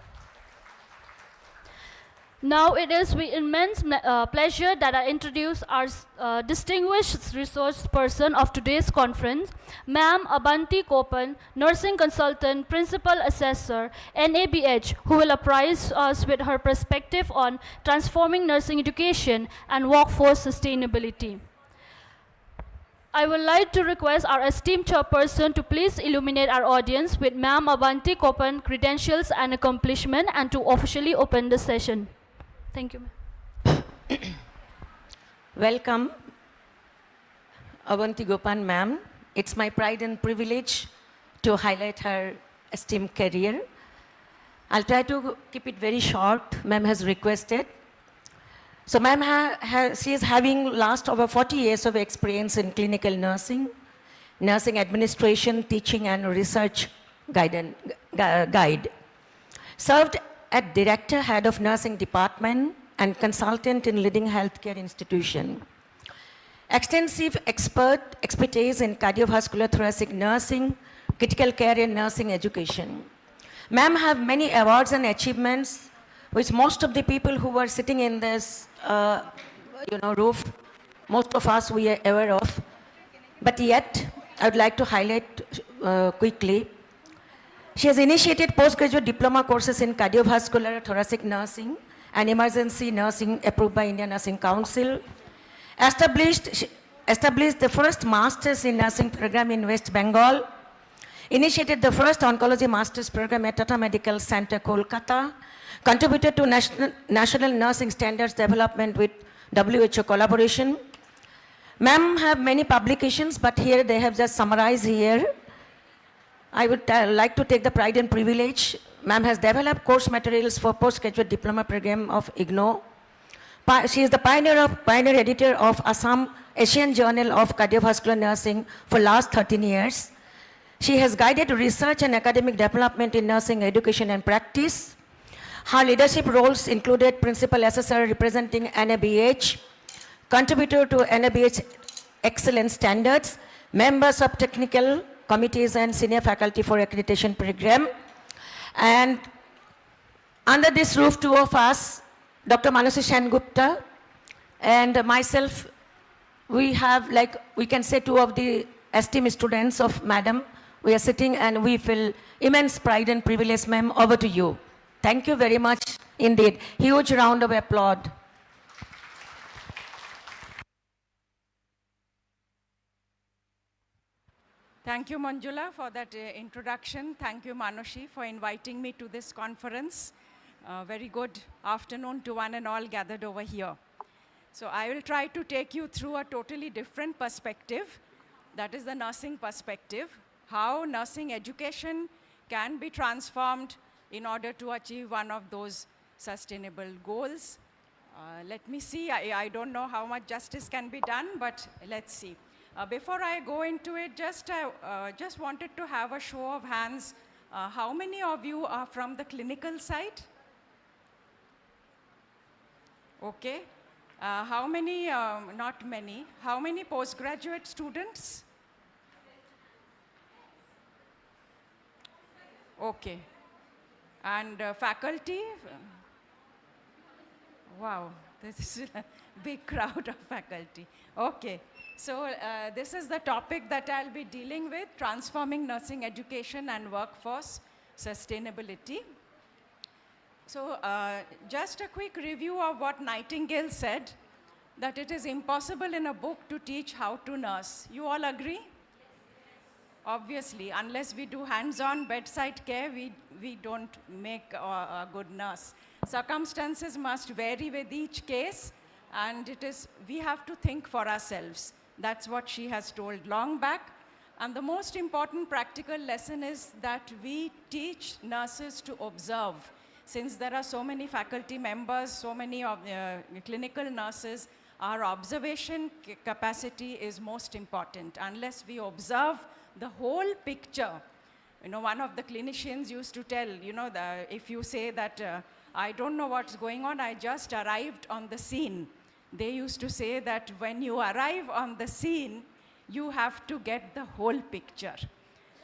S1: Now it is with immense pleasure that I introduce our distinguished resource person of today's conference, Ma'am Abanti Kopan, Nursing Consultant, Principal Assessor, NABH, who will apprise us with her perspective on transforming nursing education and workforce sustainability. I would like to request our esteemed chairperson to please illuminate our audience with Ma'am Abanti Kopan credentials and accomplishment and to officially open the session. Thank you, ma'am.
S11: Welcome, Avanti Gopan ma'am. It's my pride and privilege to highlight her esteemed career. I'll try to keep it very short, ma'am has requested. So ma'am, she is having last over 40 years of experience in clinical nursing, nursing administration, teaching and research guide. Served at Director, Head of Nursing Department and Consultant in leading healthcare institution. Extensive expertise in cardiovascular thoracic nursing, critical care and nursing education. Ma'am have many awards and achievements which most of the people who were sitting in this roof, most of us we are aware of. But yet, I would like to highlight quickly. She has initiated postgraduate diploma courses in cardiovascular thoracic nursing and emergency nursing approved by Indian Nursing Council. Established the first Masters in Nursing program in West Bengal. Initiated the first Oncology Masters program at Tata Medical Center, Kolkata. Contributed to national nursing standards development with WHO collaboration. Ma'am have many publications, but here they have just summarized here. I would like to take the pride and privilege. Ma'am has developed course materials for postgraduate diploma program of IGNO. She is the pioneer editor of Assam Asian Journal of Cardiovascular Nursing for last 13 years. She has guided research and academic development in nursing education and practice. Her leadership roles included principal assessor representing NABH, contributor to NABH excellence standards, members of technical committees and senior faculty for accreditation program. And under this roof, two of us, Dr. Manasi Sengupta and myself, we have, we can say, two of the esteemed students of Madam. We are sitting and we feel immense pride and privilege, ma'am. Over to you. Thank you very much indeed. Huge round of applause.
S13: Thank you, Manjula, for that introduction. Thank you, Manoshi, for inviting me to this conference. Very good afternoon to one and all gathered over here. So I will try to take you through a totally different perspective. That is the nursing perspective. How nursing education can be transformed in order to achieve one of those sustainable goals. Let me see. I don't know how much justice can be done, but let's see. Before I go into it, just wanted to have a show of hands. How many of you are from the clinical side? Okay. How many, not many, how many postgraduate students? Okay. And faculty? Wow, this is a big crowd of faculty. Okay, so this is the topic that I'll be dealing with, transforming nursing education and workforce sustainability. So just a quick review of what Nightingale said, that it is impossible in a book to teach how to nurse. You all agree? Obviously, unless we do hands-on bedside care, we don't make a good nurse. Circumstances must vary with each case, and we have to think for ourselves. That's what she has told long back. And the most important practical lesson is that we teach nurses to observe. Since there are so many faculty members, so many of clinical nurses, our observation capacity is most important. Unless we observe the whole picture. You know, one of the clinicians used to tell, you know, if you say that, I don't know what's going on, I just arrived on the scene. They used to say that when you arrive on the scene, you have to get the whole picture.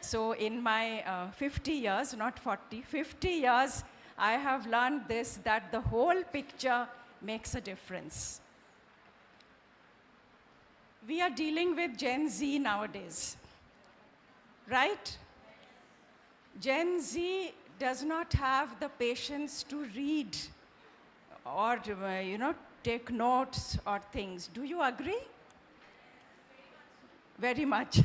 S13: So in my 50 years, not 40, 50 years, I have learned this, that the whole picture makes a difference. We are dealing with Gen Z nowadays. Right? Gen Z does not have the patience to read or take notes or things. Do you agree? Very much.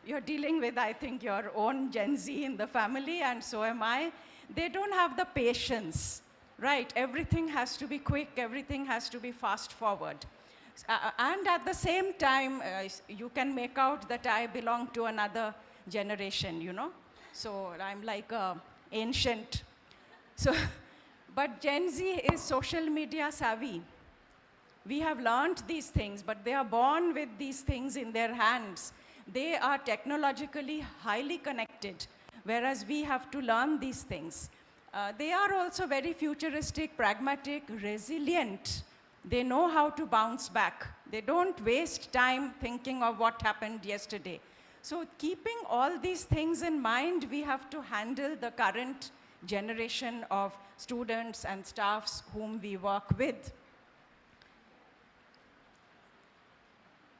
S13: You're dealing with, I think, your own Gen Z in the family, and so am I. They don't have the patience, right? Everything has to be quick, everything has to be fast forward. And at the same time, you can make out that I belong to another generation, you know. So I'm like ancient. So, but Gen Z is social media savvy. We have learned these things, but they are born with these things in their hands. They are technologically highly connected, whereas we have to learn these things. They are also very futuristic, pragmatic, resilient. They know how to bounce back. They don't waste time thinking of what happened yesterday. So keeping all these things in mind, we have to handle the current generation of students and staffs whom we work with.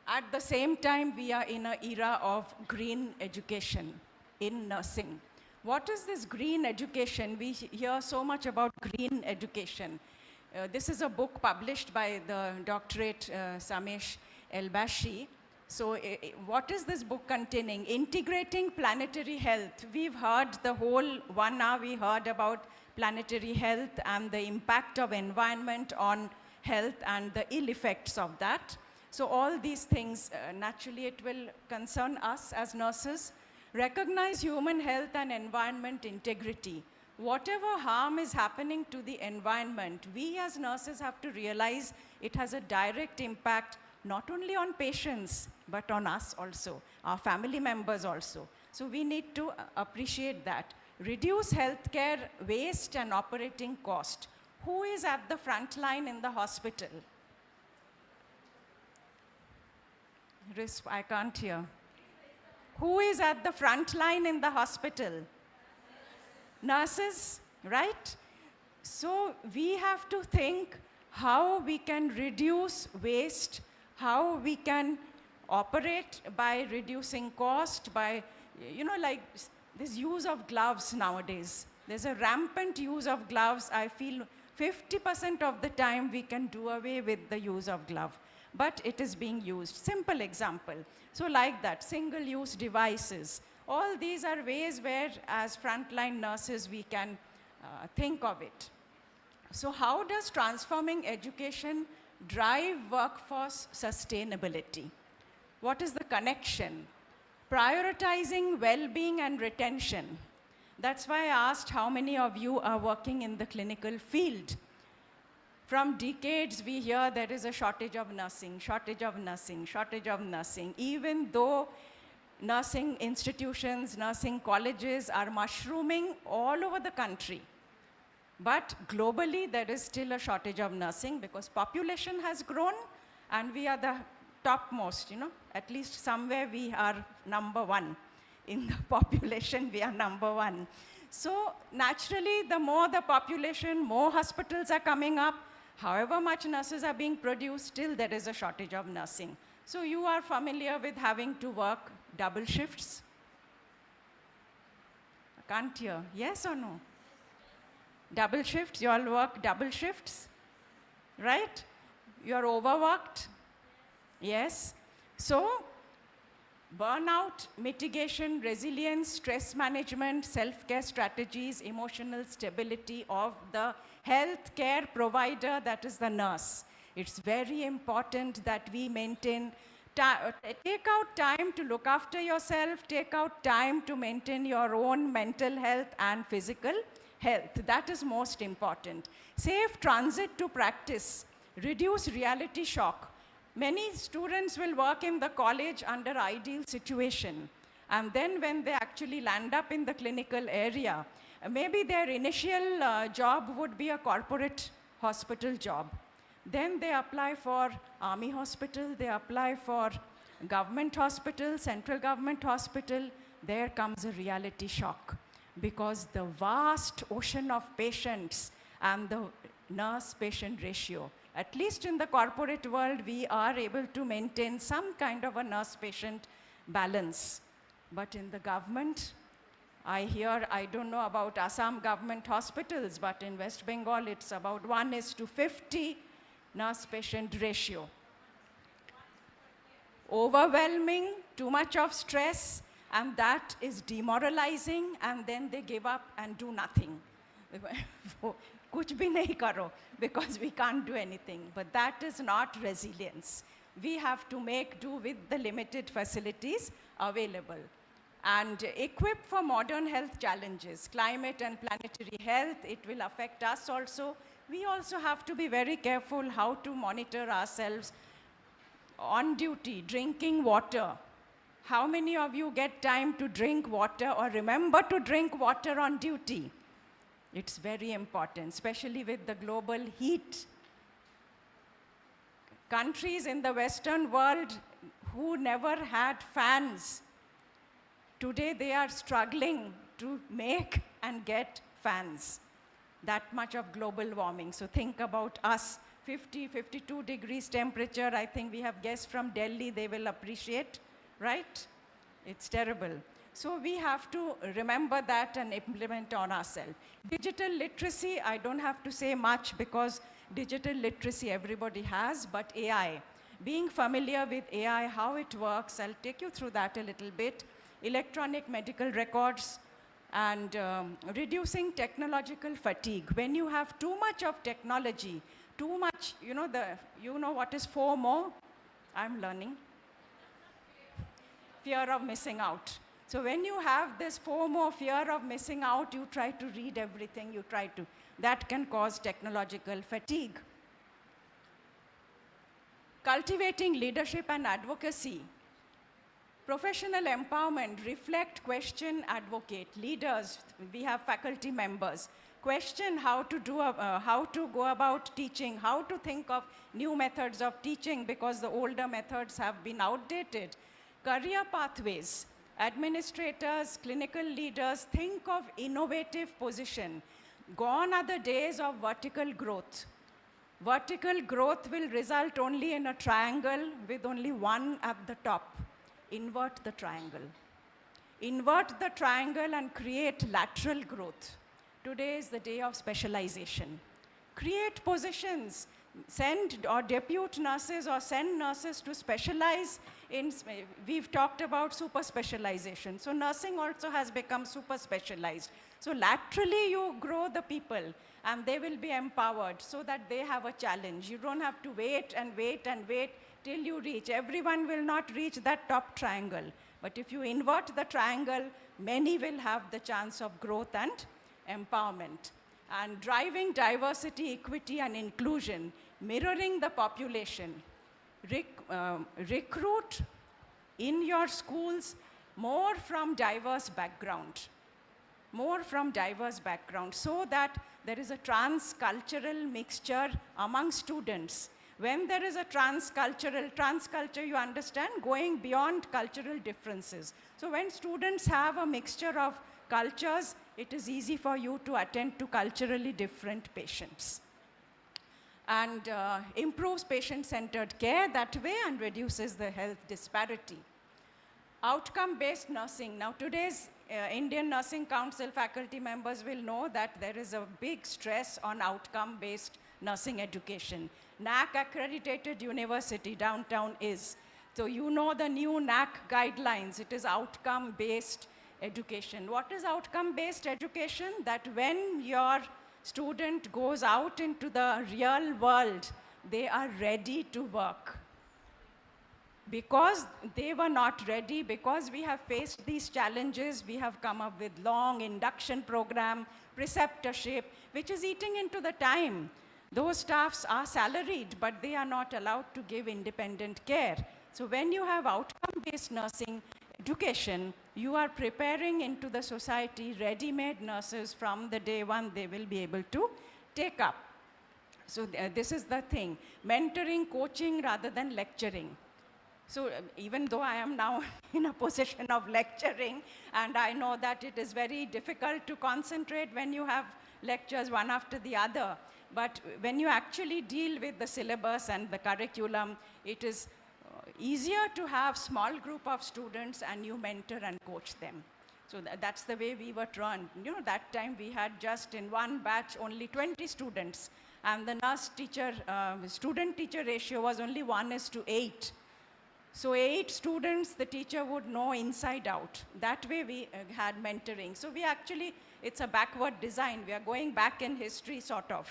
S13: At the same time, we are in an era of green education in nursing. What is this green education? We hear so much about green education. This is a book published by the doctorate Samesh Elbashi. So what is this book containing? Integrating planetary health. We've heard the whole 1 hour, we heard about planetary health and the impact of environment on health and the ill effects of that. So all these things, naturally it will concern us as nurses. Recognize human health and environment integrity. Whatever harm is happening to the environment, we as nurses have to realize it has a direct impact not only on patients, but on us also, our family members also. So we need to appreciate that. Reduce healthcare waste and operating cost. Who is at the front line in the hospital? I can't hear. Who is at the front line in the hospital? Nurses, right? So we have to think how we can reduce waste, how we can operate by reducing cost, by, like this use of gloves nowadays. There's a rampant use of gloves. I feel 50% of the time we can do away with the use of glove, but it is being used. Simple example. So like that, single-use devices. All these are ways where, as frontline nurses, we can think of it. So how does transforming education drive workforce sustainability? What is the connection? Prioritizing well-being and retention. That's why I asked how many of you are working in the clinical field. From decades, we hear there is a shortage of nursing, shortage of nursing, shortage of nursing, even though nursing institutions, nursing colleges are mushrooming all over the country. But globally, there is still a shortage of nursing because population has grown and we are the topmost, you know. At least somewhere we are number one. In the population, we are number one. So naturally, the more the population, more hospitals are coming up. However much nurses are being produced, still there is a shortage of nursing. So you are familiar with having to work double shifts? I can't hear. Yes or no? Double shifts, you all work double shifts, right? You are overworked, yes. So burnout, mitigation, resilience, stress management, self-care strategies, emotional stability of the health care provider, that is the nurse. It's very important that we maintain, take out time to look after yourself, take out time to maintain your own mental health and physical health. That is most important. Safe transit to practice, reduce reality shock. Many students will work in the college under ideal situation. And then when they actually land up in the clinical area, maybe their initial job would be a corporate hospital job. Then they apply for army hospital, they apply for government hospital, central government hospital. There comes a reality shock because the vast ocean of patients and the nurse-patient ratio. At least in the corporate world, we are able to maintain some kind of a nurse-patient balance. But in the government, I hear, I don't know about Assam government hospitals, but in West Bengal, it's about 1:50 nurse-patient ratio. Overwhelming, too much of stress, and that is demoralizing, and then they give up and do nothing. Kuch bhi nahi karo, because we can't do anything. But that is not resilience. We have to make do with the limited facilities available and equip for modern health challenges. Climate and planetary health, it will affect us also. We also have to be very careful how to monitor ourselves on duty, drinking water. How many of you get time to drink water or remember to drink water on duty? It's very important, especially with the global heat. Countries in the Western world who never had fans, today they are struggling to make and get fans. That much of global warming. So think about us, 50, 52 degrees temperature. I think we have guests from Delhi, they will appreciate, right? It's terrible. So we have to remember that and implement on ourselves. Digital literacy, I don't have to say much because digital literacy everybody has, but AI. Being familiar with AI, how it works, I'll take you through that a little bit. Electronic medical records and reducing technological fatigue. When you have too much of technology, too much, you know what is FOMO? I'm learning. Fear of missing out. So when you have this FOMO, fear of missing out, you try to read everything, that can cause technological fatigue. Cultivating leadership and advocacy. Professional empowerment, reflect, question, advocate. Leaders, we have faculty members. Question how to go about teaching, how to think of new methods of teaching because the older methods have been outdated. Career pathways. Administrators, clinical leaders, think of innovative position. Gone are the days of vertical growth. Vertical growth will result only in a triangle with only one at the top. Invert the triangle. Invert the triangle and create lateral growth. Today is the day of specialization. Create positions. Send or depute nurses or send nurses to specialize in, we've talked about super specialization. So nursing also has become super specialized. So laterally you grow the people and they will be empowered so that they have a challenge. You don't have to wait and wait and wait till you reach. Everyone will not reach that top triangle. But if you invert the triangle, many will have the chance of growth and empowerment. and driving diversity, equity, and inclusion, mirroring the population. Recruit in your schools more from diverse background, so that there is a trans-cultural mixture among students. When there is a transculture, you understand, going beyond cultural differences. So when students have a mixture of cultures, it is easy for you to attend to culturally different patients. And improves patient-centered care that way and reduces the health disparity. Outcome-based nursing. Now today's Indian Nursing Council faculty members will know that there is a big stress on outcome-based nursing education. NAC accredited university downtown is. So you know the new NAC guidelines, it is outcome-based education. What is outcome-based education? That when your student goes out into the real world, they are ready to work. Because they were not ready, because we have faced these challenges, we have come up with long induction program, preceptorship, which is eating into the time. Those staffs are salaried, but they are not allowed to give independent care. So when you have outcome-based nursing education, you are preparing into the society ready-made nurses from the day one they will be able to take up. So this is the thing, mentoring, coaching rather than lecturing. So even though I am now in a position of lecturing, and I know that it is very difficult to concentrate when you have lectures one after the other, but when you actually deal with the syllabus and the curriculum, it is easier to have small group of students and you mentor and coach them. So that's the way we were trained. You know, that time we had just in one batch only 20 students, and the nurse teacher, student-teacher ratio was only 1:8. So 8 students, the teacher would know inside out. That way we had mentoring. So we actually, it's a backward design. We are going back in history, sort of.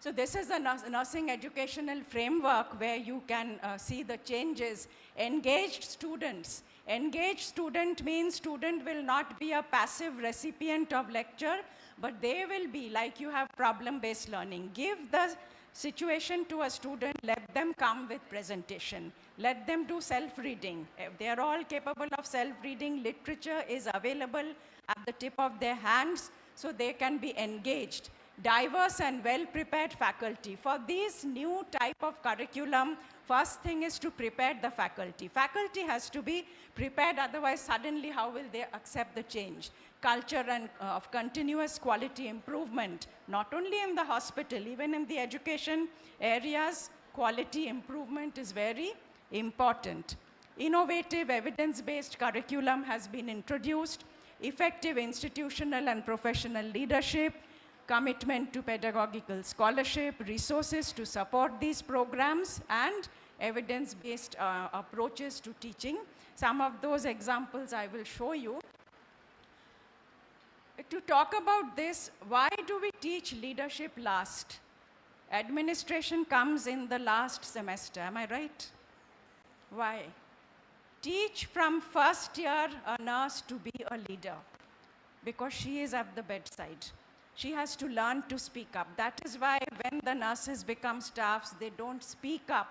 S13: So this is a nursing educational framework where you can see the changes. Engaged students. Engaged student means student will not be a passive recipient of lecture, but they will be, like you have problem-based learning. Give the situation to a student, let them come with presentation. Let them do self-reading. If they are all capable of self-reading, literature is available at the tip of their hands, so they can be engaged. Diverse and well-prepared faculty. For this new type of curriculum, first thing is to prepare the faculty. Faculty has to be prepared, otherwise suddenly how will they accept the change? Culture and of continuous quality improvement, not only in the hospital, even in the education areas, quality improvement is very important. Innovative evidence-based curriculum has been introduced, effective institutional and professional leadership, commitment to pedagogical scholarship, resources to support these programs, and evidence-based approaches to teaching. Some of those examples I will show you. To talk about this, why do we teach leadership last? Administration comes in the last semester, am I right? Why? Teach from first year a nurse to be a leader, because she is at the bedside. She has to learn to speak up. That is why when the nurses become staffs, they don't speak up.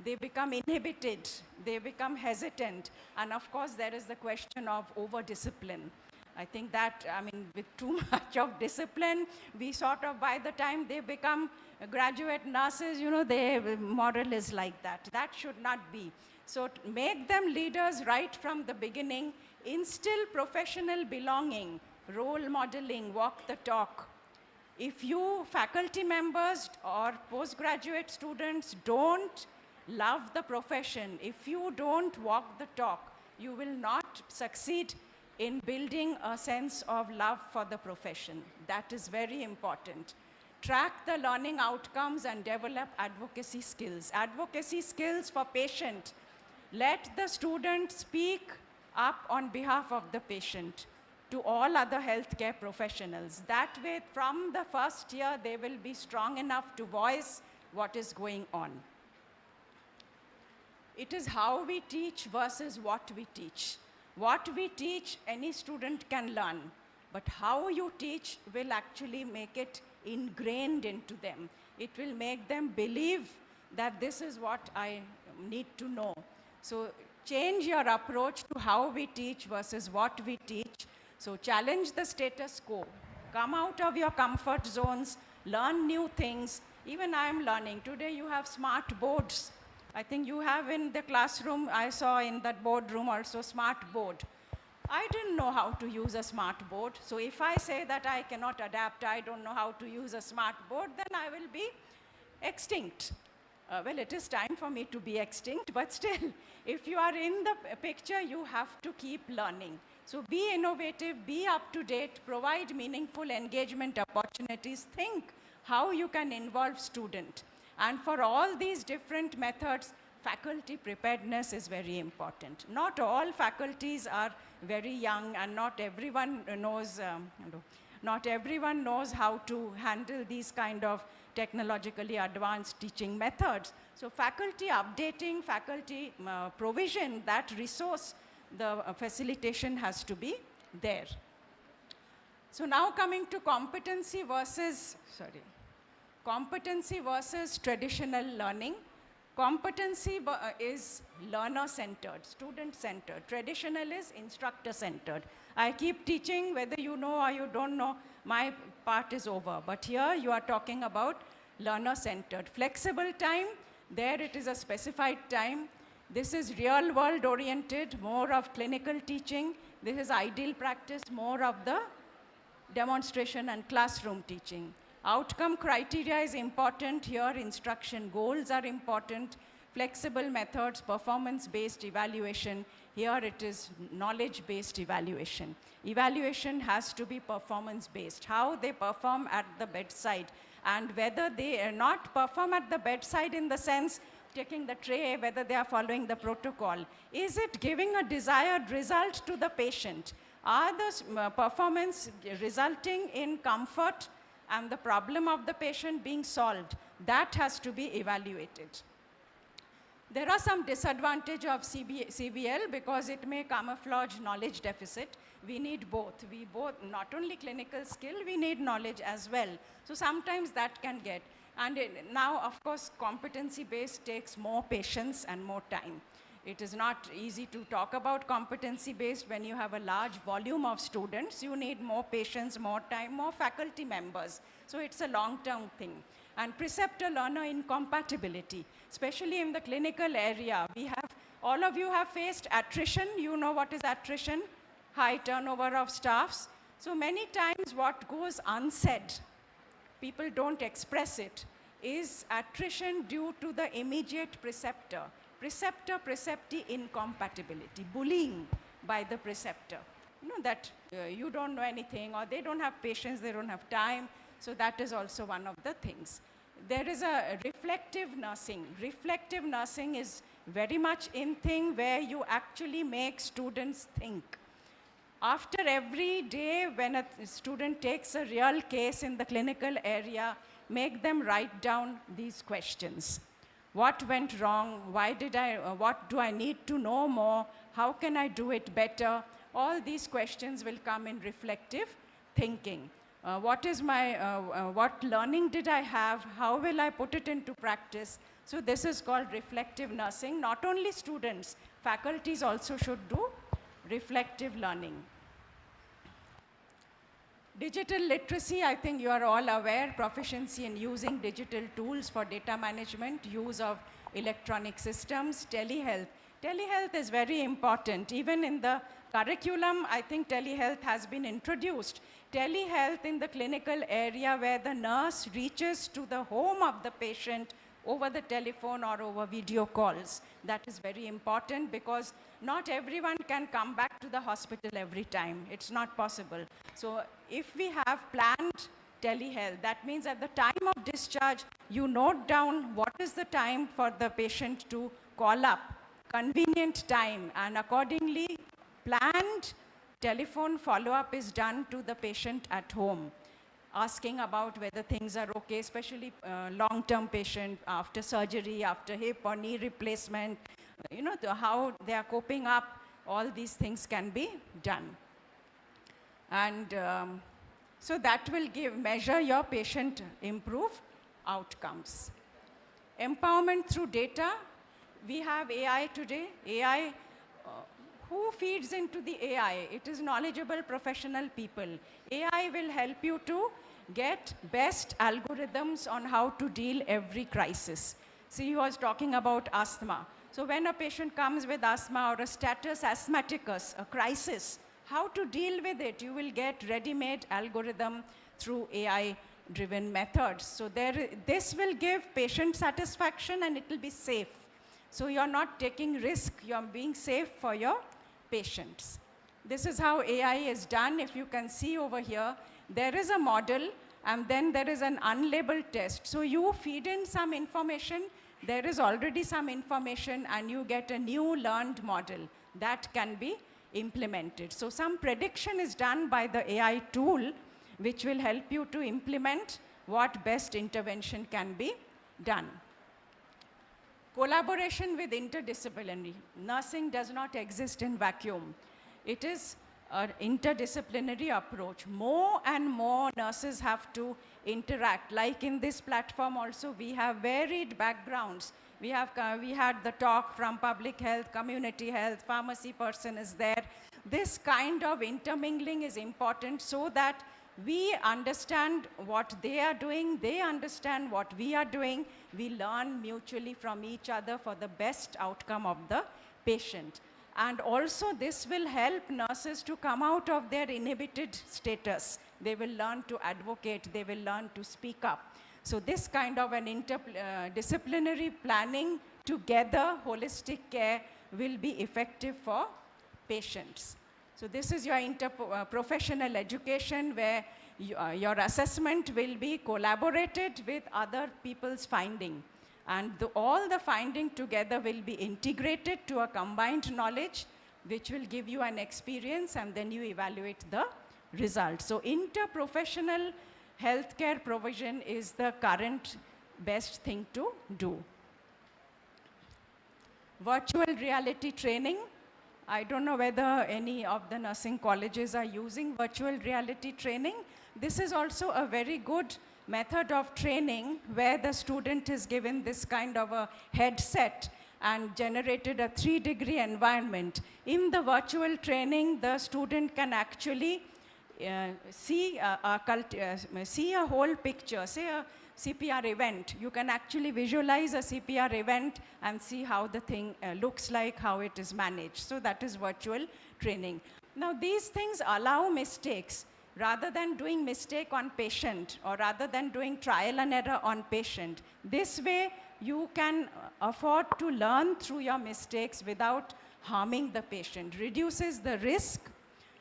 S13: They become inhibited, they become hesitant. And of course, there is the question of over-discipline. I think that, I mean, with too much of discipline, we sort of, by the time they become graduate nurses, you know, their moral is like that. That should not be. So make them leaders right from the beginning, instill professional belonging, role modeling, walk the talk. If you faculty members or postgraduate students don't love the profession, if you don't walk the talk, you will not succeed in building a sense of love for the profession. That is very important. Track the learning outcomes and develop advocacy skills. Advocacy skills for patient. Let the student speak up on behalf of the patient to all other healthcare professionals. That way, from the first year, they will be strong enough to voice what is going on. It is how we teach versus what we teach. What we teach, any student can learn. But how you teach will actually make it ingrained into them. It will make them believe that this is what I need to know. So change your approach to how we teach versus what we teach. So challenge the status quo. Come out of your comfort zones, learn new things. Even I am learning. Today you have smart boards. I think you have in the classroom, I saw in that boardroom also smart board. I didn't know how to use a smart board. So if I say that I cannot adapt, I don't know how to use a smart board, then I will be extinct. Well, it is time for me to be extinct, but still, if you are in the picture, you have to keep learning. So be innovative, be up to date, provide meaningful engagement opportunities, think how you can involve student. And for all these different methods, faculty preparedness is very important. Not all faculties are very young and not everyone knows how to handle these kind of technologically advanced teaching methods. So faculty updating, faculty provision, that resource, the facilitation has to be there. So now coming to competency versus traditional learning. Competency is learner-centered, student-centered. Traditional is instructor-centered. I keep teaching, whether you know or you don't know, my part is over. But here you are talking about learner-centered. Flexible time, there it is a specified time. This is real-world oriented, more of clinical teaching. This is ideal practice, more of the demonstration and classroom teaching. Outcome criteria is important here. Instruction goals are important. Flexible methods, performance-based evaluation. Here it is knowledge-based evaluation. Evaluation has to be performance-based. How they perform at the bedside, and whether they not perform at the bedside in the sense taking the tray, whether they are following the protocol. Is it giving a desired result to the patient? Are the performance resulting in comfort and the problem of the patient being solved? That has to be evaluated. There are some disadvantages of CBL because it may camouflage knowledge deficit. We need both. We both, not only clinical skill, we need knowledge as well. So sometimes that can get. And now, of course, competency-based takes more patience and more time. It is not easy to talk about competency-based when you have a large volume of students. You need more patience, more time, more faculty members. So it's a long-term thing. And preceptor-learner incompatibility, especially in the clinical area. All of you have faced attrition. You know what is attrition? High turnover of staffs. So many times what goes unsaid, people don't express it, is attrition due to the immediate preceptor. Preceptor-preceptee incompatibility, bullying by the preceptor. You know that you don't know anything, or they don't have patience, they don't have time. So that is also one of the things. There is a reflective nursing. Reflective nursing is very much in thing where you actually make students think. After every day, when a student takes a real case in the clinical area, make them write down these questions. What went wrong? What do I need to know more? How can I do it better? All these questions will come in reflective thinking. What learning did I have? How will I put it into practice? So this is called reflective nursing. Not only students, faculties also should do reflective learning. Digital literacy, I think you are all aware, proficiency in using digital tools for data management, use of electronic systems, telehealth. Telehealth is very important. Even in the curriculum, I think telehealth has been introduced. Telehealth in the clinical area where the nurse reaches to the home of the patient over the telephone or over video calls. That is very important because not everyone can come back to the hospital every time. It's not possible. So if we have planned telehealth, that means at the time of discharge, you note down what is the time for the patient to call up, convenient time, and accordingly planned telephone follow-up is done to the patient at home, asking about whether things are okay, especially long-term patient after surgery, after hip or knee replacement, how they are coping up, all these things can be done. And so that will measure your patient improved outcomes. Empowerment through data. We have AI today. AI, who feeds into the AI? It is knowledgeable professional people. AI will help you to get best algorithms on how to deal every crisis. See, he was talking about asthma. So when a patient comes with asthma or a status asthmaticus, a crisis, how to deal with it, you will get ready-made algorithm through AI-driven methods. So this will give patient satisfaction and it will be safe. So you're not taking risk, you're being safe for your patients. This is how AI is done. If you can see over here, there is a model and then there is an unlabeled test. So you feed in some information, there is already some information and you get a new learned model that can be implemented. So some prediction is done by the AI tool which will help you to implement what best intervention can be done. Collaboration with interdisciplinary. Nursing does not exist in vacuum. It is an interdisciplinary approach. More and more nurses have to interact. Like in this platform also, we have varied backgrounds. We had the talk from public health, community health, pharmacy person is there. This kind of intermingling is important so that we understand what they are doing, they understand what we are doing, we learn mutually from each other for the best outcome of the patient. And also this will help nurses to come out of their inhibited status. They will learn to advocate, they will learn to speak up. So this kind of an interdisciplinary planning together, holistic care, will be effective for patients. So this is your interprofessional education where your assessment will be collaborated with other people's finding. And all the finding together will be integrated to a combined knowledge which will give you an experience and then you evaluate the results. So interprofessional healthcare provision is the current best thing to do. Virtual reality training. I don't know whether any of the nursing colleges are using virtual reality training. This is also a very good method of training where the student is given this kind of a headset and generated a 3-degree environment. In the virtual training, the student can actually see a whole picture, say a CPR event. You can actually visualize a CPR event and see how the thing looks like, how it is managed. So that is virtual training. Now these things allow mistakes. Rather than doing mistake on patient or rather than doing trial and error on patient, this way you can afford to learn through your mistakes without harming the patient, reduces the risk,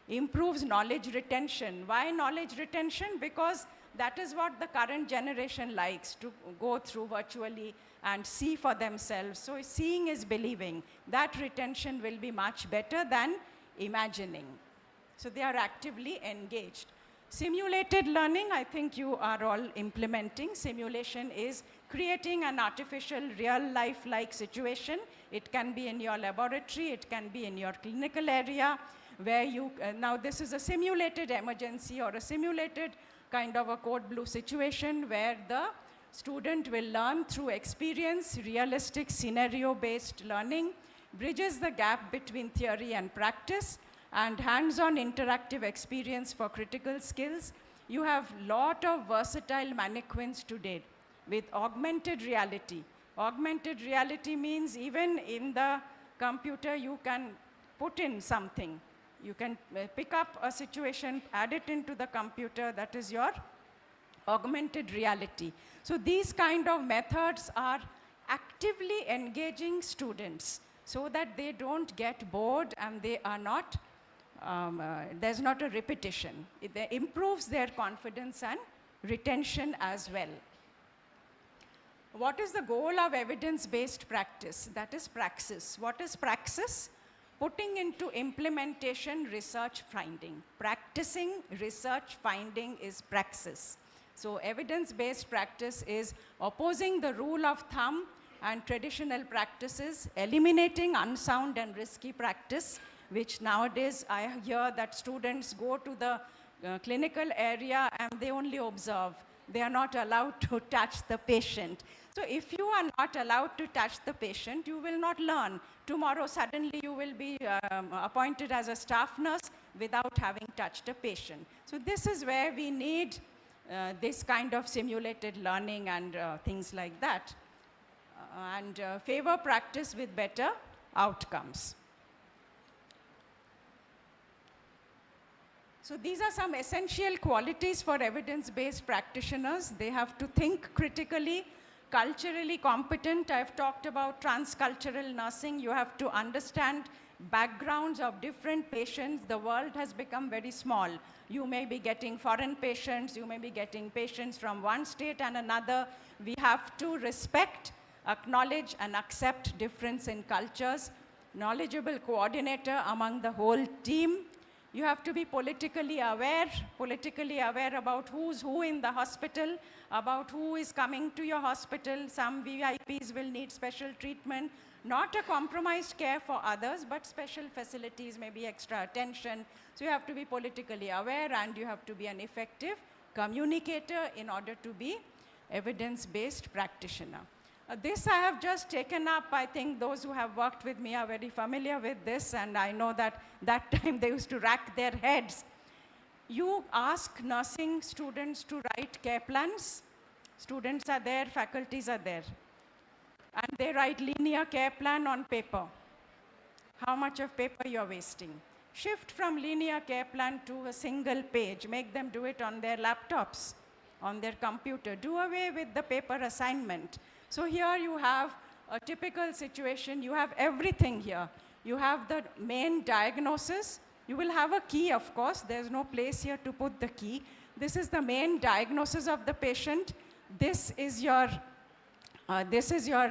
S13: improves knowledge retention. Why knowledge retention? Because that is what the current generation likes, to go through virtually and see for themselves. So seeing is believing. That retention will be much better than imagining. So they are actively engaged. Simulated learning, I think you are all implementing. Simulation is creating an artificial real life-like situation. It can be in your laboratory, it can be in your clinical area, where you, now this is a simulated emergency or a simulated kind of a code blue situation where the student will learn through experience, realistic scenario-based learning, bridges the gap between theory and practice, and hands-on interactive experience for critical skills. You have a lot of versatile mannequins today with augmented reality. Augmented reality means even in the computer you can put in something. You can pick up a situation, add it into the computer, that is your augmented reality. So these kind of methods are actively engaging students so that they don't get bored and they are not there's not a repetition. It improves their confidence and retention as well. What is the goal of evidence-based practice? That is praxis. What is praxis? Putting into implementation research finding. Practicing research finding is praxis. So evidence-based practice is opposing the rule of thumb and traditional practices, eliminating unsound and risky practice, which nowadays I hear that students go to the clinical area and they only observe. They are not allowed to touch the patient. So if you are not allowed to touch the patient, you will not learn. Tomorrow, suddenly you will be appointed as a staff nurse without having touched a patient. So this is where we need this kind of simulated learning and things like that. And favor practice with better outcomes. So these are some essential qualities for evidence-based practitioners. They have to think critically, culturally competent. I've talked about transcultural nursing. You have to understand backgrounds of different patients. The world has become very small. You may be getting foreign patients. You may be getting patients from one state and another. We have to respect, acknowledge, and accept difference in cultures. Knowledgeable coordinator among the whole team. You have to be politically aware about who's who in the hospital, about who is coming to your hospital. Some VIPs will need special treatment, not a compromised care for others, but special facilities, maybe extra attention. So you have to be politically aware and you have to be an effective communicator in order to be evidence-based practitioner. This I have just taken up. I think those who have worked with me are very familiar with this, and I know that that time they used to rack their heads. You ask nursing students to write care plans. Students are there, faculties are there. And they write linear care plan on paper. How much of paper you're wasting? Shift from linear care plan to a single page. Make them do it on their laptops, on their computer. Do away with the paper assignment. So here you have a typical situation. You have everything here. You have the main diagnosis. You will have a key, of course. There's no place here to put the key. This is the main diagnosis of the patient. This is your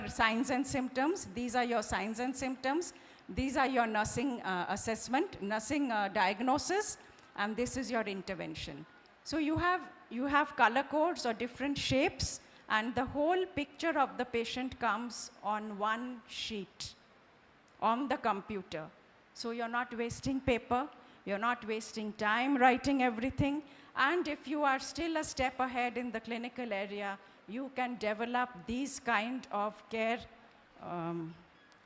S13: signs and symptoms. These are your signs and symptoms. These are your nursing assessment, nursing diagnosis, and this is your intervention. So you have color codes or different shapes, and the whole picture of the patient comes on one sheet on the computer. So you're not wasting paper, you're not wasting time writing everything, and if you are still a step ahead in the clinical area, you can develop these kind of care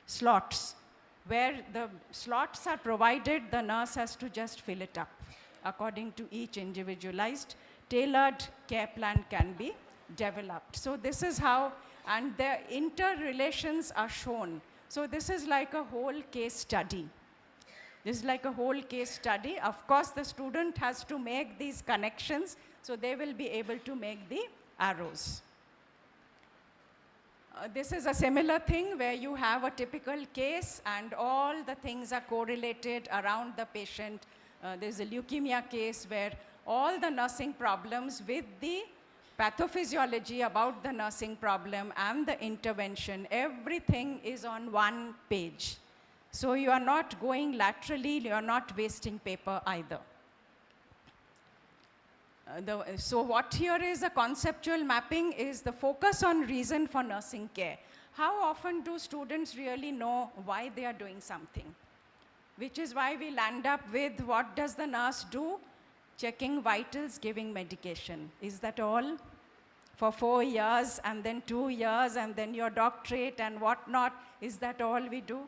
S13: slots, where the slots are provided, the nurse has to just fill it up according to each individualized, tailored care plan can be developed. So this is how, and the interrelations are shown. So this is like a whole case study. This is like a whole case study. Of course, the student has to make these connections, so they will be able to make the arrows. This is a similar thing where you have a typical case and all the things are correlated around the patient. There's a leukemia case where all the nursing problems with the pathophysiology about the nursing problem and the intervention, everything is on one page. So you are not going laterally, you are not wasting paper either. So what here is a conceptual mapping is the focus on reason for nursing care. How often do students really know why they are doing something? Which is why we land up with what does the nurse do? Checking vitals, giving medication. Is that all? For 4 years and then 2 years and then your doctorate and whatnot, is that all we do?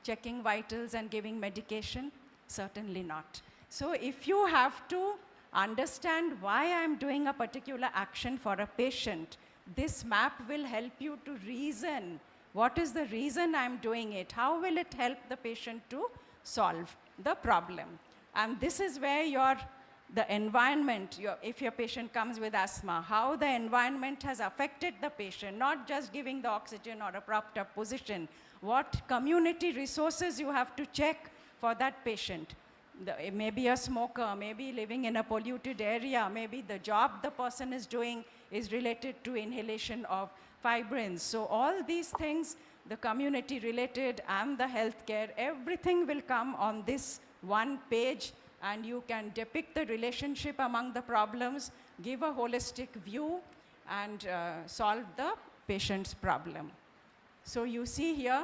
S13: Checking vitals and giving medication? Certainly not. So if you have to understand why I'm doing a particular action for a patient, this map will help you to reason. What is the reason I'm doing it? How will it help the patient to solve the problem? And this is where the environment, if your patient comes with asthma, how the environment has affected the patient, not just giving the oxygen or a propped up position. What community resources you have to check for that patient. Maybe a smoker, maybe living in a polluted area, maybe the job the person is doing is related to inhalation of fibrins. So all these things, the community related and the healthcare, everything will come on this one page, and you can depict the relationship among the problems, give a holistic view, and solve the patient's problem. So you see here,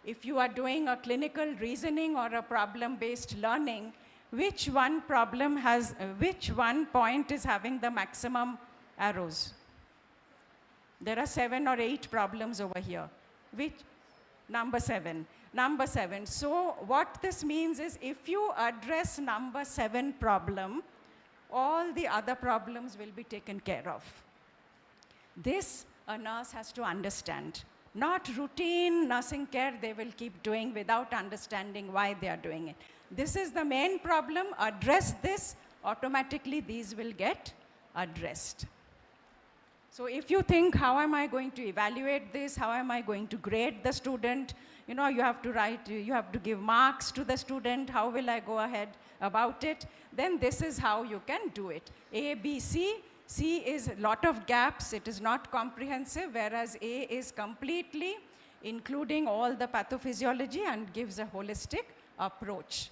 S13: if you are doing a clinical reasoning or a problem-based learning, which one point is having the maximum arrows? There are 7 or 8 problems over here. Which? Number 7. Number 7. So what this means is if you address number 7 problem, all the other problems will be taken care of. This a nurse has to understand. Not routine nursing care they will keep doing without understanding why they are doing it. This is the main problem. Address this, automatically these will get addressed. So if you think, how am I going to evaluate this? How am I going to grade the student? You know, you have to give marks to the student. How will I go ahead about it? Then this is how you can do it. A, B, C. C is a lot of gaps. It is not comprehensive, whereas A is completely including all the pathophysiology and gives a holistic approach.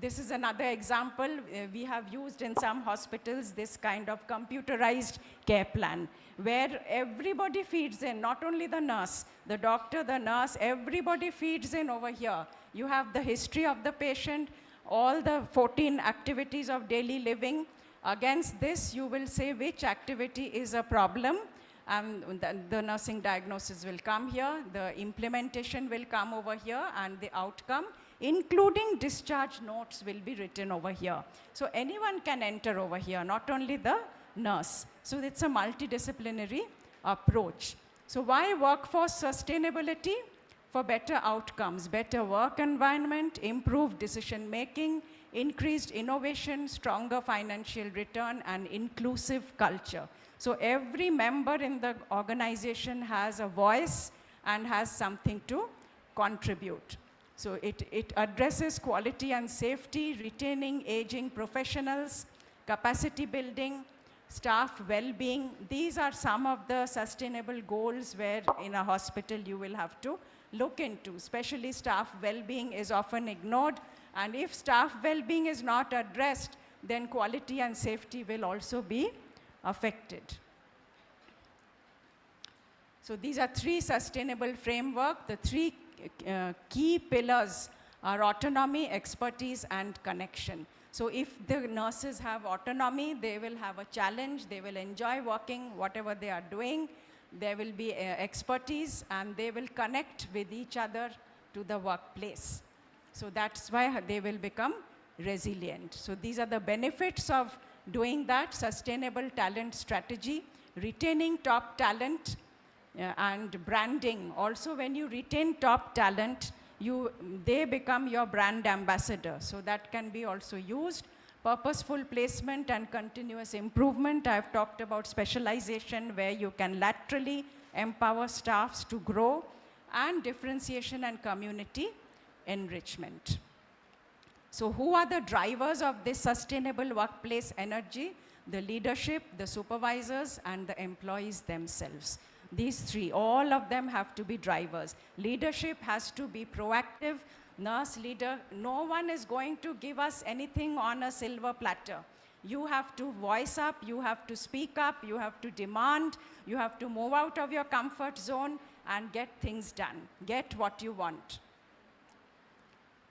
S13: This is another example. We have used in some hospitals this kind of computerized care plan where everybody feeds in, not only the nurse, the doctor, the nurse, everybody feeds in over here. You have the history of the patient, all the 14 activities of daily living. Against this, you will say which activity is a problem, and the nursing diagnosis will come here, the implementation will come over here, and the outcome, including discharge notes, will be written over here. So anyone can enter over here, not only the nurse. So it's a multidisciplinary approach. So why workforce sustainability? For better outcomes, better work environment, improved decision making, increased innovation, stronger financial return, and inclusive culture. So every member in the organization has a voice and has something to contribute. So it addresses quality and safety, retaining aging professionals, capacity building, staff well-being. These are some of the sustainable goals where in a hospital you will have to look into. Especially staff well-being is often ignored, and if staff well-being is not addressed, then quality and safety will also be affected. So these are 3 sustainable framework. The 3 key pillars are autonomy, expertise, and connection. So if the nurses have autonomy, they will have a challenge, they will enjoy working, whatever they are doing. There will be expertise, and they will connect with each other to the workplace. So that's why they will become resilient. So these are the benefits of doing that: sustainable talent strategy, retaining top talent, and branding. Also, when you retain top talent, they become your brand ambassador. So that can be also used. Purposeful placement and continuous improvement. I've talked about specialization where you can laterally empower staffs to grow, and differentiation and community enrichment. So who are the drivers of this sustainable workplace energy? The leadership, the supervisors, and the employees themselves. These 3, all of them have to be drivers. Leadership has to be proactive. Nurse leader, no one is going to give us anything on a silver platter. You have to voice up, you have to speak up, you have to demand, you have to move out of your comfort zone and get things done. Get what you want.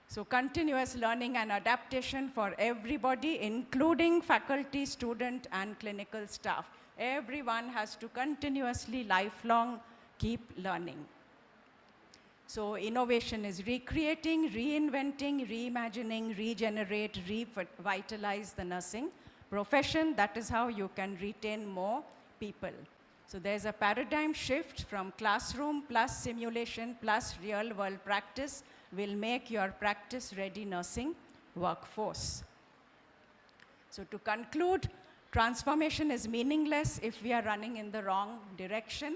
S13: So continuous learning and adaptation for everybody, including faculty, student, and clinical staff. Everyone has to continuously, lifelong, keep learning. So innovation is recreating, reinventing, reimagining, regenerate, revitalize the nursing profession. That is how you can retain more people. So there's a paradigm shift from classroom plus simulation plus real world practice will make your practice-ready nursing workforce. So to conclude, transformation is meaningless if we are running in the wrong direction.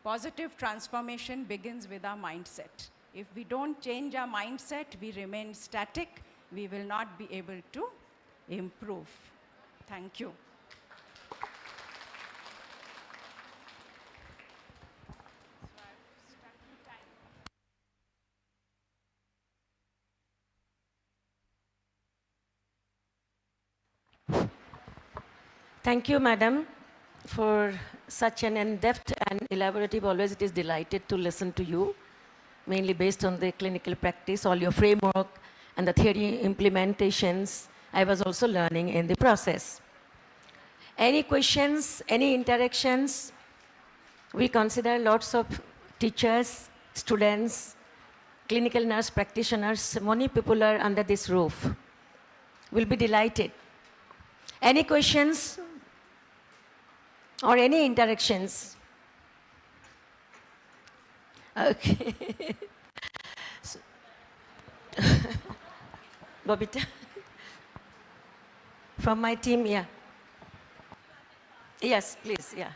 S13: Positive transformation begins with our mindset. If we don't change our mindset, we remain static, we will not be able to improve. Thank you.
S11: Thank you, Madam, for such an in-depth and elaborative. Always it is delighted to listen to you. mainly based on the clinical practice, all your framework and the theory implementations, I was also learning in the process. Any questions, any interactions? We consider lots of teachers, students, clinical nurse practitioners, many people are under this roof. We'll be delighted. Any questions or any interactions? Okay. So, Bobita? From my team, yeah. Yes, please, yeah.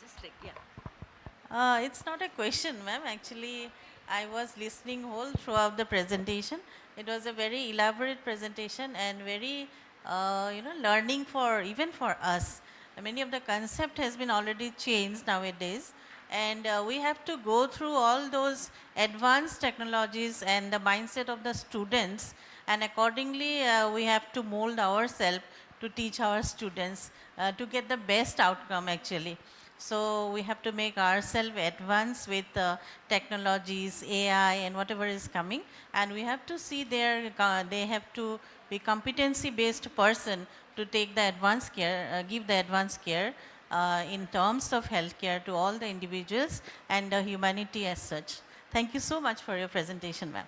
S11: Just take, yeah.
S14: It's not a question, ma'am. Actually, I was listening whole throughout the presentation. It was a very elaborate presentation and very, learning for even for us. Many of the concept has been already changed nowadays, and we have to go through all those advanced technologies and the mindset of the students, and accordingly we have to mold ourselves to teach our students to get the best outcome actually. So we have to make ourselves advance with technologies, AI, and whatever is coming. And we have to see they have to be competency-based person to take the advanced care, give the advanced care in terms of healthcare to all the individuals and humanity as such. Thank you so much for your presentation, ma'am.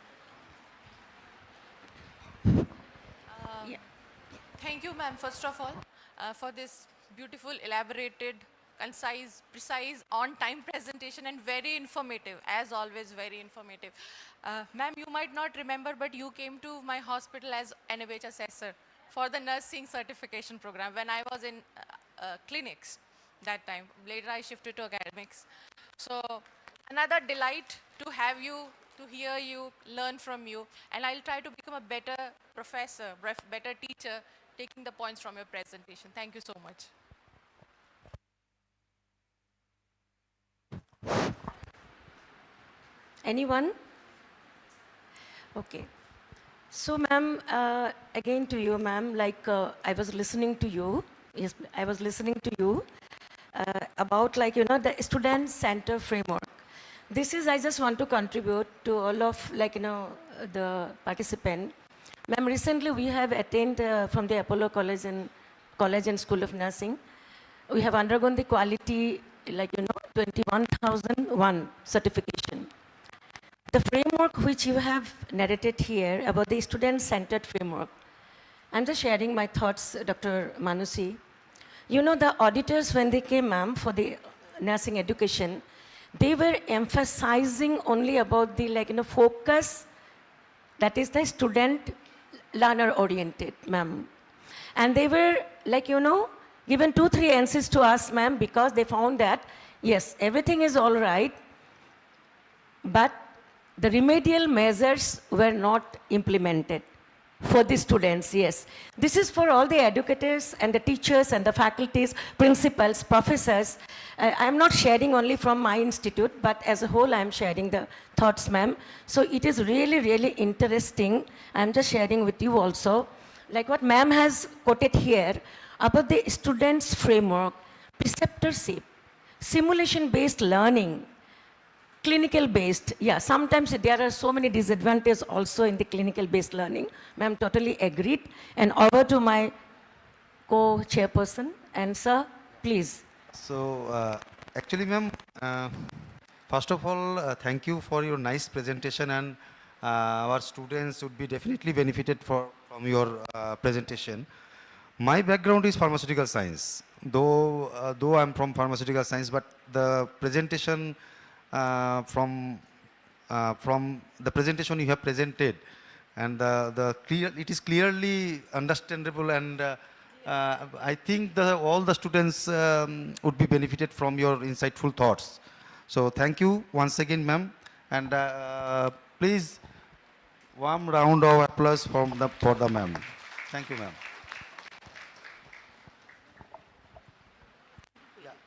S15: Thank you, ma'am, first of all, for this beautiful, elaborated, concise, precise, on-time presentation and very informative, as always, very informative. Ma'am, you might not remember, but you came to my hospital as NABH assessor for the nursing certification program when I was in clinics that time. Later, I shifted to academics. So another delight to have you, to hear you, learn from you, and I'll try to become a better professor, better teacher, taking the points from your presentation. Thank you so much.
S11: Anyone? Okay. So, ma'am, again to you, ma'am, like I was listening to you. Yes, I was listening to you about the student center framework. This is, I just want to contribute to all of the participant. Ma'am, recently we have attained from the Apollo College and School of Nursing. We have undergone the quality 21,001 certification. The framework which you have narrated here about the student-centered framework, I'm just sharing my thoughts, Dr. Manusi. You know, the auditors, when they came, ma'am, for the nursing education, they were emphasizing only about the focus, that is the student learner oriented, ma'am. And they were given 2-3 answers to us, ma'am, because they found that, yes, everything is all right, but the remedial measures were not implemented for the students, yes. This is for all the educators and the teachers and the faculties, principals, professors. I'm not sharing only from my institute, but as a whole, I'm sharing the thoughts, ma'am. So it is really, really interesting. I'm just sharing with you also, like what ma'am has quoted here about the students' framework, preceptorship, simulation-based learning, clinical-based, yeah, sometimes there are so many disadvantages also in the clinical-based learning. Ma'am, totally agreed. And over to my co-chairperson. And sir, please.
S16: So, actually, ma'am, first of all, thank you for your nice presentation, and our students would be definitely benefited from your presentation. My background is pharmaceutical science, though I'm from pharmaceutical science, but the presentation from the presentation you have presented, and it is clearly understandable, and I think all the students would be benefited from your insightful thoughts. So thank you once again, ma'am, and please warm round of applause for the ma'am. Thank you, ma'am.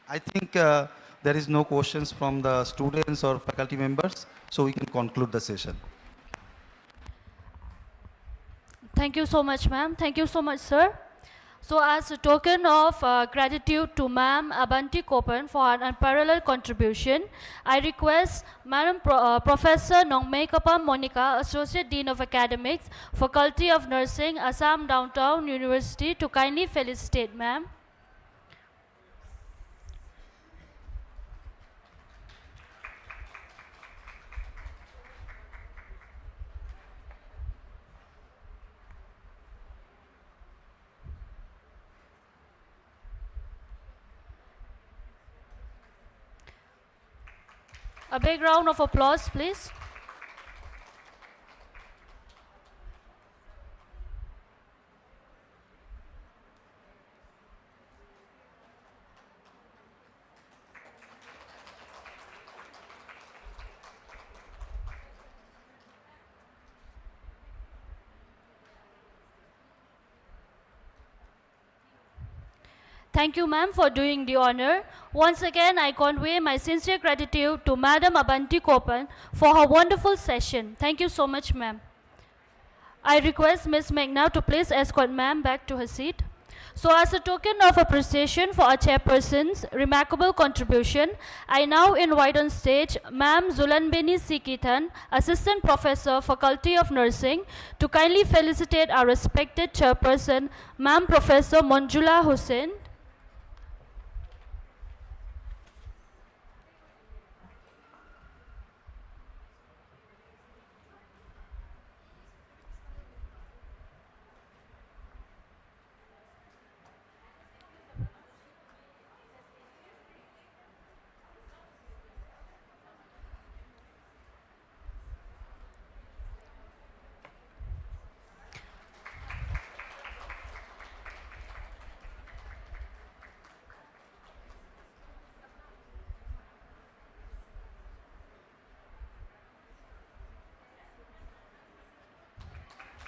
S16: I think there is no questions from the students or faculty members, so we can conclude the session.
S1: Thank you so much, ma'am. Thank you so much, sir. So as a token of gratitude to Ma'am Abanti Kopan for her unparalleled contribution, I request Madam Professor Nongmei Kapam Monica, Associate Dean of Academics, Faculty of Nursing, Assam Downtown University, to kindly felicitate Ma'am. A big round of applause, please. Thank you, ma'am, for doing the honor. Once again, I convey my sincere gratitude to Madam Abanti Kopan for her wonderful session. Thank you so much, ma'am. I request Ms. Meghna to please escort ma'am back to her seat. So as a token of appreciation for our chairperson's remarkable contribution, I now invite on stage Ma'am Zulanbeni Sikithan, Assistant Professor, Faculty of Nursing, to kindly felicitate our respected chairperson, Ma'am Professor Manjula Hussain.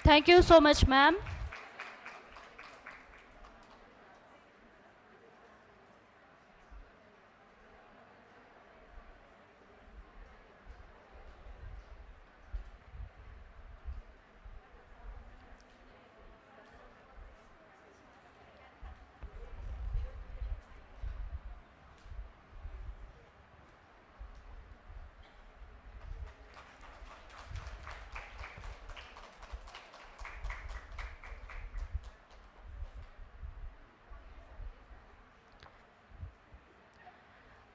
S1: Thank you so much, ma'am.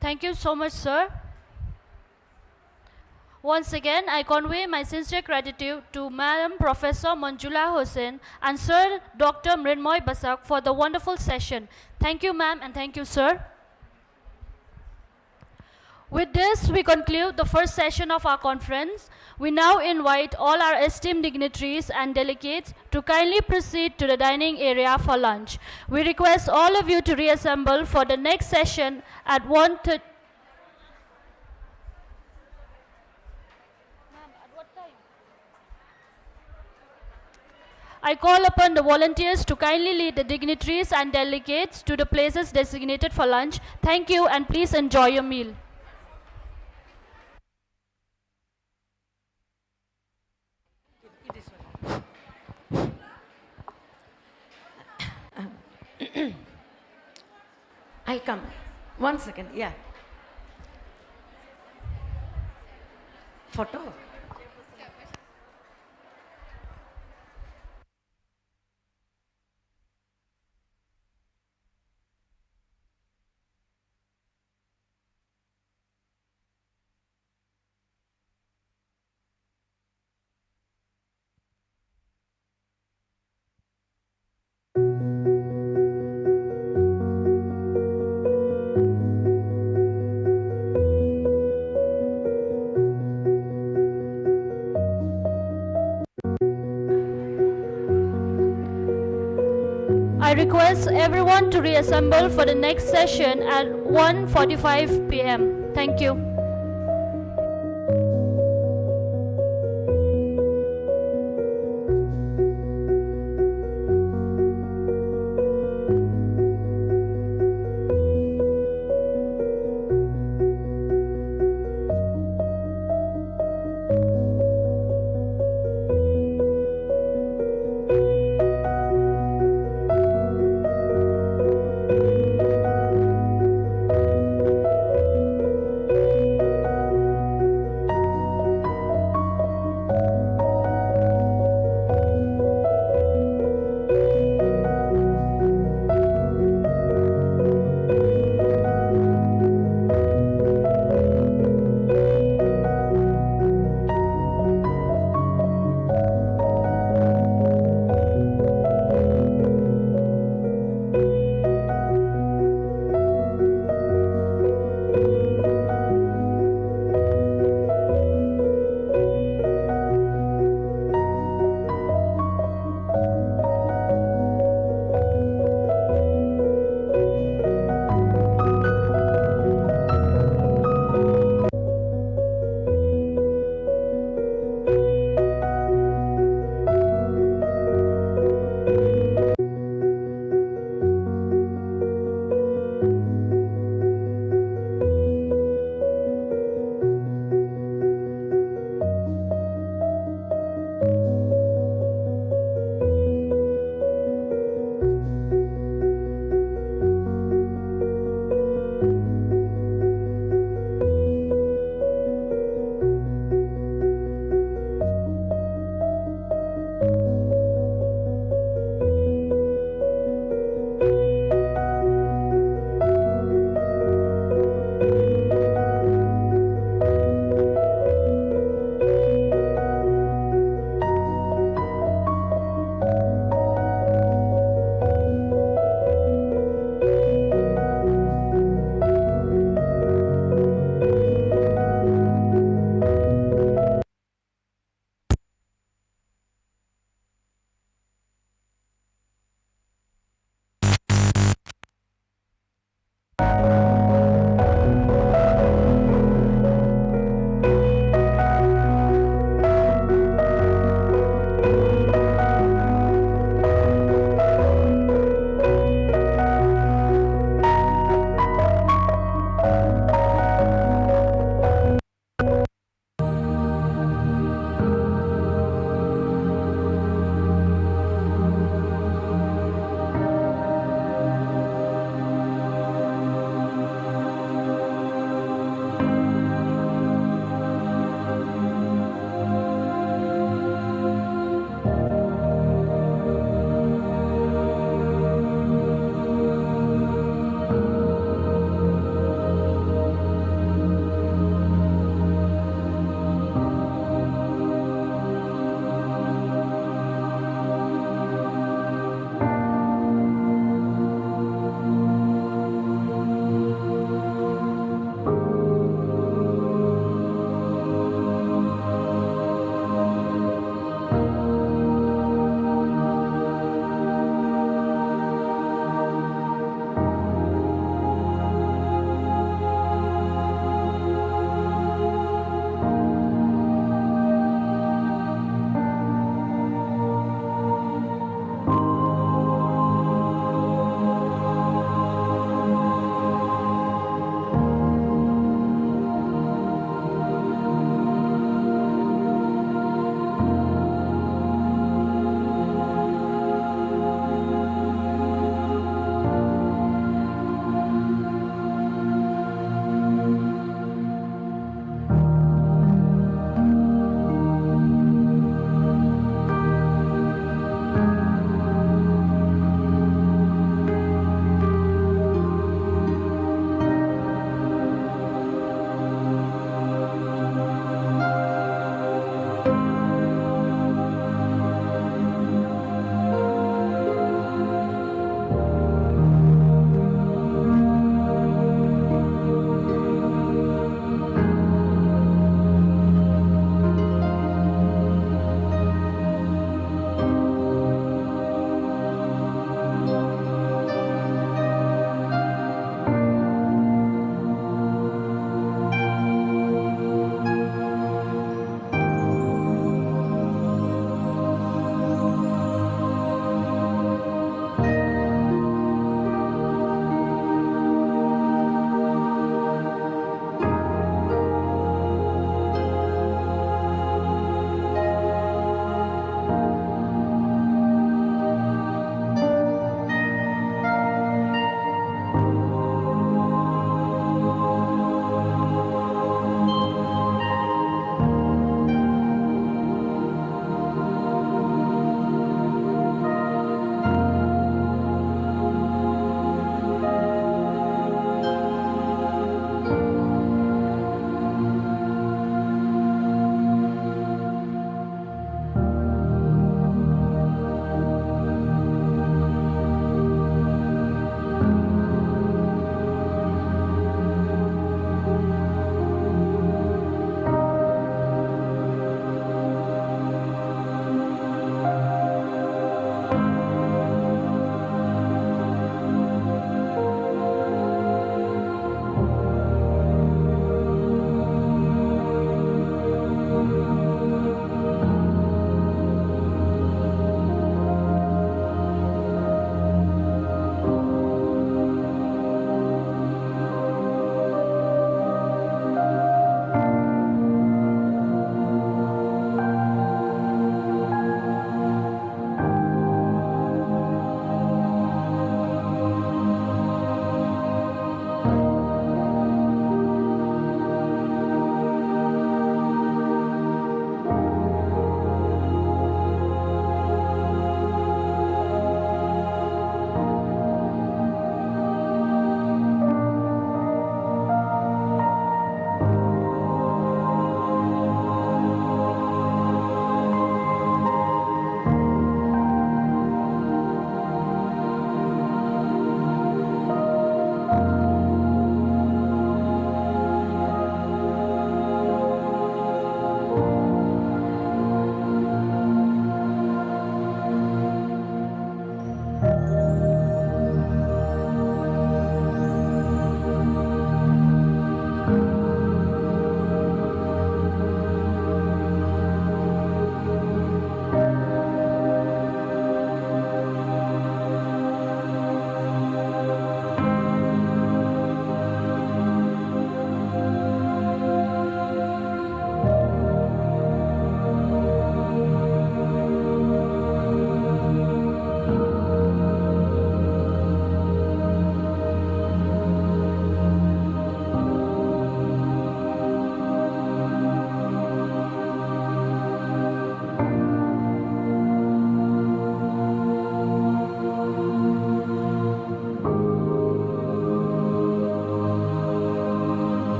S1: Thank you so much, sir. Once again, I convey my sincere gratitude to Madam Professor Manjula Hussain and Sir Dr. Mrinmoy Basak for the wonderful session. Thank you, ma'am, and thank you, sir. With this, we conclude the first session of our conference. We now invite all our esteemed dignitaries and delegates to kindly proceed to the dining area for lunch. We request all of you to reassemble for the next session at 1:30. I call upon the volunteers to kindly lead the dignitaries and delegates to the places designated for lunch. Thank you, and please enjoy your meal.
S11: I'll come. 1 second, yeah. Photo?
S1: I request everyone to reassemble for the next session at 1:45 p.m. Thank you.